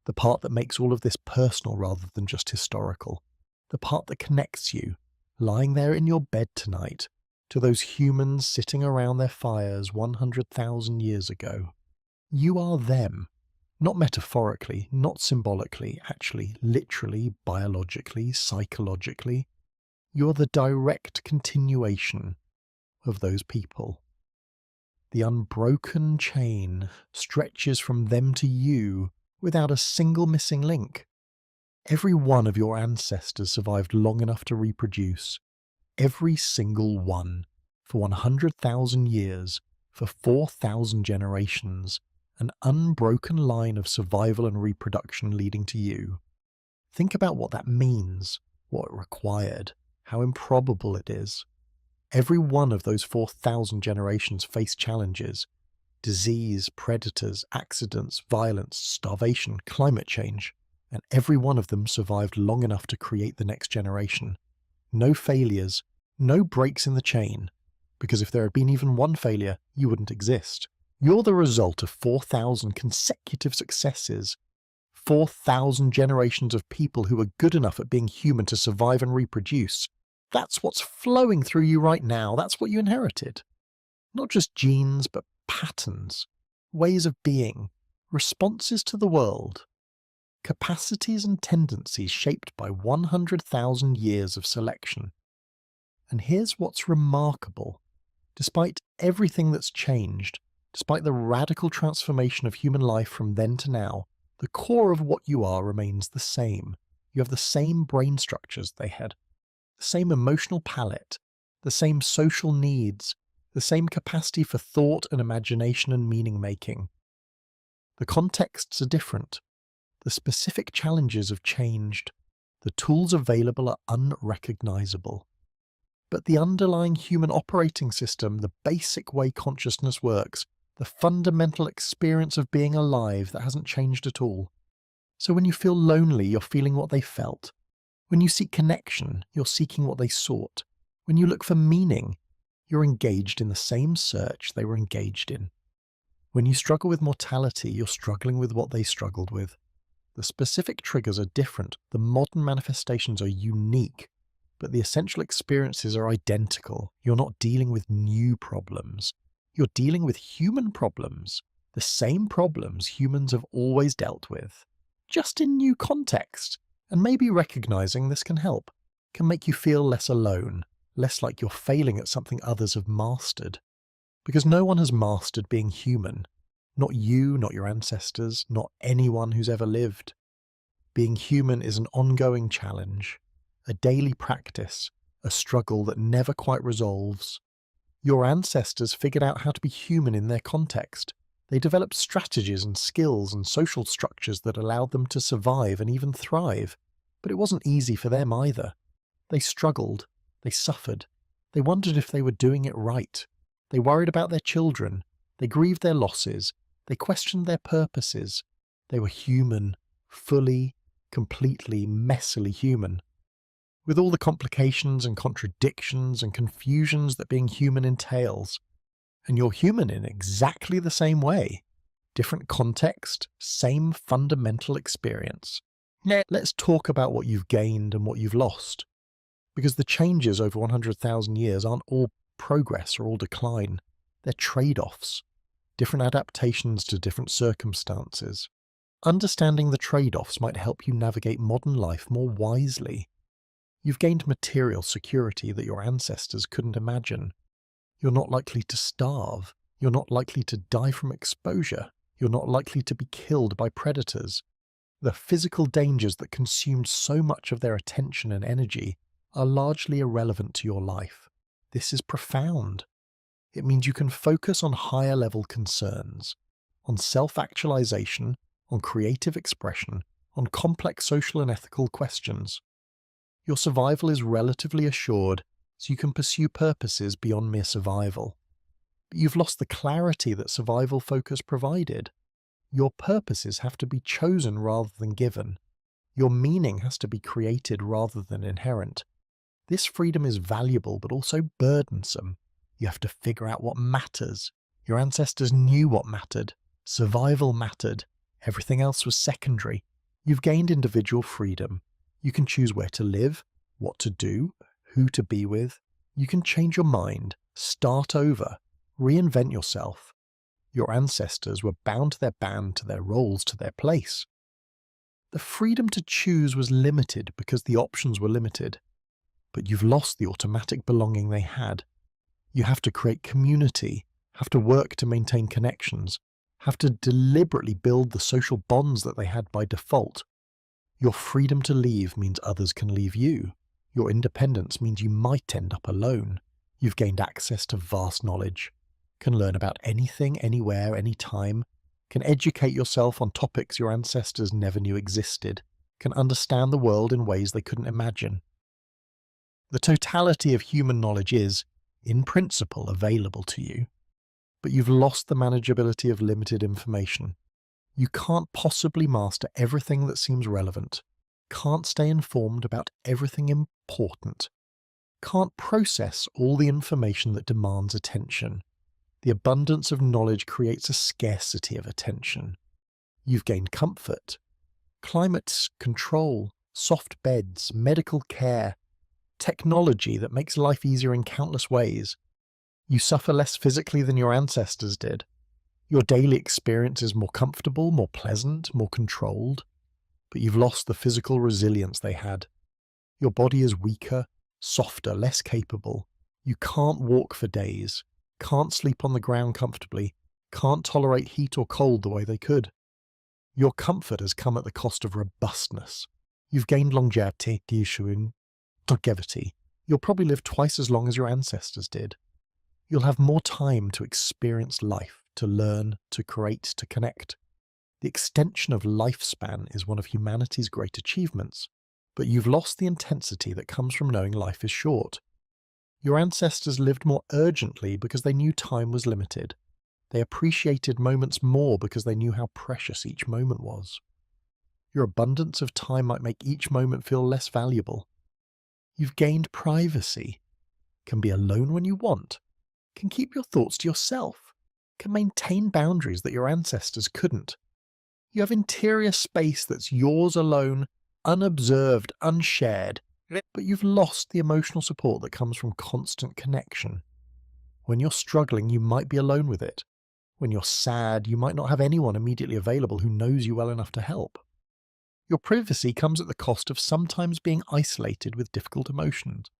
the part that makes all of this personal rather than just historical, the part that connects you, lying there in your bed tonight, to those humans sitting around their fires 100,000 years ago. You are them, not metaphorically, not symbolically, actually, literally, biologically, psychologically. You're the direct continuation of those people. The unbroken chain stretches from them to you without a single missing link. Every one of your ancestors survived long enough to reproduce. Every single one. For 100,000 years, for 4,000 generations, an unbroken line of survival and reproduction leading to you. Think about what that means, what it required, how improbable it is. Every one of those 4,000 generations faced challenges: disease, predators, accidents, violence, starvation, climate change, and every one of them survived long enough to create the next generation. No failures, no breaks in the chain, because if there had been even one failure, you wouldn't exist. You're the result of 4,000 consecutive successes, 4,000 generations of people who were good enough at being human to survive and reproduce. That's what's flowing through you right now. That's what you inherited. Not just genes, but patterns, ways of being, responses to the world, capacities and tendencies shaped by 100,000 years of selection. And here's what's remarkable. Despite everything that's changed, despite the radical transformation of human life from then to now, the core of what you are remains the same. You have the same brain structures they had, the same emotional palette, the same social needs, the same capacity for thought and imagination and meaning-making. The contexts are different. The specific challenges have changed. The tools available are unrecognizable. But the underlying human operating system, the basic way consciousness works, the fundamental experience of being alive, that hasn't changed at all. So when you feel lonely, you're feeling what they felt. When you seek connection, you're seeking what they sought. When you look for meaning, you're engaged in the same search they were engaged in. When you struggle with mortality, you're struggling with what they struggled with. The specific triggers are different, the modern manifestations are unique, but the essential experiences are identical. You're not dealing with new problems. You're dealing with human problems, the same problems humans have always dealt with, just in new context. And maybe recognizing this can help, can make you feel less alone, less like you're failing at something others have mastered. Because no one has mastered being human. Not you, not your ancestors, not anyone who's ever lived. Being human is an ongoing challenge, a daily practice, a struggle that never quite resolves. Your ancestors figured out how to be human in their context. They developed strategies and skills and social structures that allowed them to survive and even thrive. But it wasn't easy for them either. They struggled. They suffered. They wondered if they were doing it right. They worried about their children. They grieved their losses. They questioned their purposes. They were human, fully, completely, messily human. With all the complications and contradictions and confusions that being human entails. And you're human in exactly the same way. Different context, same fundamental experience. Let's talk about what you've gained and what you've lost. Because the changes over 100,000 years aren't all progress or all decline. They're trade-offs. Different adaptations to different circumstances. Understanding the trade-offs might help you navigate modern life more wisely. You've gained material security that your ancestors couldn't imagine. You're not likely to starve. You're not likely to die from exposure. You're not likely to be killed by predators. The physical dangers that consumed so much of their attention and energy are largely irrelevant to your life. This is profound. It means you can focus on higher-level concerns, on self-actualization, on creative expression, on complex social and ethical questions. Your survival is relatively assured, so you can pursue purposes beyond mere survival. But you've lost the clarity that survival focus provided. Your purposes have to be chosen rather than given. Your meaning has to be created rather than inherent. This freedom is valuable but also burdensome. You have to figure out what matters. Your ancestors knew what mattered. Survival mattered. Everything else was secondary. You've gained individual freedom. You can choose where to live, what to do, who to be with. You can change your mind, start over, reinvent yourself. Your ancestors were bound to their band, to their roles, to their place. The freedom to choose was limited because the options were limited. But you've lost the automatic belonging they had. You have to create community, have to work to maintain connections, have to deliberately build the social bonds that they had by default. Your freedom to leave means others can leave you. Your independence means you might end up alone. You've gained access to vast knowledge, can learn about anything, anywhere, anytime, can educate yourself on topics your ancestors never knew existed, can understand the world in ways they couldn't imagine. The totality of human knowledge is, in principle, available to you, but you've lost the manageability of limited information. You can't possibly master everything that seems relevant, can't stay informed about everything important, can't process all the information that demands attention. The abundance of knowledge creates a scarcity of attention. You've gained comfort, climate control, soft beds, medical care, technology that makes life easier in countless ways. You suffer less physically than your ancestors did. Your daily experience is more comfortable, more pleasant, more controlled, but you've lost the physical resilience they had. Your body is weaker, softer, less capable. You can't walk for days, can't sleep on the ground comfortably, can't tolerate heat or cold the way they could. Your comfort has come at the cost of robustness. You've gained longevity, longevity. You'll probably live twice as long as your ancestors did. You'll have more time to experience life, to learn, to create, to connect. The extension of lifespan is one of humanity's great achievements, but you've lost the intensity that comes from knowing life is short. Your ancestors lived more urgently because they knew time was limited. They appreciated moments more because they knew how precious each moment was. Your abundance of time might make each moment feel less valuable. You've gained privacy, can be alone when you want, can keep your thoughts to yourself, can maintain boundaries that your ancestors couldn't. You have interior space that's yours alone, unobserved, unshared, but you've lost the emotional support that comes from constant connection. When you're struggling, you might be alone with it. When you're sad, you might not have anyone immediately available who knows you well enough to help. Your privacy comes at the cost of sometimes being isolated with difficult emotions.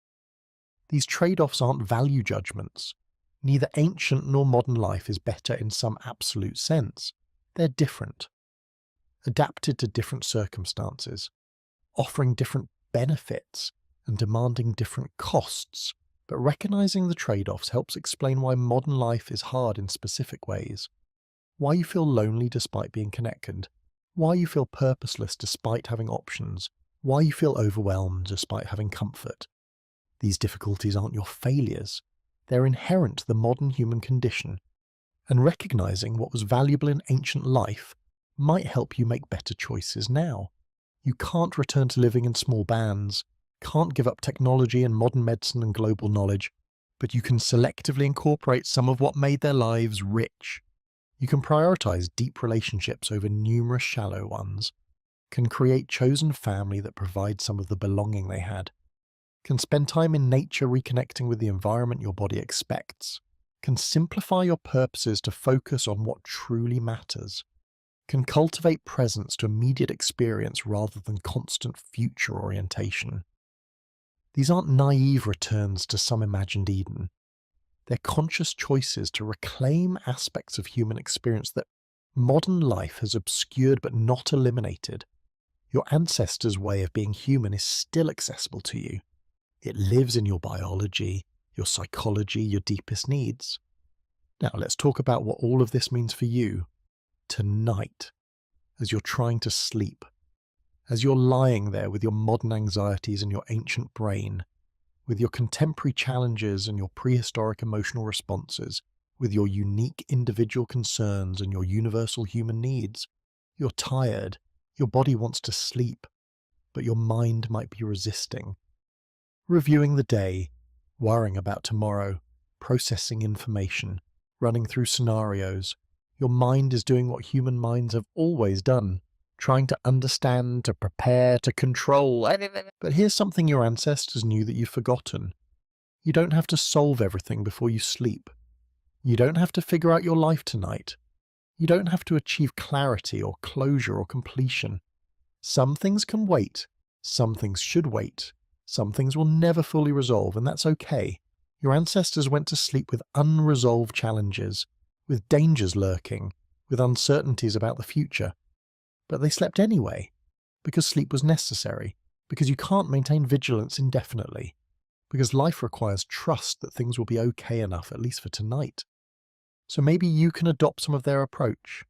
These trade-offs aren't value judgments. Neither ancient nor modern life is better in some absolute sense. They're different, adapted to different circumstances, offering different benefits and demanding different costs. But recognizing the trade-offs helps explain why modern life is hard in specific ways. Why you feel lonely despite being connected. Why you feel purposeless despite having options. Why you feel overwhelmed despite having comfort. These difficulties aren't your failures. They're inherent to the modern human condition. And recognizing what was valuable in ancient life might help you make better choices now. You can't return to living in small bands, can't give up technology and modern medicine and global knowledge, but you can selectively incorporate some of what made their lives rich. You can prioritize deep relationships over numerous shallow ones, can create chosen family that provides some of the belonging they had, can spend time in nature reconnecting with the environment your body expects, can simplify your purposes to focus on what truly matters, can cultivate presence to immediate experience rather than constant future orientation. These aren't naive returns to some imagined Eden. They're conscious choices to reclaim aspects of human experience that modern life has obscured but not eliminated. Your ancestors' way of being human is still accessible to you. It lives in your biology, your psychology, your deepest needs. Now let's talk about what all of this means for you tonight, as you're trying to sleep, as you're lying there with your modern anxieties and your ancient brain, with your contemporary challenges and your prehistoric emotional responses, with your unique individual concerns and your universal human needs. You're tired, your body wants to sleep, but your mind might be resisting. Reviewing the day, worrying about tomorrow, processing information, running through scenarios. Your mind is doing what human minds have always done, trying to understand, to prepare, to control. But here's something your ancestors knew that you've forgotten. You don't have to solve everything before you sleep. You don't have to figure out your life tonight. You don't have to achieve clarity or closure or completion. Some things can wait. Some things should wait. Some things will never fully resolve, and that's okay. Your ancestors went to sleep with unresolved challenges, with dangers lurking, with uncertainties about the future. But they slept anyway, because sleep was necessary, because you can't maintain vigilance indefinitely, because life requires trust that things will be okay enough, at least for tonight. So maybe you can adopt some of their approach,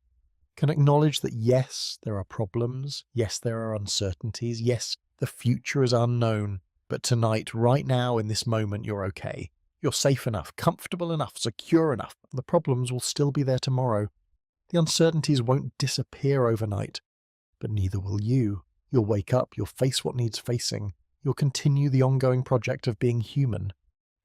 can acknowledge that yes, there are problems, yes, there are uncertainties, yes, the future is unknown, but tonight, right now, in this moment, you're okay. You're safe enough, comfortable enough, secure enough. The problems will still be there tomorrow. The uncertainties won't disappear overnight, but neither will you. You'll wake up, you'll face what needs facing, you'll continue the ongoing project of being human,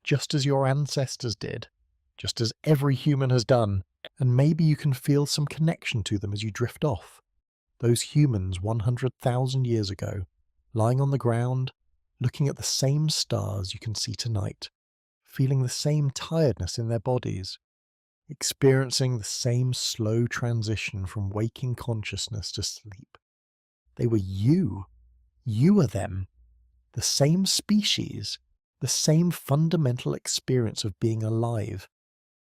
just as your ancestors did, just as every human has done, and maybe you can feel some connection to them as you drift off. Those humans 100,000 years ago, lying on the ground, looking at the same stars you can see tonight, feeling the same tiredness in their bodies, experiencing the same slow transition from waking consciousness to sleep. They were you. You were them. The same species, the same fundamental experience of being alive.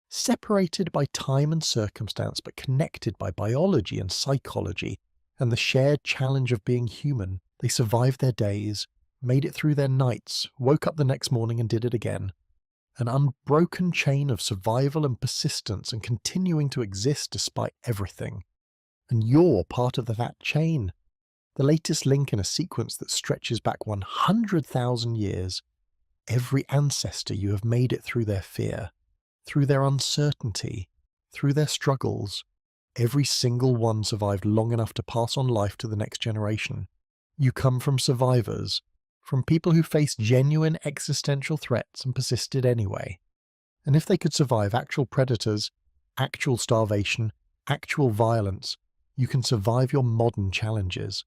Separated by time and circumstance, but connected by biology and psychology, and the shared challenge of being human. They survived their days, made it through their nights, woke up the next morning and did it again. An unbroken chain of survival and persistence and continuing to exist despite everything. And you're part of that chain. The latest link in a sequence that stretches back 100,000 years. Every ancestor you have made it through their fear, through their uncertainty, through their struggles. Every single one survived long enough to pass on life to the next generation. You come from survivors, from people who faced genuine existential threats and persisted anyway. And if they could survive actual predators, actual starvation, actual violence, you can survive your modern challenges.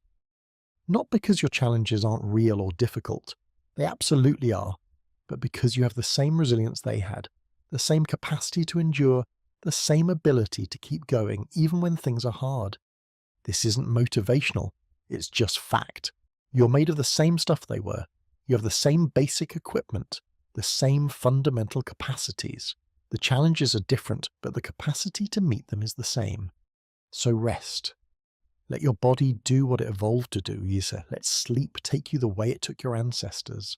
Not because your challenges aren't real or difficult, they absolutely are, but because you have the same resilience they had, the same capacity to endure, the same ability to keep going even when things are hard. This isn't motivational, it's just fact. You're made of the same stuff they were. You have the same basic equipment, the same fundamental capacities. The challenges are different, but the capacity to meet them is the same. So rest. Let your body do what it evolved to do, Yisa. Let sleep take you the way it took your ancestors.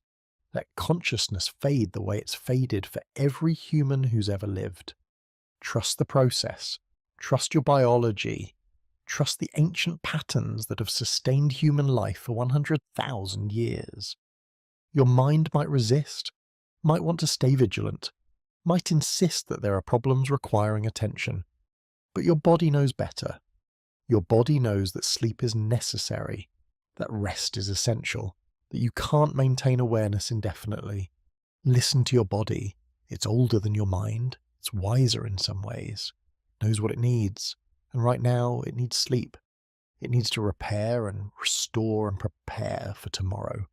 Let consciousness fade the way it's faded for every human who's ever lived. Trust the process. Trust your biology. Trust the ancient patterns that have sustained human life for 100,000 years. Your mind might resist, might want to stay vigilant, might insist that there are problems requiring attention. But your body knows better. Your body knows that sleep is necessary, that rest is essential, that you can't maintain awareness indefinitely. Listen to your body. It's older than your mind. It's wiser in some ways. It knows what it needs. And right now, it needs sleep. It needs to repair and restore and prepare for tomorrow.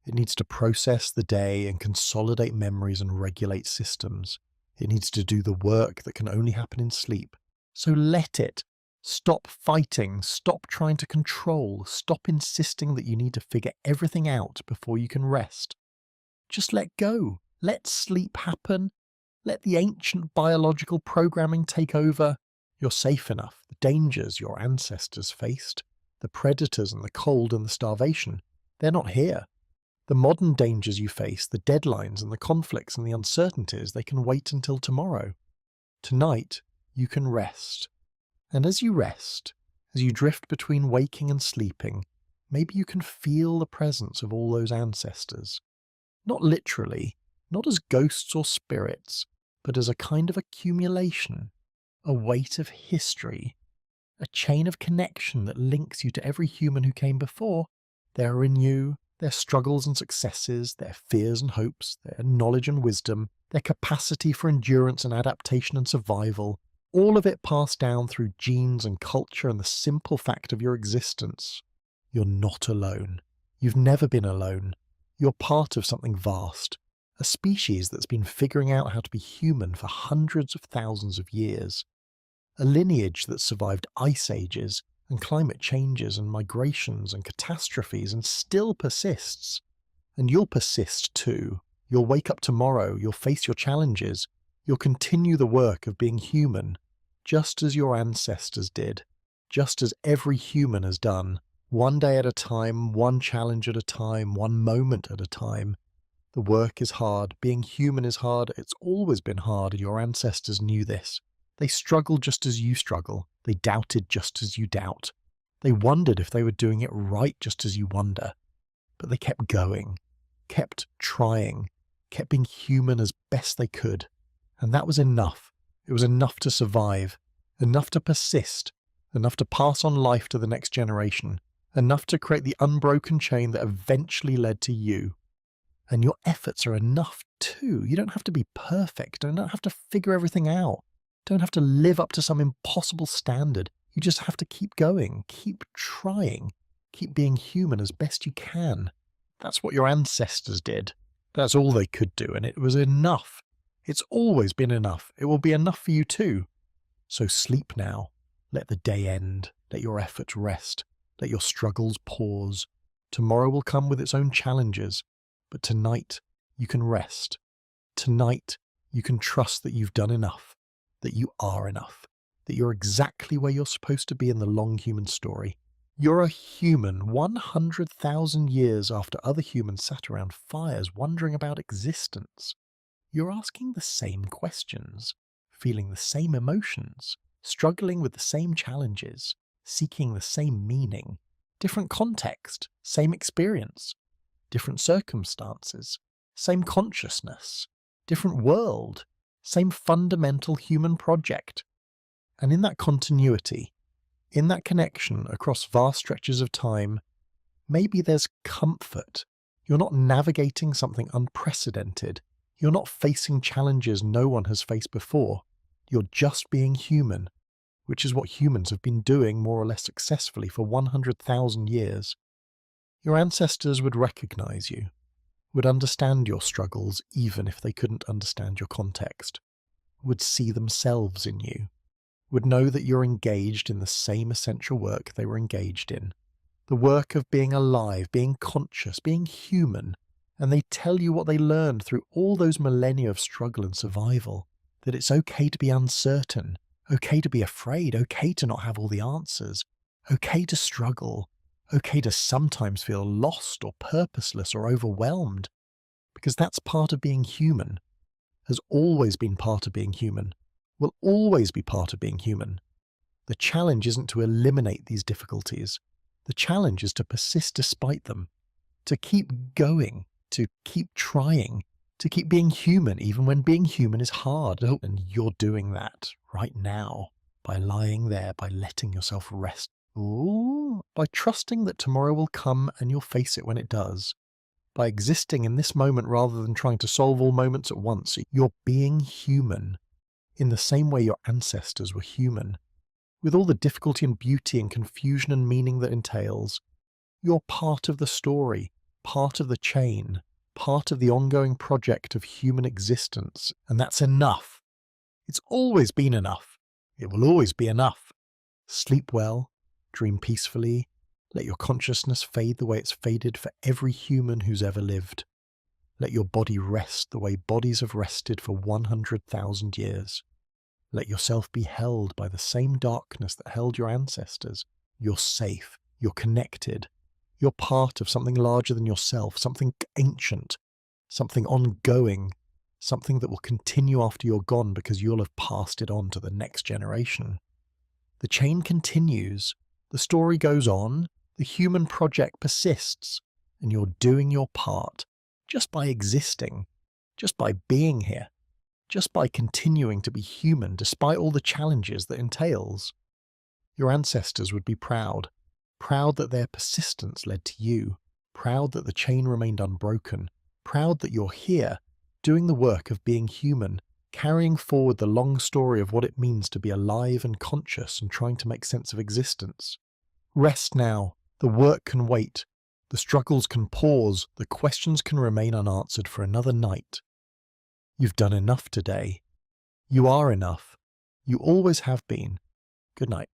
It needs to process the day and consolidate memories and regulate systems. It needs to do the work that can only happen in sleep. So let it. Stop fighting. Stop trying to control. Stop insisting that you need to figure everything out before you can rest. Just let go. Let sleep happen. Let the ancient biological programming take over. You're safe enough. The dangers your ancestors faced, the predators and the cold and the starvation, they're not here. The modern dangers you face, the deadlines and the conflicts and the uncertainties, they can wait until tomorrow. Tonight, you can rest. And as you rest, as you drift between waking and sleeping, maybe you can feel the presence of all those ancestors. Not literally, not as ghosts or spirits, but as a kind of accumulation, a weight of history, a chain of connection that links you to every human who came before. They are in you, their struggles and successes, their fears and hopes, their knowledge and wisdom, their capacity for endurance and adaptation and survival, all of it passed down through genes and culture and the simple fact of your existence. You're not alone. You've never been alone. You're part of something vast, a species that's been figuring out how to be human for hundreds of thousands of years, a lineage that survived ice ages and climate changes and migrations and catastrophes and still persists. And you'll persist too. You'll wake up tomorrow, you'll face your challenges, you'll continue the work of being human, just as your ancestors did, just as every human has done, one day at a time, one challenge at a time, one moment at a time. The work is hard, being human is hard, it's always been hard, and your ancestors knew this. They struggled just as you struggle. They doubted just as you doubt. They wondered if they were doing it right just as you wonder. But they kept going, kept trying, kept being human as best they could. And that was enough. It was enough to survive, enough to persist, enough to pass on life to the next generation, enough to create the unbroken chain that eventually led to you. And your efforts are enough too. You don't have to be perfect. You don't have to figure everything out. Don't have to live up to some impossible standard. You just have to keep going, keep trying, keep being human as best you can. That's what your ancestors did. That's all they could do, and it was enough. It's always been enough. It will be enough for you too. So sleep now. Let the day end. Let your efforts rest. Let your struggles pause. Tomorrow will come with its own challenges, but tonight you can rest. Tonight you can trust that you've done enough. That you are enough, that you're exactly where you're supposed to be in the long human story. You're a human 100,000 years after other humans sat around fires wondering about existence. You're asking the same questions, feeling the same emotions, struggling with the same challenges, seeking the same meaning. Different context, same experience, different circumstances, same consciousness, different world, same fundamental human project. And in that continuity, in that connection across vast stretches of time, maybe there's comfort. You're not navigating something unprecedented. You're not facing challenges no one has faced before. You're just being human, which is what humans have been doing more or less successfully for 100,000 years. Your ancestors would recognize you, would understand your struggles even if they couldn't understand your context, would see themselves in you, would know that you're engaged in the same essential work they were engaged in, the work of being alive, being conscious, being human, and they tell you what they learned through all those millennia of struggle and survival, that it's okay to be uncertain, okay to be afraid, okay to not have all the answers, okay to struggle, okay to sometimes feel lost or purposeless or overwhelmed, because that's part of being human, has always been part of being human, will always be part of being human. The challenge isn't to eliminate these difficulties. The challenge is to persist despite them, to keep going, to keep trying, to keep being human even when being human is hard. Oh, and you're doing that right now by lying there, by letting yourself rest. Ooh, by trusting that tomorrow will come and you'll face it when it does. By existing in this moment rather than trying to solve all moments at once. You're being human in the same way your ancestors were human. With all the difficulty and beauty and confusion and meaning that entails, you're part of the story, part of the chain, part of the ongoing project of human existence, and that's enough. It's always been enough. It will always be enough. Sleep well, dream peacefully, let your consciousness fade the way it's faded for every human who's ever lived. Let your body rest the way bodies have rested for 100,000 years. Let yourself be held by the same darkness that held your ancestors. You're safe. You're connected. You're part of something larger than yourself, something ancient, something ongoing, something that will continue after you're gone because you'll have passed it on to the next generation. The chain continues. The story goes on. The human project persists. And you're doing your part just by existing, just by being here. Just by continuing to be human despite all the challenges that entails. Your ancestors would be proud that their persistence led to you, proud that the chain remained unbroken, proud that you're here, doing the work of being human, carrying forward the long story of what it means to be alive and conscious and trying to make sense of existence. Rest now, the work can wait, the struggles can pause, the questions can remain unanswered for another night. You've done enough today. You are enough. You always have been. Good night.